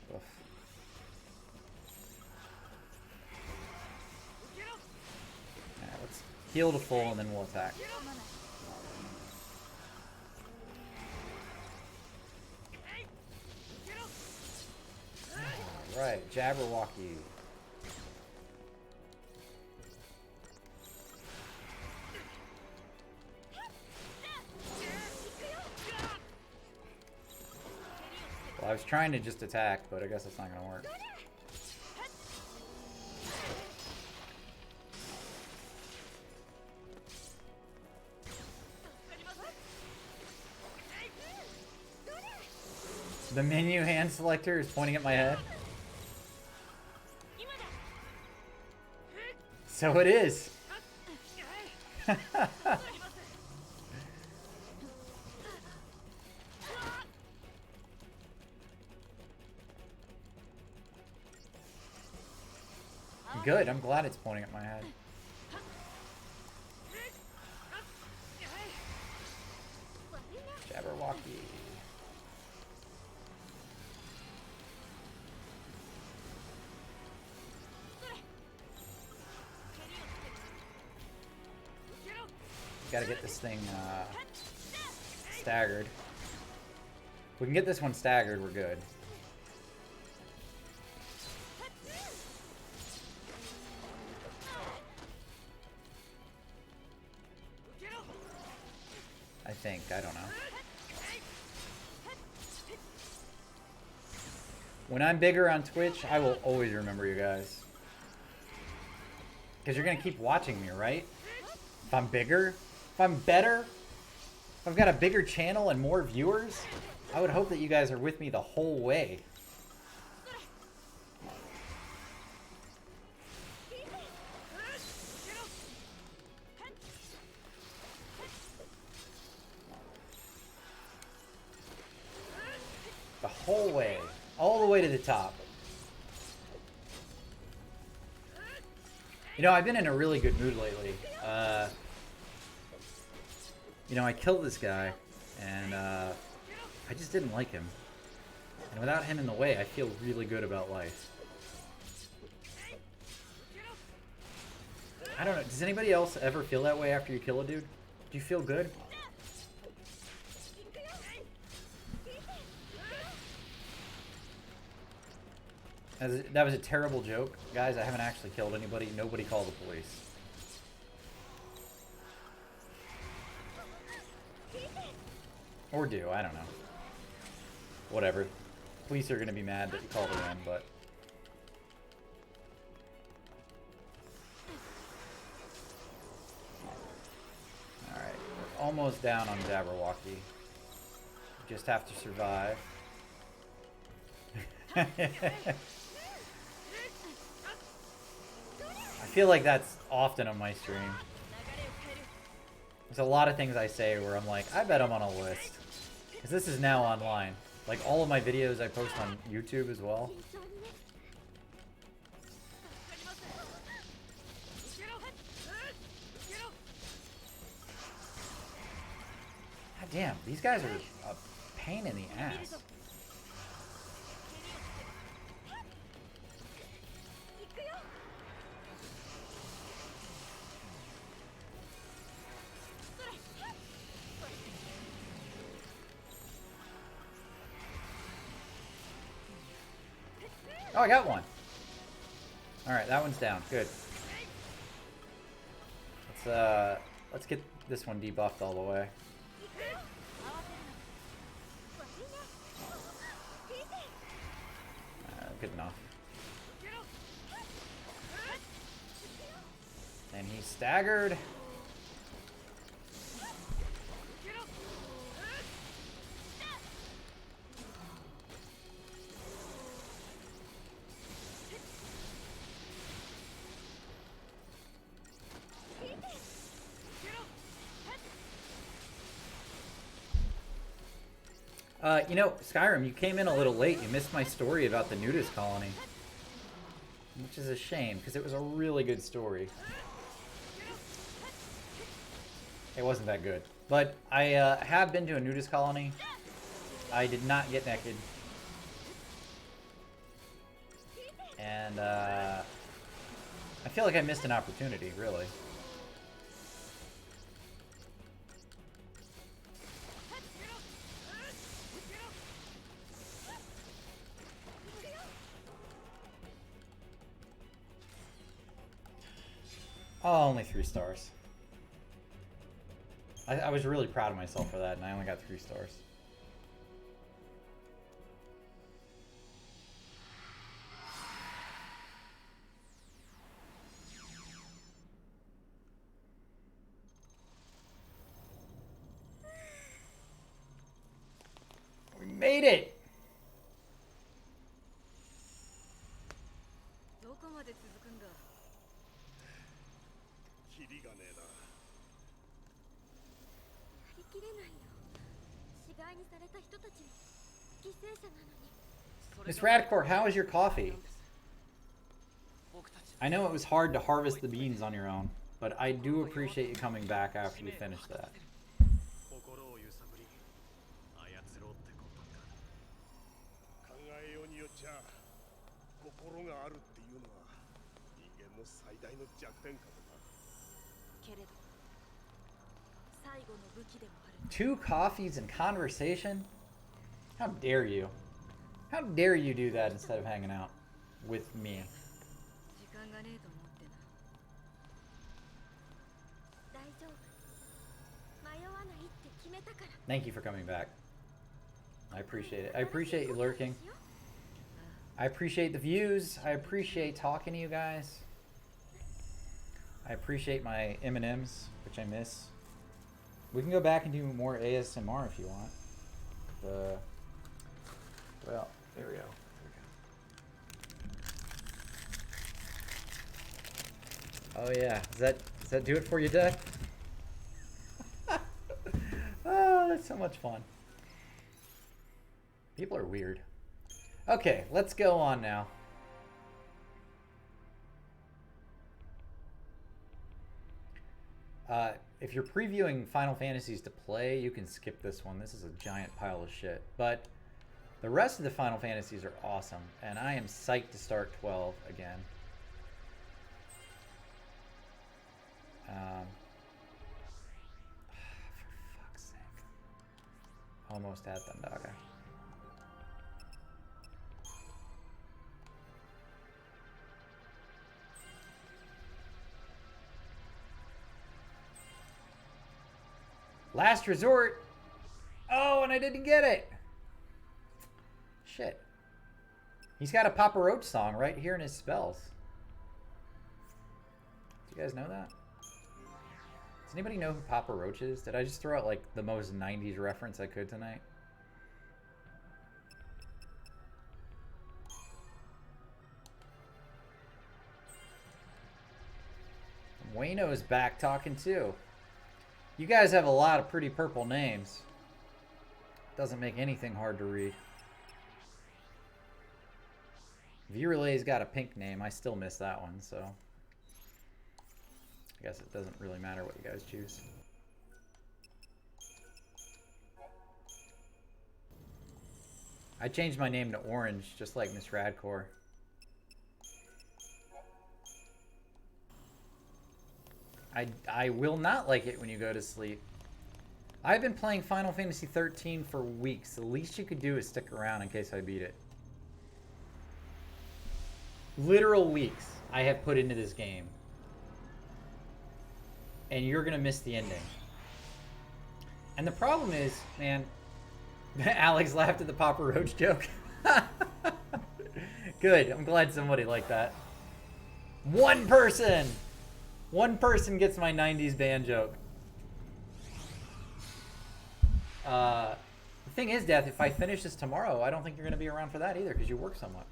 Oof. Alright, let's heal to full and then we'll attack. Right, Jabberwocky. Well, I was trying to just attack, but I guess it's not gonna work. The menu hand selector is pointing at my head. So it is. Good, I'm glad it's pointing at my head. Jabberwocky. Gotta get this thing staggered. If we can get this one staggered, we're good. I think, I don't know. When I'm bigger on Twitch, I will always remember you guys. Because you're gonna keep watching me, right? If I'm bigger, if I'm better, if I've got a bigger channel and more viewers, I would hope that you guys are with me the whole way. The whole way. All the way to the top. You know, I've been in a really good mood lately. You know, I killed this guy, and I just didn't like him. And without him in the way, I feel really good about life. I don't know, does anybody else ever feel that way after you kill a dude? Do you feel good? That was a terrible joke. Guys, I haven't actually killed anybody. Nobody call the police. Or do, I don't know. Whatever. Police are going to be mad that you called her in, but... Alright, we're almost down on Jabberwocky. Just have to survive. I feel like that's often on my stream. There's a lot of things I say where I'm like, I bet I'm on a list. Because this is now online. Like all of my videos I post on YouTube as well. God damn, these guys are a pain in the ass. Oh, I got one. Alright, that one's down. Good. Let's get this one debuffed all the way. Good enough. And he's staggered. You know, Skyrim, you came in a little late. You missed my story about the nudist colony. Which is a shame, because it was a really good story. It wasn't that good. But I have been to a nudist colony. I did not get naked. And I feel like I missed an opportunity, really. Oh, only 3 stars. I was really proud of myself for that, and I only got 3 stars. We made it! Miss Radcore, how is your coffee? I know it was hard to harvest the beans on your own, but I do appreciate you coming back after you finish that. Two coffees and conversation? How dare you? How dare you do that instead of hanging out with me? Thank you for coming back. I appreciate it. I appreciate you lurking. I appreciate the views. I appreciate talking to you guys. I appreciate my M&Ms, which I miss. We can go back and do more ASMR if you want. Well, there we go. Oh yeah, does that do it for you, Deck? Oh, that's so much fun. People are weird. Okay, let's go on now. If you're previewing Final Fantasies to play, you can skip this one. This is a giant pile of shit. But the rest of the Final Fantasies are awesome, and I am psyched to start 12 again. For fuck's sake. Almost had them, dogger. Last resort. Oh, and I didn't get it. Shit. He's got a Papa Roach song right here in his spells. Do you guys know that? Does anybody know who Papa Roach is? Did I just throw out like the most 90s reference I could tonight? Wayno is back talking too. You guys have a lot of pretty purple names. Doesn't make anything hard to read. V-Relay's got a pink name. I still miss that one, so I guess it doesn't really matter what you guys choose. I changed my name to Orange, just like Miss Radcore. I will not like it when you go to sleep. I've been playing Final Fantasy 13 for weeks. The least you could do is stick around in case I beat it. Literal weeks I have put into this game. And you're going to miss the ending. And the problem is, man, Alex laughed at the Papa Roach joke. Good. I'm glad somebody liked that. One person! One person gets my 90s band joke. The thing is, Death, if I finish this tomorrow, I don't think you're going to be around for that either because you work so much.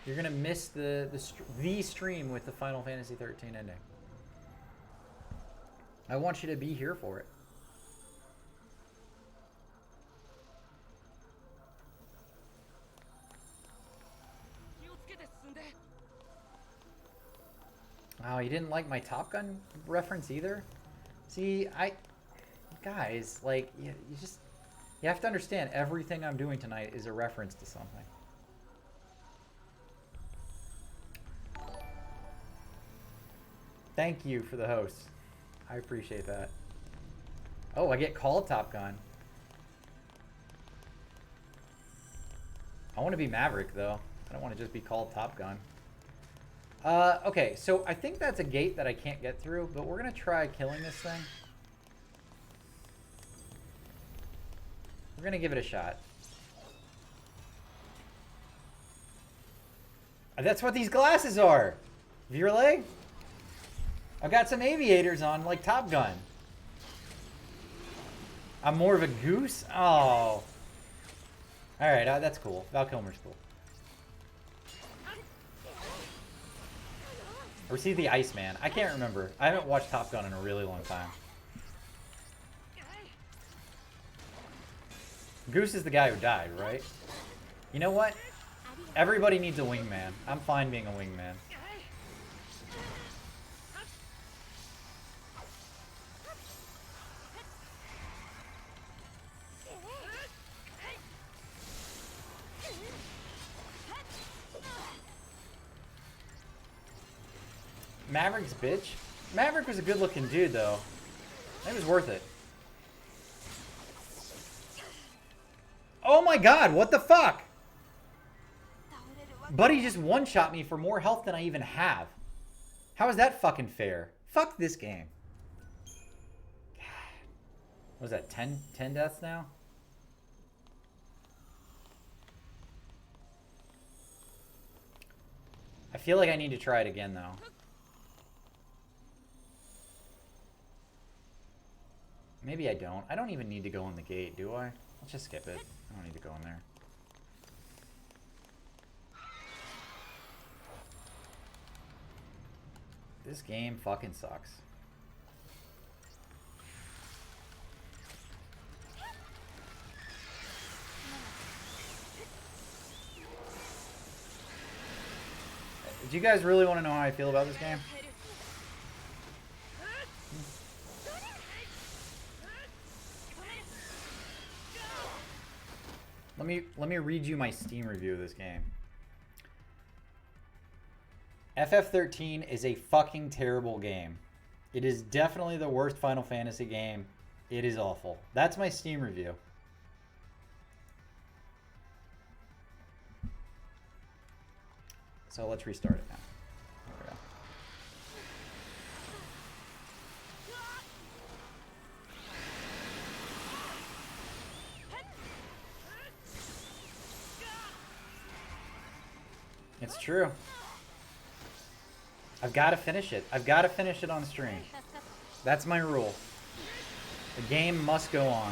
You're going to miss the stream with the Final Fantasy 13 ending. I want you to be here for it. Oh, you didn't like my Top Gun reference either? See, guys, like, you have to understand everything I'm doing tonight is a reference to something. Thank you for the host. I appreciate that. Oh, I get called Top Gun. I want to be Maverick, though. I don't want to just be called Top Gun. Okay, so I think that's a gate that I can't get through, but we're going to try killing this thing. We're going to give it a shot. That's what these glasses are. V-Relay? I've got some aviators on, like Top Gun. I'm more of a goose? Oh. Alright, that's cool. Val Kilmer's cool. Or is he the Iceman? I can't remember. I haven't watched Top Gun in a really long time. Goose is the guy who died, right? You know what? Everybody needs a wingman. I'm fine being a wingman. Maverick's bitch? Maverick was a good looking dude though. It was worth it. Oh my god, what the fuck? Buddy just one-shot me for more health than I even have. How is that fucking fair? Fuck this game. What was that, 10 deaths now? I feel like I need to try it again though. Maybe I don't. I don't even need to go in the gate, do I? Let's just skip it. I don't need to go in there. This game fucking sucks. Do you guys really want to know how I feel about this game? Let me read you my Steam review of this game. FF13 is a fucking terrible game. It is definitely the worst Final Fantasy game. It is awful. That's my Steam review. So let's restart it now. There we go. It's true. I've got to finish it. I've got to finish it on stream. That's my rule. The game must go on.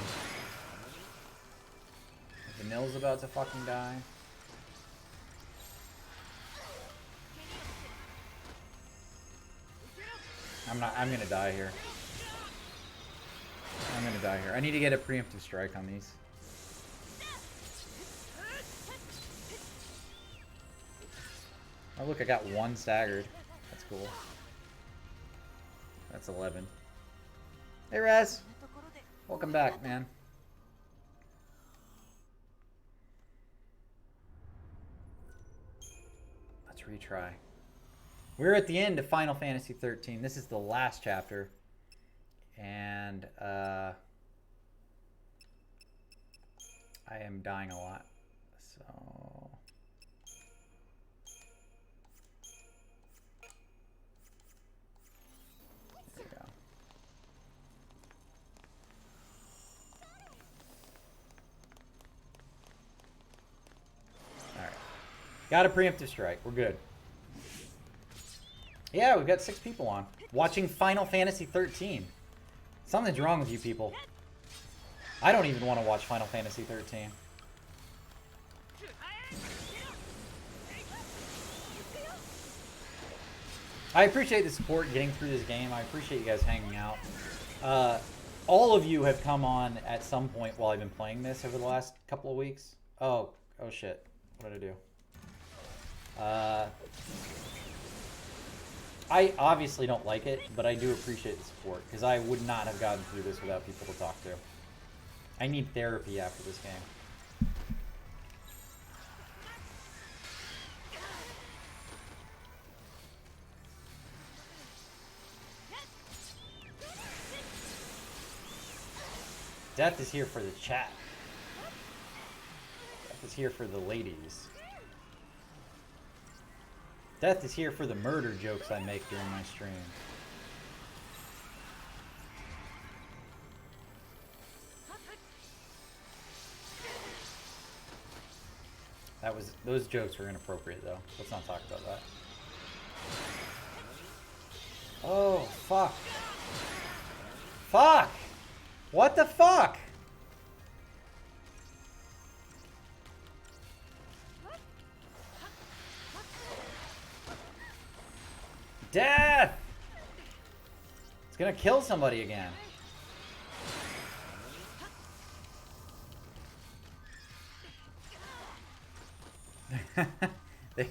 Vanille's about to fucking die. I'm gonna die here. I'm gonna die here. I need to get a preemptive strike on these. Oh look, I got one staggered. That's cool. That's 11. Hey Raz! Welcome back, man. Let's retry. We're at the end of Final Fantasy 13. This is the last chapter. And I am dying a lot. So there we go. Alright. Got a preemptive strike. We're good. Yeah, we've got 6 people on. Watching Final Fantasy 13. Something's wrong with you people. I don't even want to watch Final Fantasy 13. I appreciate the support getting through this game. I appreciate you guys hanging out. All of you have come on at some point while I've been playing this over the last couple of weeks. Oh shit. What did I do? I obviously don't like it, but I do appreciate the support, because I would not have gotten through this without people to talk to. I need therapy after this game. Death is here for the chat. Death is here for the ladies. Death is here for the murder jokes I make during my stream. Those jokes were inappropriate though. Let's not talk about that. Oh, fuck. Fuck! What the fuck? Death! It's gonna kill somebody again. They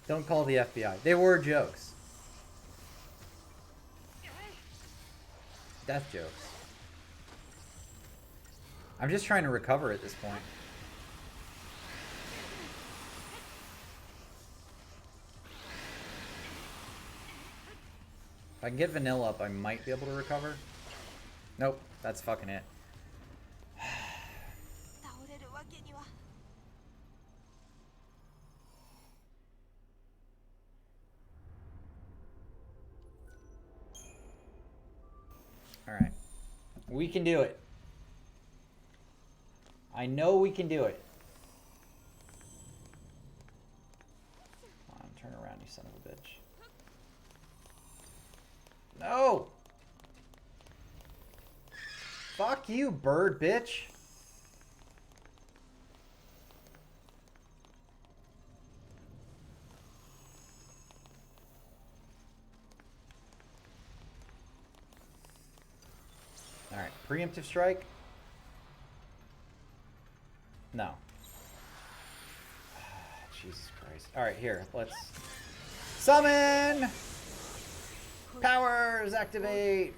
don't call the FBI. They were jokes. Death jokes. I'm just trying to recover at this point. If I can get vanilla up, I might be able to recover. Nope, that's fucking it. Alright. We can do it. I know we can do it. Come on, turn around, you son of a bitch. No! Fuck you, bird bitch. Alright, preemptive strike? No. Jesus Christ. Alright, here, let's... Summon! Powers, activate!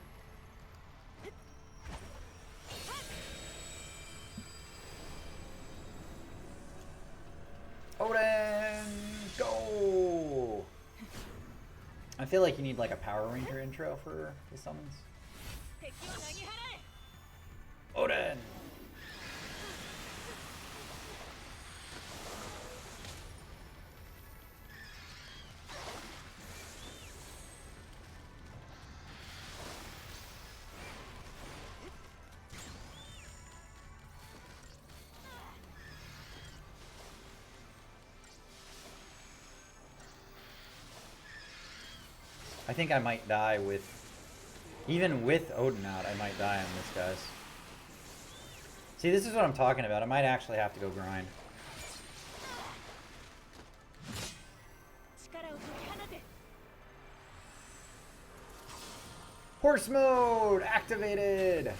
Odin, go! I feel like you need like a Power Ranger intro for the summons. Odin! I think I might die with... Even with Odin out, I might die on this, guys. See, this is what I'm talking about. I might actually have to go grind. Horse mode activated!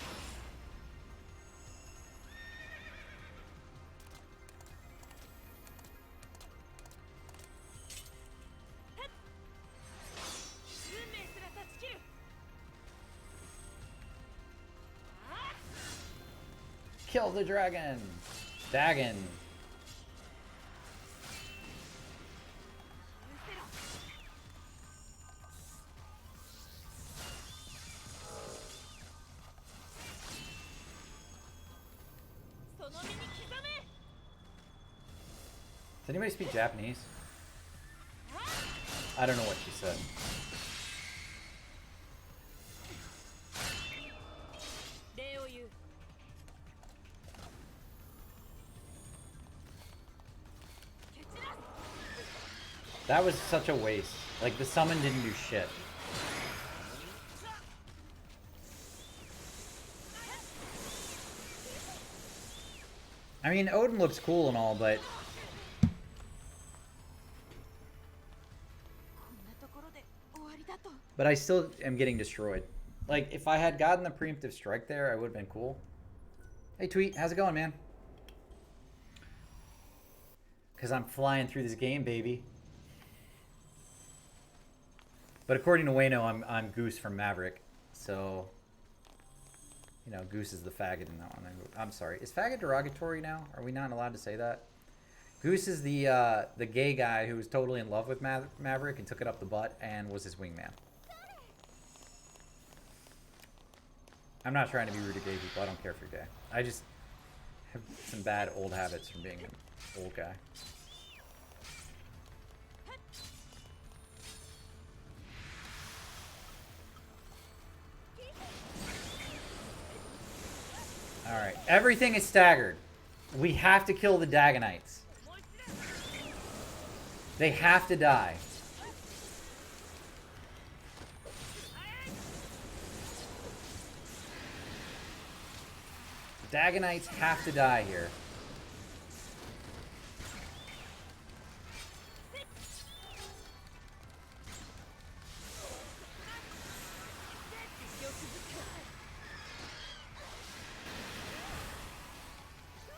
Kill the dragon! Dagon! Does anybody speak Japanese? I don't know what she said. That was such a waste. Like, the summon didn't do shit. I mean, Odin looks cool and all, but... But I still am getting destroyed. Like, if I had gotten the preemptive strike there, I would have been cool. Hey, Tweet, how's it going, man? Because I'm flying through this game, baby. But according to Wayno, I'm Goose from Maverick, so you know, Goose is the faggot in that one. I'm sorry, is faggot derogatory now? Are we not allowed to say that? Goose is the gay guy who was totally in love with Maverick and took it up the butt and was his wingman. I'm not trying to be rude to gay people. I don't care if you're gay. I just have some bad old habits from being an old guy. Alright, everything is staggered. We have to kill the Dagonites. They have to die. Dagonites have to die here.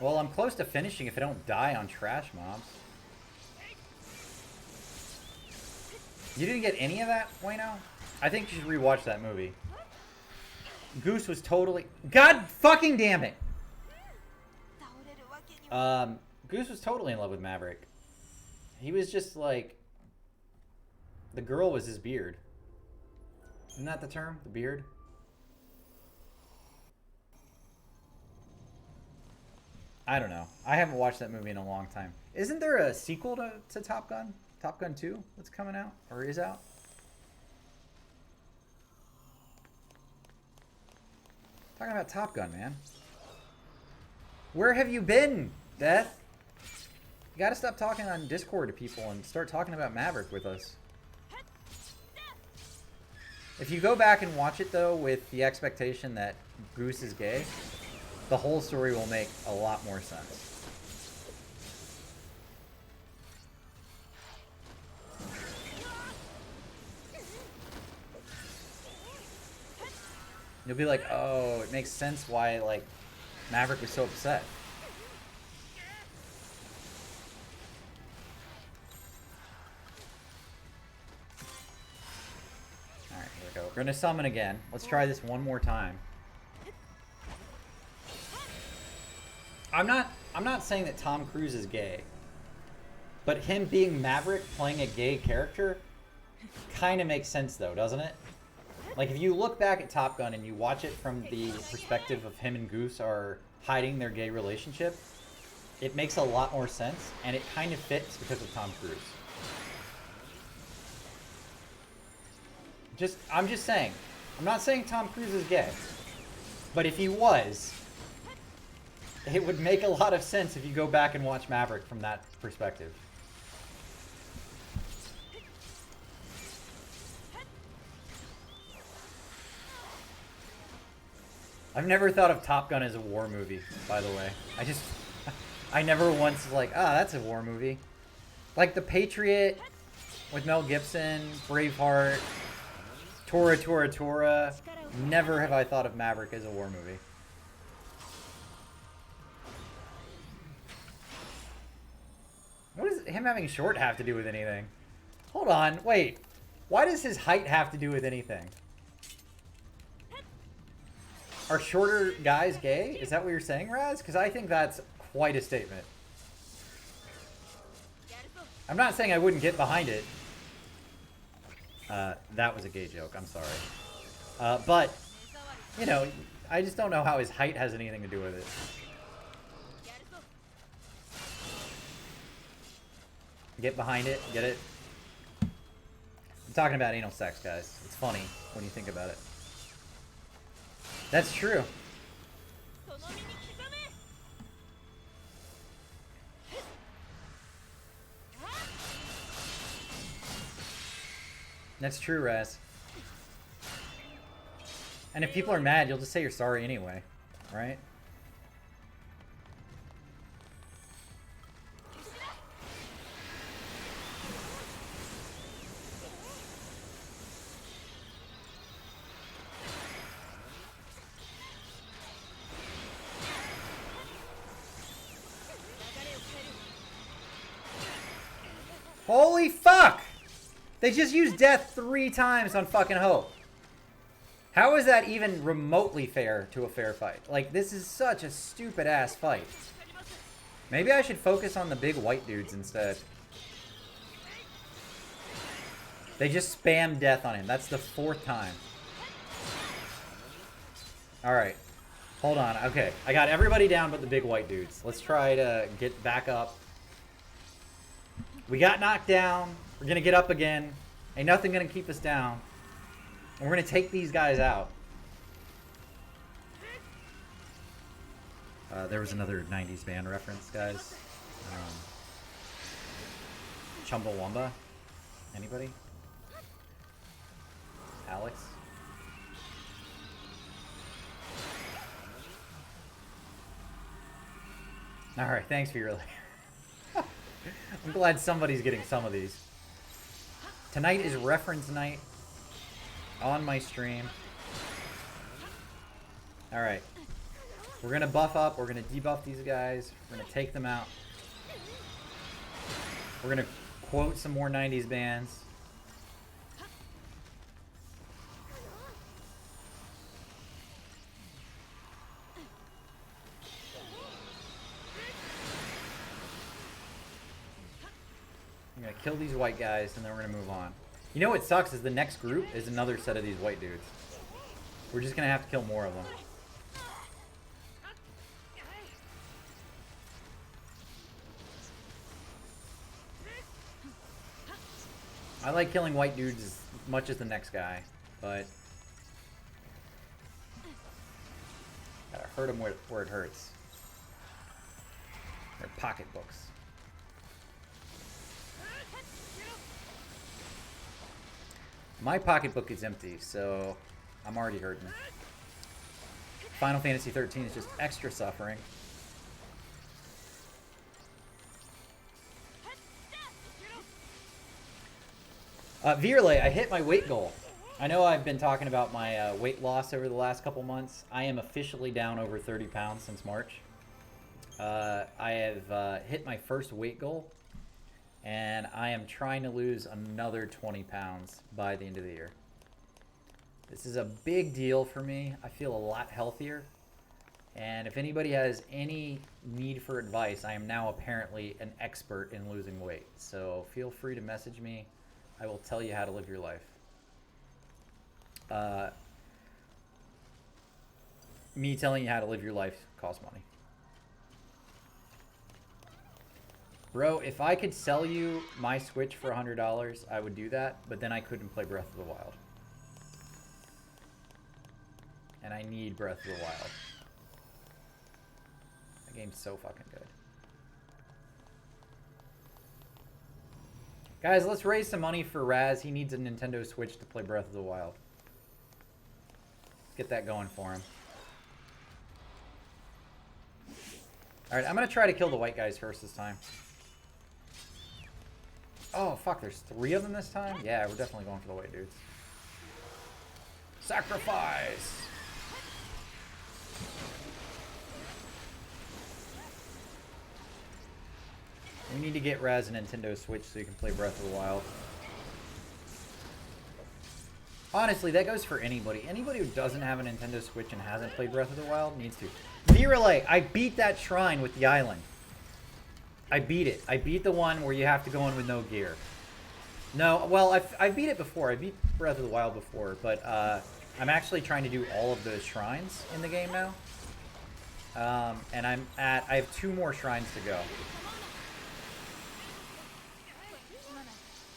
Well, I'm close to finishing if I don't die on trash mobs. You didn't get any of that, Wayno? I think you should rewatch that movie. Goose was totally... God fucking damn it! Goose was totally in love with Maverick. He was just like... The girl was his beard. Isn't that the term? The beard? I don't know. I haven't watched that movie in a long time. Isn't there a sequel to Top Gun? Top Gun 2 that's coming out? Or is out? Talking about Top Gun, man. Where have you been, Death? You gotta stop talking on Discord to people and start talking about Maverick with us. If you go back and watch it, though, with the expectation that Goose is gay, the whole story will make a lot more sense. You'll be like, oh, it makes sense why, like, Maverick was so upset. Alright, here we go. We're gonna summon again. Let's try this one more time. I'm not saying that Tom Cruise is gay. But him being Maverick playing a gay character kind of makes sense, though, doesn't it? Like, if you look back at Top Gun and you watch it from the perspective of him and Goose are hiding their gay relationship, it makes a lot more sense, and it kind of fits because of Tom Cruise. I'm just saying. I'm not saying Tom Cruise is gay. But if he was, it would make a lot of sense if you go back and watch Maverick from that perspective. I've never thought of Top Gun as a war movie, by the way. I never once was like, ah, that's a war movie. Like The Patriot with Mel Gibson, Braveheart, Tora Tora Tora. Never have I thought of Maverick as a war movie. What does him having short have to do with anything? Hold on, wait. Why does his height have to do with anything? Are shorter guys gay? Is that what you're saying, Raz? Because I think that's quite a statement. I'm not saying I wouldn't get behind it. That was a gay joke. I'm sorry. But, you know, I just don't know how his height has anything to do with it. Get behind it. Get it? I'm talking about anal sex, guys. It's funny when you think about it. That's true. That's true, Raz. And if people are mad, you'll just say you're sorry anyway, right? Holy fuck! They just used death 3 times on fucking Hope. How is that even remotely fair to a fair fight? Like, this is such a stupid ass fight. Maybe I should focus on the big white dudes instead. They just spam death on him. That's the 4th time. Alright. Hold on. Okay. I got everybody down but the big white dudes. Let's try to get back up. We got knocked down. We're going to get up again. Ain't nothing going to keep us down. And we're going to take these guys out. There was another 90s band reference, guys. Chumbawamba? Anybody? Alex? Alright, thanks for your... I'm glad somebody's getting some of these. Tonight is reference night on my stream. Alright. We're gonna buff up. We're gonna debuff these guys. We're gonna take them out. We're gonna quote some more 90s bands. I'm gonna kill these white guys and then we're gonna move on. You know what sucks is the next group is another set of these white dudes. We're just gonna have to kill more of them. I like killing white dudes as much as the next guy, but gotta hurt them where it hurts. Their pocketbooks. My pocketbook is empty, so I'm already hurting. Final Fantasy 13 is just extra suffering. Virley, I hit my weight goal. I know I've been talking about my weight loss over the last couple months. I am officially down over 30 pounds since March. I have hit my first weight goal, and I am trying to lose another 20 pounds by the end of the year. This is a big deal for me. I feel a lot healthier. And if anybody has any need for advice, I am now apparently an expert in losing weight. So feel free to message me. I will tell you how to live your life. Me telling you how to live your life costs money. Bro, if I could sell you my Switch for $100, I would do that, but then I couldn't play Breath of the Wild. And I need Breath of the Wild. That game's so fucking good. Guys, let's raise some money for Raz. He needs a Nintendo Switch to play Breath of the Wild. Let's get that going for him. Alright, I'm going to try to kill the white guys first this time. Oh, fuck, there's 3 of them this time? Yeah, we're definitely going for the white dudes. Sacrifice! We need to get Raz a Nintendo Switch so you can play Breath of the Wild. Honestly, that goes for anybody. Anybody who doesn't have a Nintendo Switch and hasn't played Breath of the Wild needs to. Virelay, I beat that shrine with the island. I beat it. I beat the one where you have to go in with no gear. No, well, I beat it before. I beat Breath of the Wild before, but I'm actually trying to do all of those shrines in the game now. And I have 2 more shrines to go.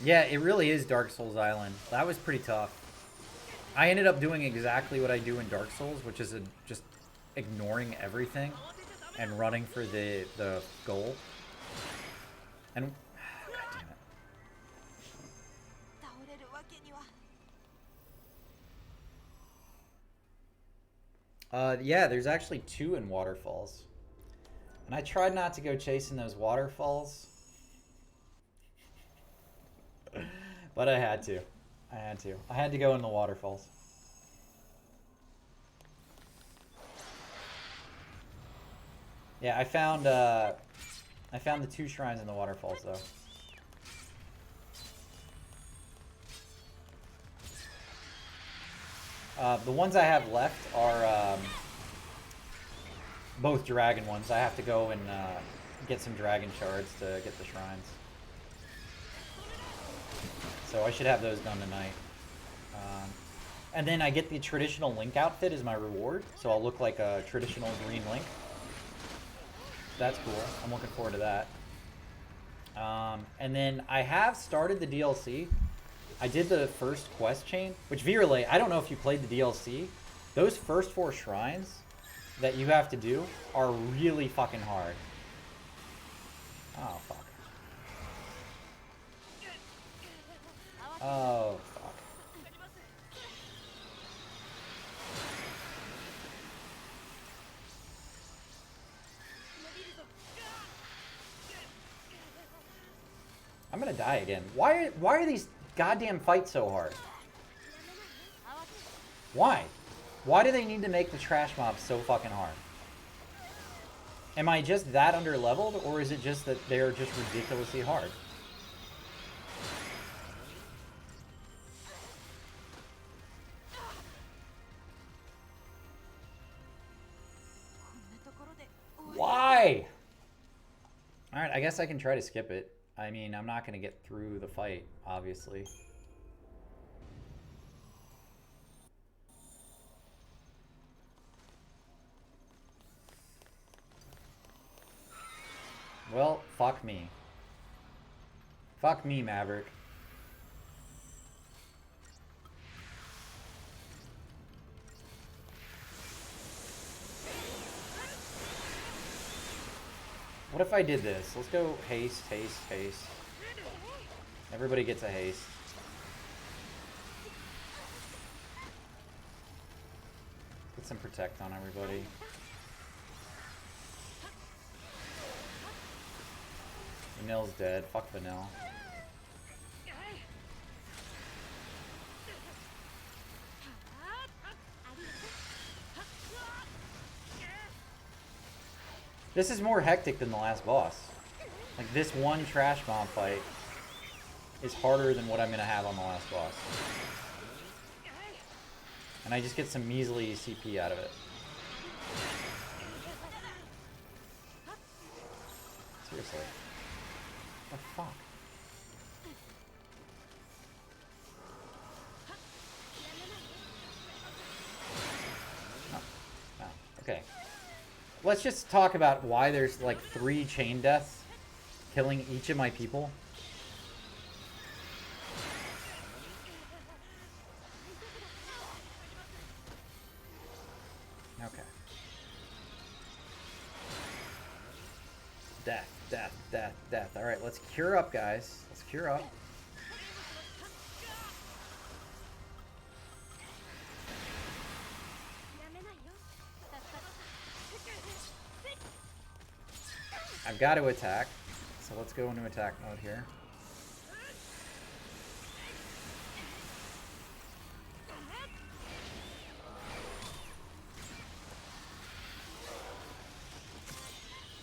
Yeah, it really is Dark Souls Island. That was pretty tough. I ended up doing exactly what I do in Dark Souls, which is just ignoring everything and running for the goal. And God damn it. Yeah, there's actually 2 in waterfalls. And I tried not to go chasing those waterfalls. But I had to. I had to go in the waterfalls. Yeah, I found the 2 shrines in the waterfalls though. The ones I have left are both dragon ones. I have to go and get some dragon shards to get the shrines. So I should have those done tonight. And then I get the traditional Link outfit as my reward. So I'll look like a traditional green Link. That's cool. I'm looking forward to that. And then I have started the DLC. I did the first quest chain, which Virelay, I don't know if you played the DLC. Those first 4 shrines that you have to do are really fucking hard. Oh, fuck. Oh, fuck. I'm gonna die again. Why are these goddamn fights so hard? Why? Why do they need to make the trash mobs so fucking hard? Am I just that under leveled, or is it just that they're just ridiculously hard? Why? Alright, I guess I can try to skip it. I mean, I'm not going to get through the fight, obviously. Well, fuck me. Fuck me, Maverick. What if I did this? Let's go haste, haste, haste. Everybody gets a haste. Get some protect on everybody. Vanille's dead. Fuck Vanille. This is more hectic than the last boss. Like, this one trash bomb fight is harder than what I'm going to have on the last boss. And I just get some measly CP out of it. Seriously. What the fuck? No. No. Okay. Let's just talk about why there's like 3 chain deaths killing each of my people. Okay. Death, death, death, death. Alright, let's cure up, guys. Let's cure up. I've got to attack, so let's go into attack mode here.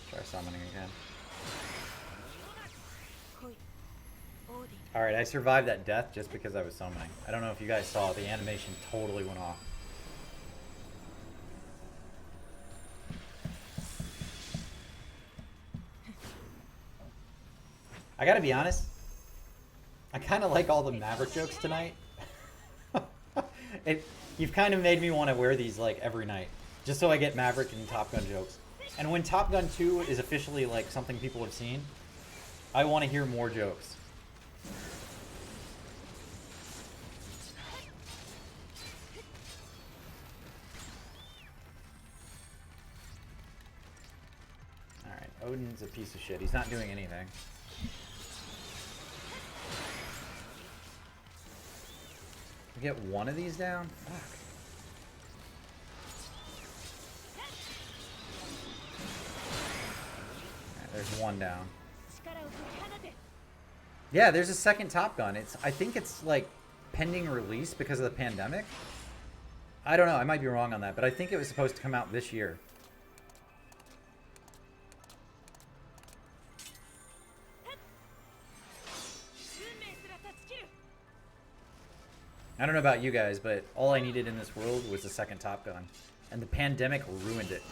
Try summoning again. Alright, I survived that death just because I was summoning. I don't know if you guys saw, the animation totally went off. I gotta be honest, I kind of like all the Maverick jokes tonight. You've kind of made me want to wear these like every night, just so I get Maverick and Top Gun jokes. And when Top Gun 2 is officially like something people have seen, I want to hear more jokes. Alright, Odin's a piece of shit. He's not doing anything. We get one of these down? Fuck. Right, there's one down. Yeah, there's a second Top Gun. I think it's like pending release because of the pandemic. I don't know, I might be wrong on that, but I think it was supposed to come out this year. I don't know about you guys, but all I needed in this world was the second Top Gun. And the pandemic ruined it.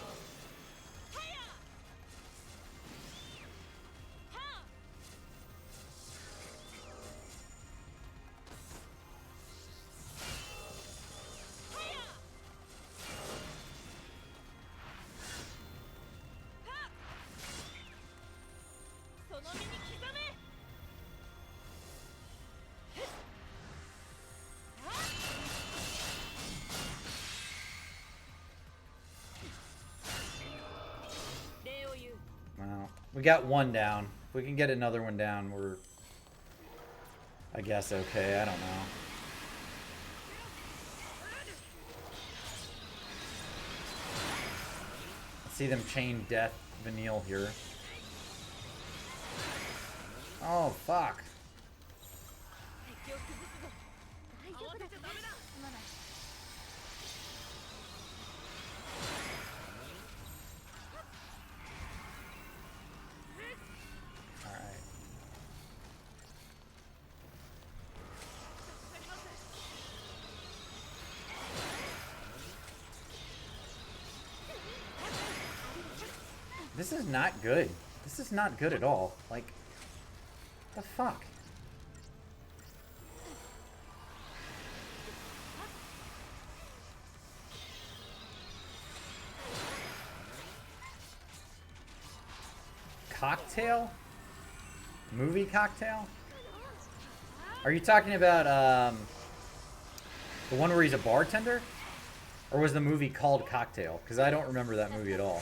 We got one down. If we can get another one down, we're, I guess, okay. I don't know. Let's see them chain death Vanille here. Oh, fuck. This is not good. This is not good at all. Like, the fuck? Cocktail? Movie Cocktail? Are you talking about the one where he's a bartender? Or was the movie called Cocktail? Because I don't remember that movie at all.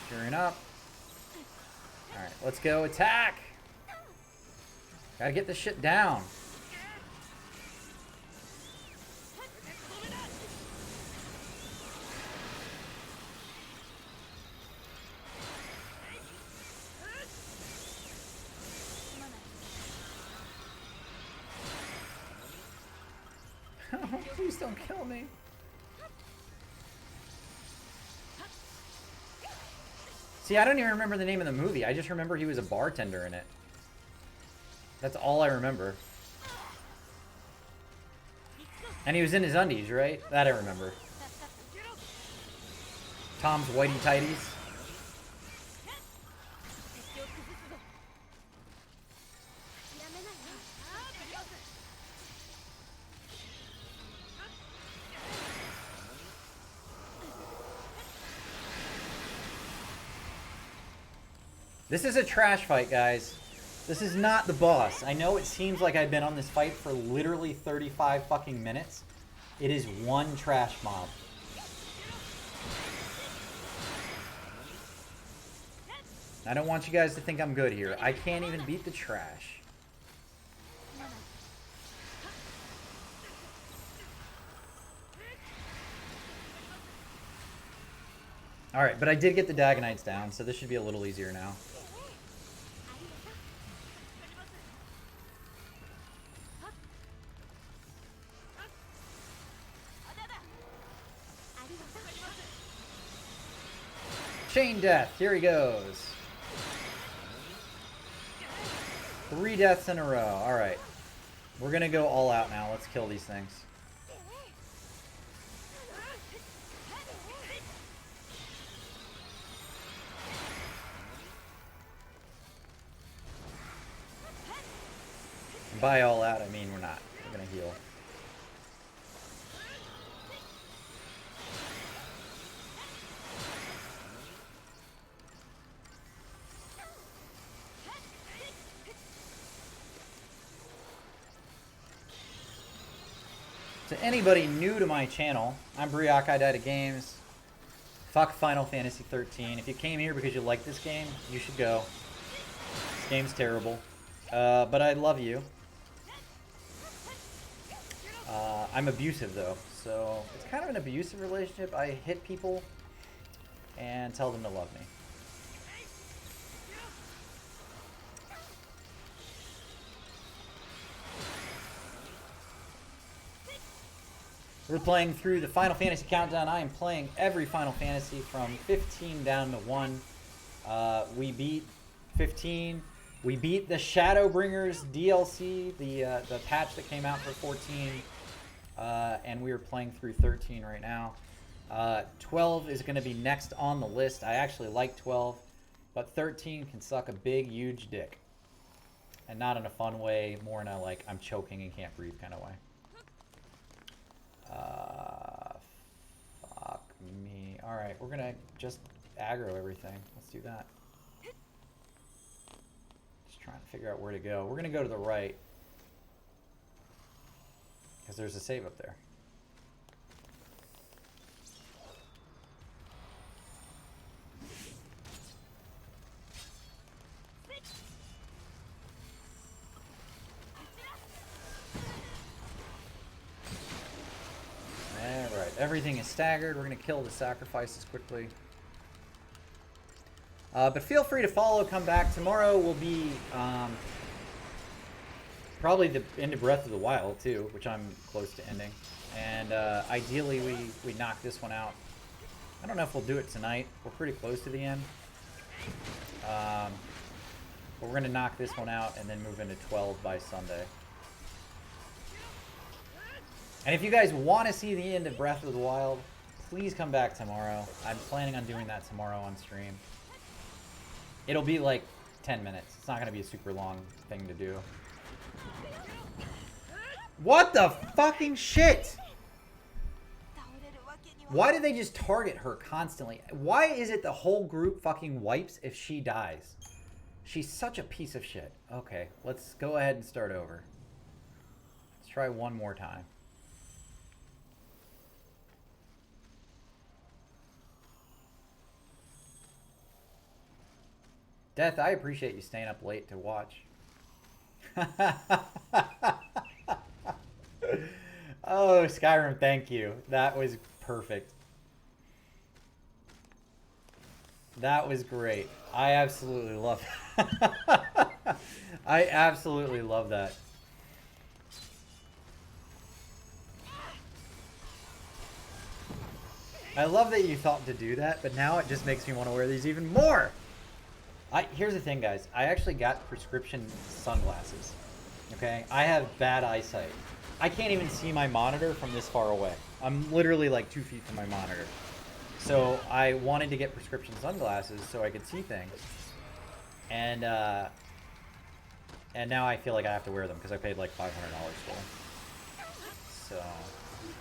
Gearing up. Alright, let's go attack! Gotta get this shit down. Please don't kill me. See, I don't even remember the name of the movie. I just remember he was a bartender in it. That's all I remember. And he was in his undies, right? That I remember. Tom's whitey tighties. This is a trash fight, guys. This is not the boss. I know it seems like I've been on this fight for literally 35 fucking minutes. It is one trash mob. I don't want you guys to think I'm good here. I can't even beat the trash. Alright, but I did get the Dagonites down, so this should be a little easier now. Chain death, here he goes. 3 deaths in a row. Alright. We're gonna go all out now. Let's kill these things. And by all out, I mean we're not. We're gonna heal. To anybody new to my channel, I'm Briak, I Die to Games. Fuck Final Fantasy 13. If you came here because you like this game, you should go. This game's terrible. But I love you. I'm abusive though, so it's kind of an abusive relationship. I hit people and tell them to love me. We're playing through the Final Fantasy Countdown. I am playing every Final Fantasy from 15 down to 1. We beat 15. We beat the Shadowbringers DLC, the patch that came out for 14. And we are playing through 13 right now. 12 is going to be next on the list. I actually like 12, but 13 can suck a big, huge dick. And not in a fun way, more in a like, I'm choking and can't breathe kind of way. Fuck me. Alright, we're gonna just aggro everything. Let's do that. Just trying to figure out where to go. We're gonna go to the right. Because there's a save up there. Alright, everything is staggered. We're going to kill the sacrifices quickly. But feel free to follow, come back. Tomorrow will be probably the end of Breath of the Wild, too, which I'm close to ending. And ideally, we knock this one out. I don't know if we'll do it tonight. We're pretty close to the end. But we're going to knock this one out and then move into 12 by Sunday. And if you guys want to see the end of Breath of the Wild, please come back tomorrow. I'm planning on doing that tomorrow on stream. It'll be like 10 minutes. It's not going to be a super long thing to do. What the fucking shit? Why do they just target her constantly? Why is it the whole group fucking wipes if she dies? She's such a piece of shit. Okay, let's go ahead and start over. Let's try one more time. Death, I appreciate you staying up late to watch. Oh, Skyrim, thank you. That was perfect. That was great. I absolutely love that. I absolutely love that. I love that you thought to do that, but now it just makes me want to wear these even more. Here's the thing, guys. I actually got prescription sunglasses. Okay? I have bad eyesight. I can't even see my monitor from this far away. I'm literally like 2 feet from my monitor. So I wanted to get prescription sunglasses so I could see things. And now I feel like I have to wear them because I paid like $500 for them. So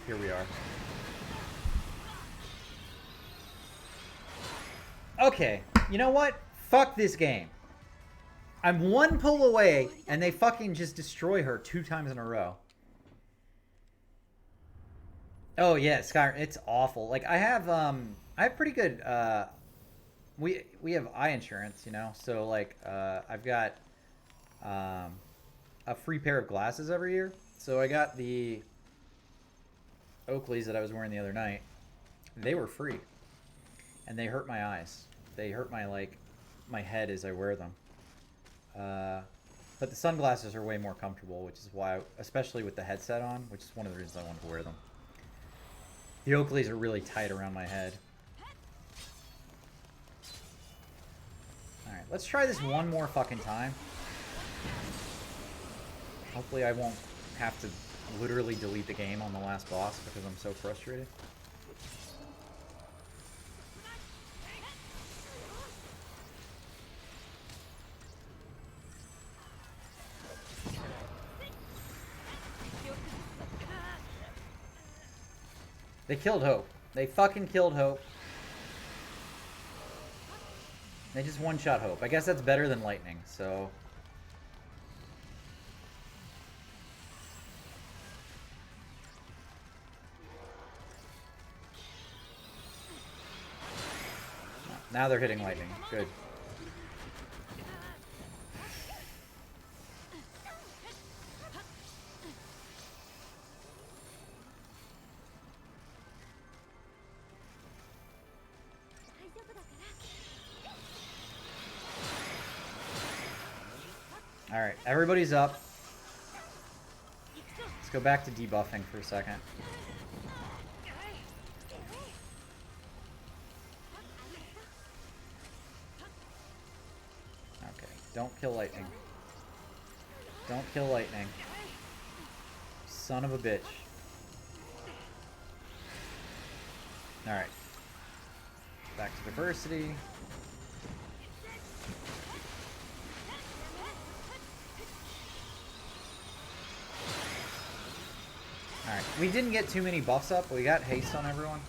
here we are. Okay, you know what? Fuck this game. I'm one pull away, and they fucking just destroy her 2 times in a row. Oh yeah, Skyrim, it's awful. Like I have pretty good we have eye insurance, you know. So like I've got a free pair of glasses every year. So I got the Oakleys that I was wearing the other night. They were free, and they hurt my eyes. They hurt my head as I wear them. But the sunglasses are way more comfortable, which is why, especially with the headset on, which is one of the reasons I wanted to wear them. The Oakleys are really tight around my head. Alright, let's try this one more fucking time. Hopefully I won't have to literally delete the game on the last boss because I'm so frustrated. They killed Hope. They fucking killed Hope. They just one-shot Hope. I guess that's better than Lightning, so... Now they're hitting Lightning. Good. Alright, everybody's up. Let's go back to debuffing for a second. Okay, don't kill Lightning. Don't kill Lightning. Son of a bitch. Alright. Back to diversity. Alright, we didn't get too many buffs up, but we got haste on everyone.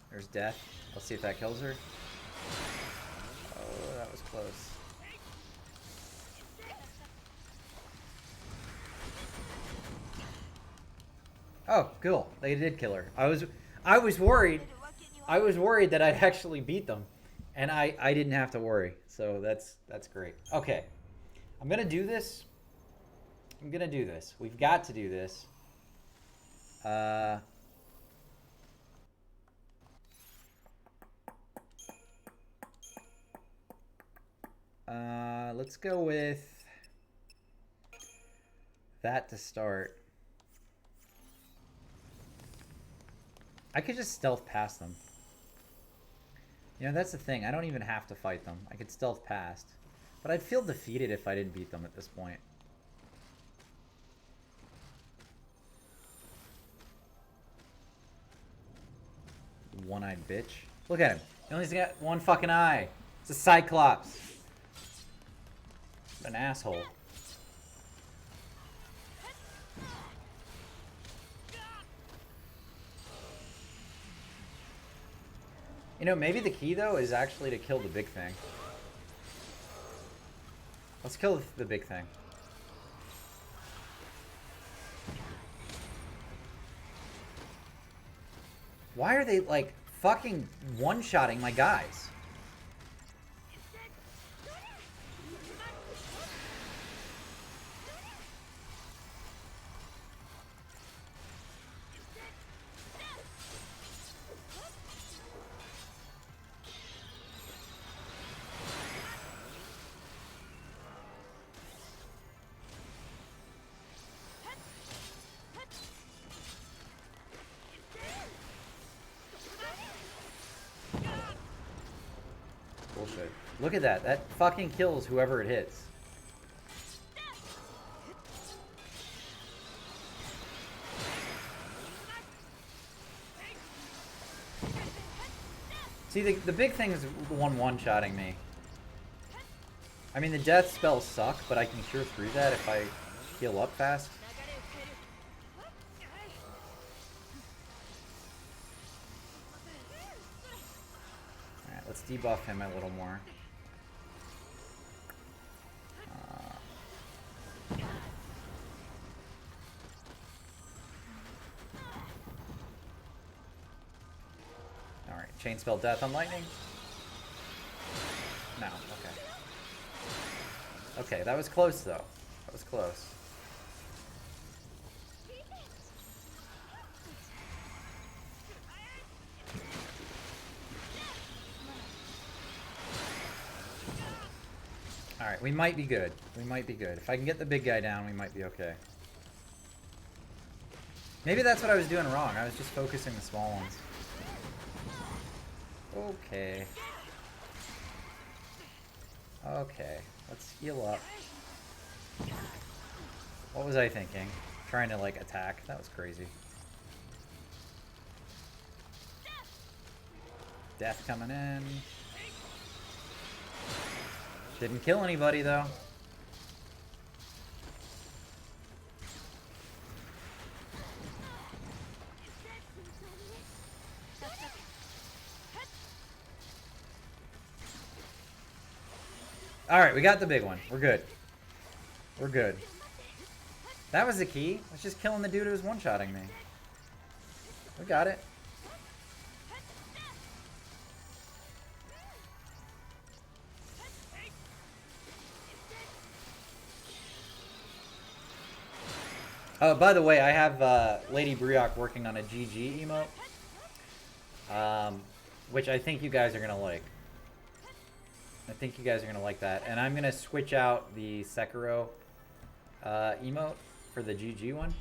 There's death. Let's see if that kills her. Oh, that was close. Oh, cool. They did kill her. I was worried. I was worried that I'd actually beat them. And I didn't have to worry. So that's great. Okay. I'm gonna do this. I'm gonna do this. We've got to do this. Let's go with that to start. I could just stealth past them. You know, that's the thing. I don't even have to fight them. I could stealth past. But I'd feel defeated if I didn't beat them at this point. One-eyed bitch. Look at him. He only's got one fucking eye. It's a Cyclops. What an asshole. You know, maybe the key, though, is actually to kill the big thing. Let's kill the big thing. Why are they, like, fucking one-shotting my guys? Bullshit. Look at that. That fucking kills whoever it hits. See, the big thing is the one-shotting me. I mean, the death spells suck, but I can cure through that if I heal up fast. Alright, let's debuff him a little more. Alright, chain spell death on lightning. No, okay. Okay, that was close though. That was close. Alright, we might be good. We might be good. If I can get the big guy down, we might be okay. Maybe that's what I was doing wrong. I was just focusing the small ones. Okay. Okay. Let's heal up. What was I thinking? Trying to, like, attack? That was crazy. Death coming in. Didn't kill anybody, though. Alright, we got the big one. We're good. We're good. That was the key. I was just killing the dude who was one-shotting me. We got it. Oh, by the way, I have Lady Brioc working on a GG emote. Which I think you guys are going to like. I think you guys are going to like that. And I'm going to switch out the Sekiro emote for the GG one.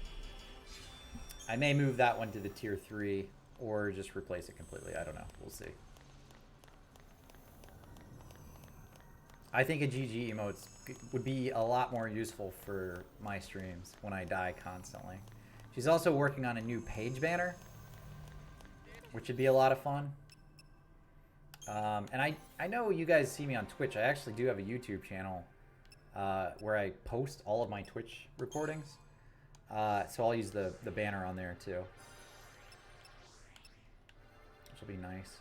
I may move that one to the tier 3 or just replace it completely. I don't know. We'll see. I think a GG emote would be a lot more useful for my streams when I die constantly. She's also working on a new page banner, which would be a lot of fun. And I know you guys see me on Twitch. I actually do have a YouTube channel where I post all of my Twitch recordings. So I'll use the banner on there too. Which will be nice.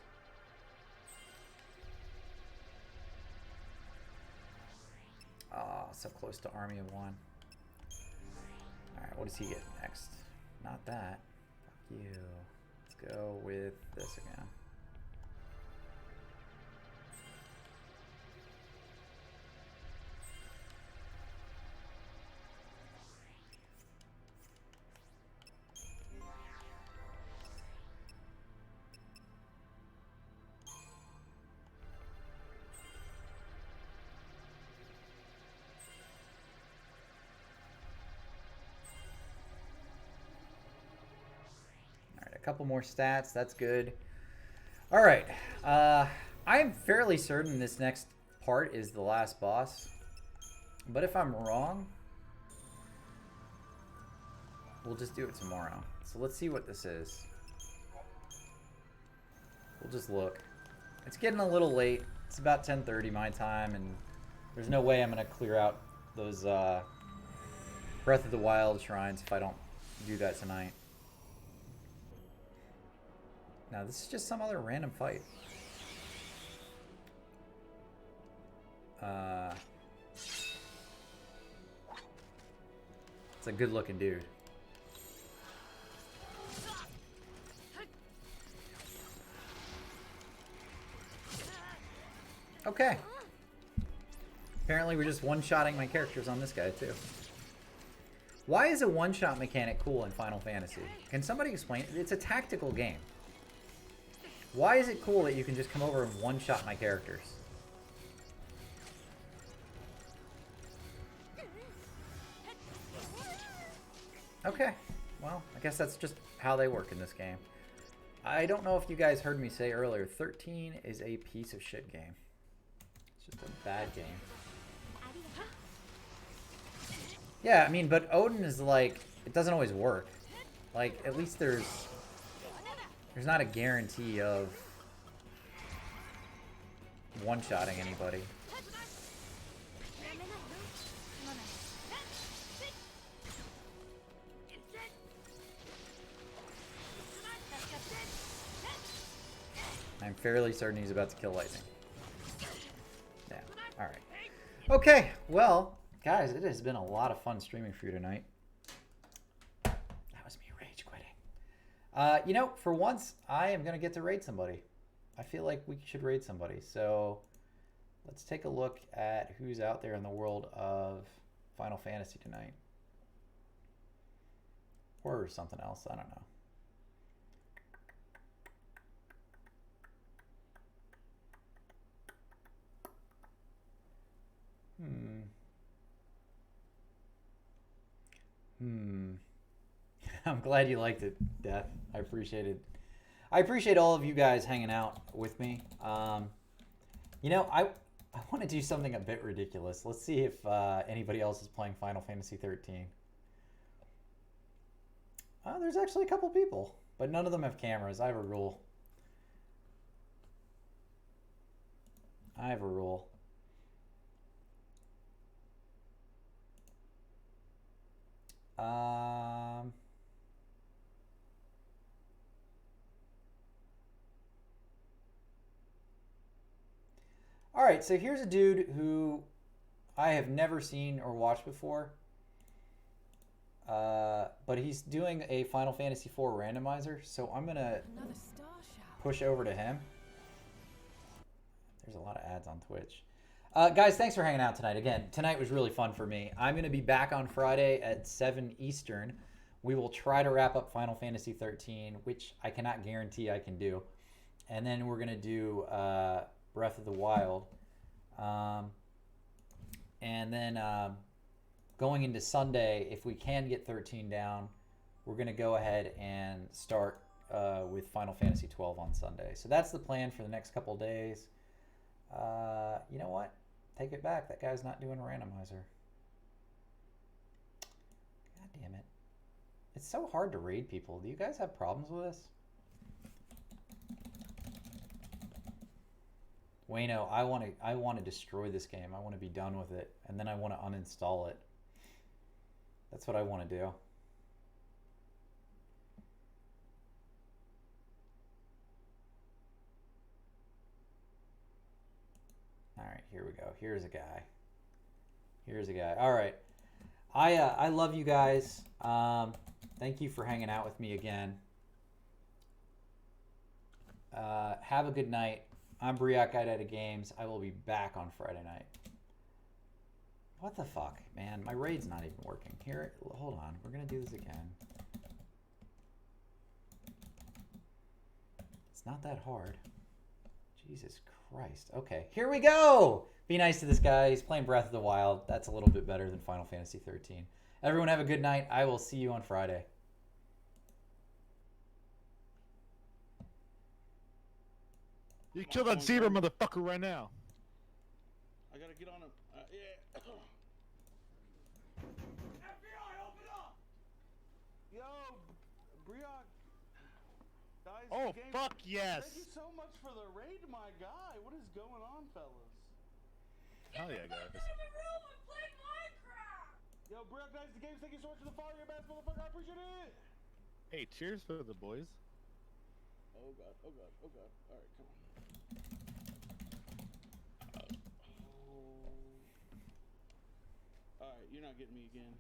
Oh, so close to Army of One. Alright, what does he get next? Not that. Fuck you. Let's go with this again. A couple more stats, that's good. All right, I'm fairly certain this next part is the last boss. But if I'm wrong, we'll just do it tomorrow. So let's see what this is. We'll just look. It's getting a little late. It's about 10:30 my time, and there's no way I'm going to clear out those Breath of the Wild shrines if I don't do that tonight. Now, this is just some other random fight. It's a good looking dude. Okay. Apparently we're just one-shotting my characters on this guy too. Why is a one-shot mechanic cool in Final Fantasy? Can somebody explain it? It's a tactical game. Why is it cool that you can just come over and one-shot my characters? Okay, well, I guess that's just how they work in this game. I don't know if you guys heard me say earlier, 13 is a piece of shit game. It's just a bad game. Yeah, I mean, but Odin is like, it doesn't always work. Like, at least there's not a guarantee of one-shotting anybody. I'm fairly certain he's about to kill Lightning. Yeah, alright. Okay, well, guys, it has been a lot of fun streaming for you tonight. That was me rage quitting. You know, for once, I am going to get to raid somebody. I feel like we should raid somebody. So, let's take a look at who's out there in the world of Final Fantasy tonight. Or something else, I don't know. I'm glad you liked it, Death. I appreciate all of you guys hanging out with me. You know, I want to do something a bit ridiculous. Let's see if anybody else is playing Final Fantasy 13. There's actually a couple people, but none of them have cameras. I have a rule. All right, so here's a dude who I have never seen or watched before, but he's doing a Final Fantasy IV randomizer, so I'm gonna push over to him. There's a lot of ads on Twitch. Guys, thanks for hanging out tonight. Again, tonight was really fun for me. I'm going to be back on Friday at 7 Eastern. We will try to wrap up Final Fantasy 13, which I cannot guarantee I can do. And then we're going to do Breath of the Wild. And then going into Sunday, if we can get 13 down, we're going to go ahead and start with Final Fantasy 12 on Sunday. So that's the plan for the next couple days. You know what? Take it back. That guy's not doing a randomizer. God damn it. It's so hard to raid people. Do you guys have problems with this? Wayno, I want to destroy this game. I want to be done with it, and then I want to uninstall it. That's what I want to do. All right, here we go. Here's a guy. All right. I love you guys. Thank you for hanging out with me again. Have a good night. I'm Briac Guide Games. I will be back on Friday night. What the fuck, man? My raid's not even working. Here, hold on. We're going to do this again. It's not that hard. Jesus Christ. Okay, here we go. Be nice to this guy. He's playing Breath of the Wild. That's a little bit better than Final Fantasy 13. Everyone have a good night. I will see you on Friday. You kill that zebra motherfucker right now. I gotta get on him. Yeah. FBI, open up! Yo, Briok. Guys, Oh, fuck yes! Thank you so much for the raid, my guy. What is going on, fellas? Hell yeah, guys. Yo, Briok, guys, the game's taking so much for the fire, you best motherfucker. I appreciate it. Hey, cheers for the boys. Oh god, oh god, oh god. Alright, come on. Oh. Alright, you're not getting me again.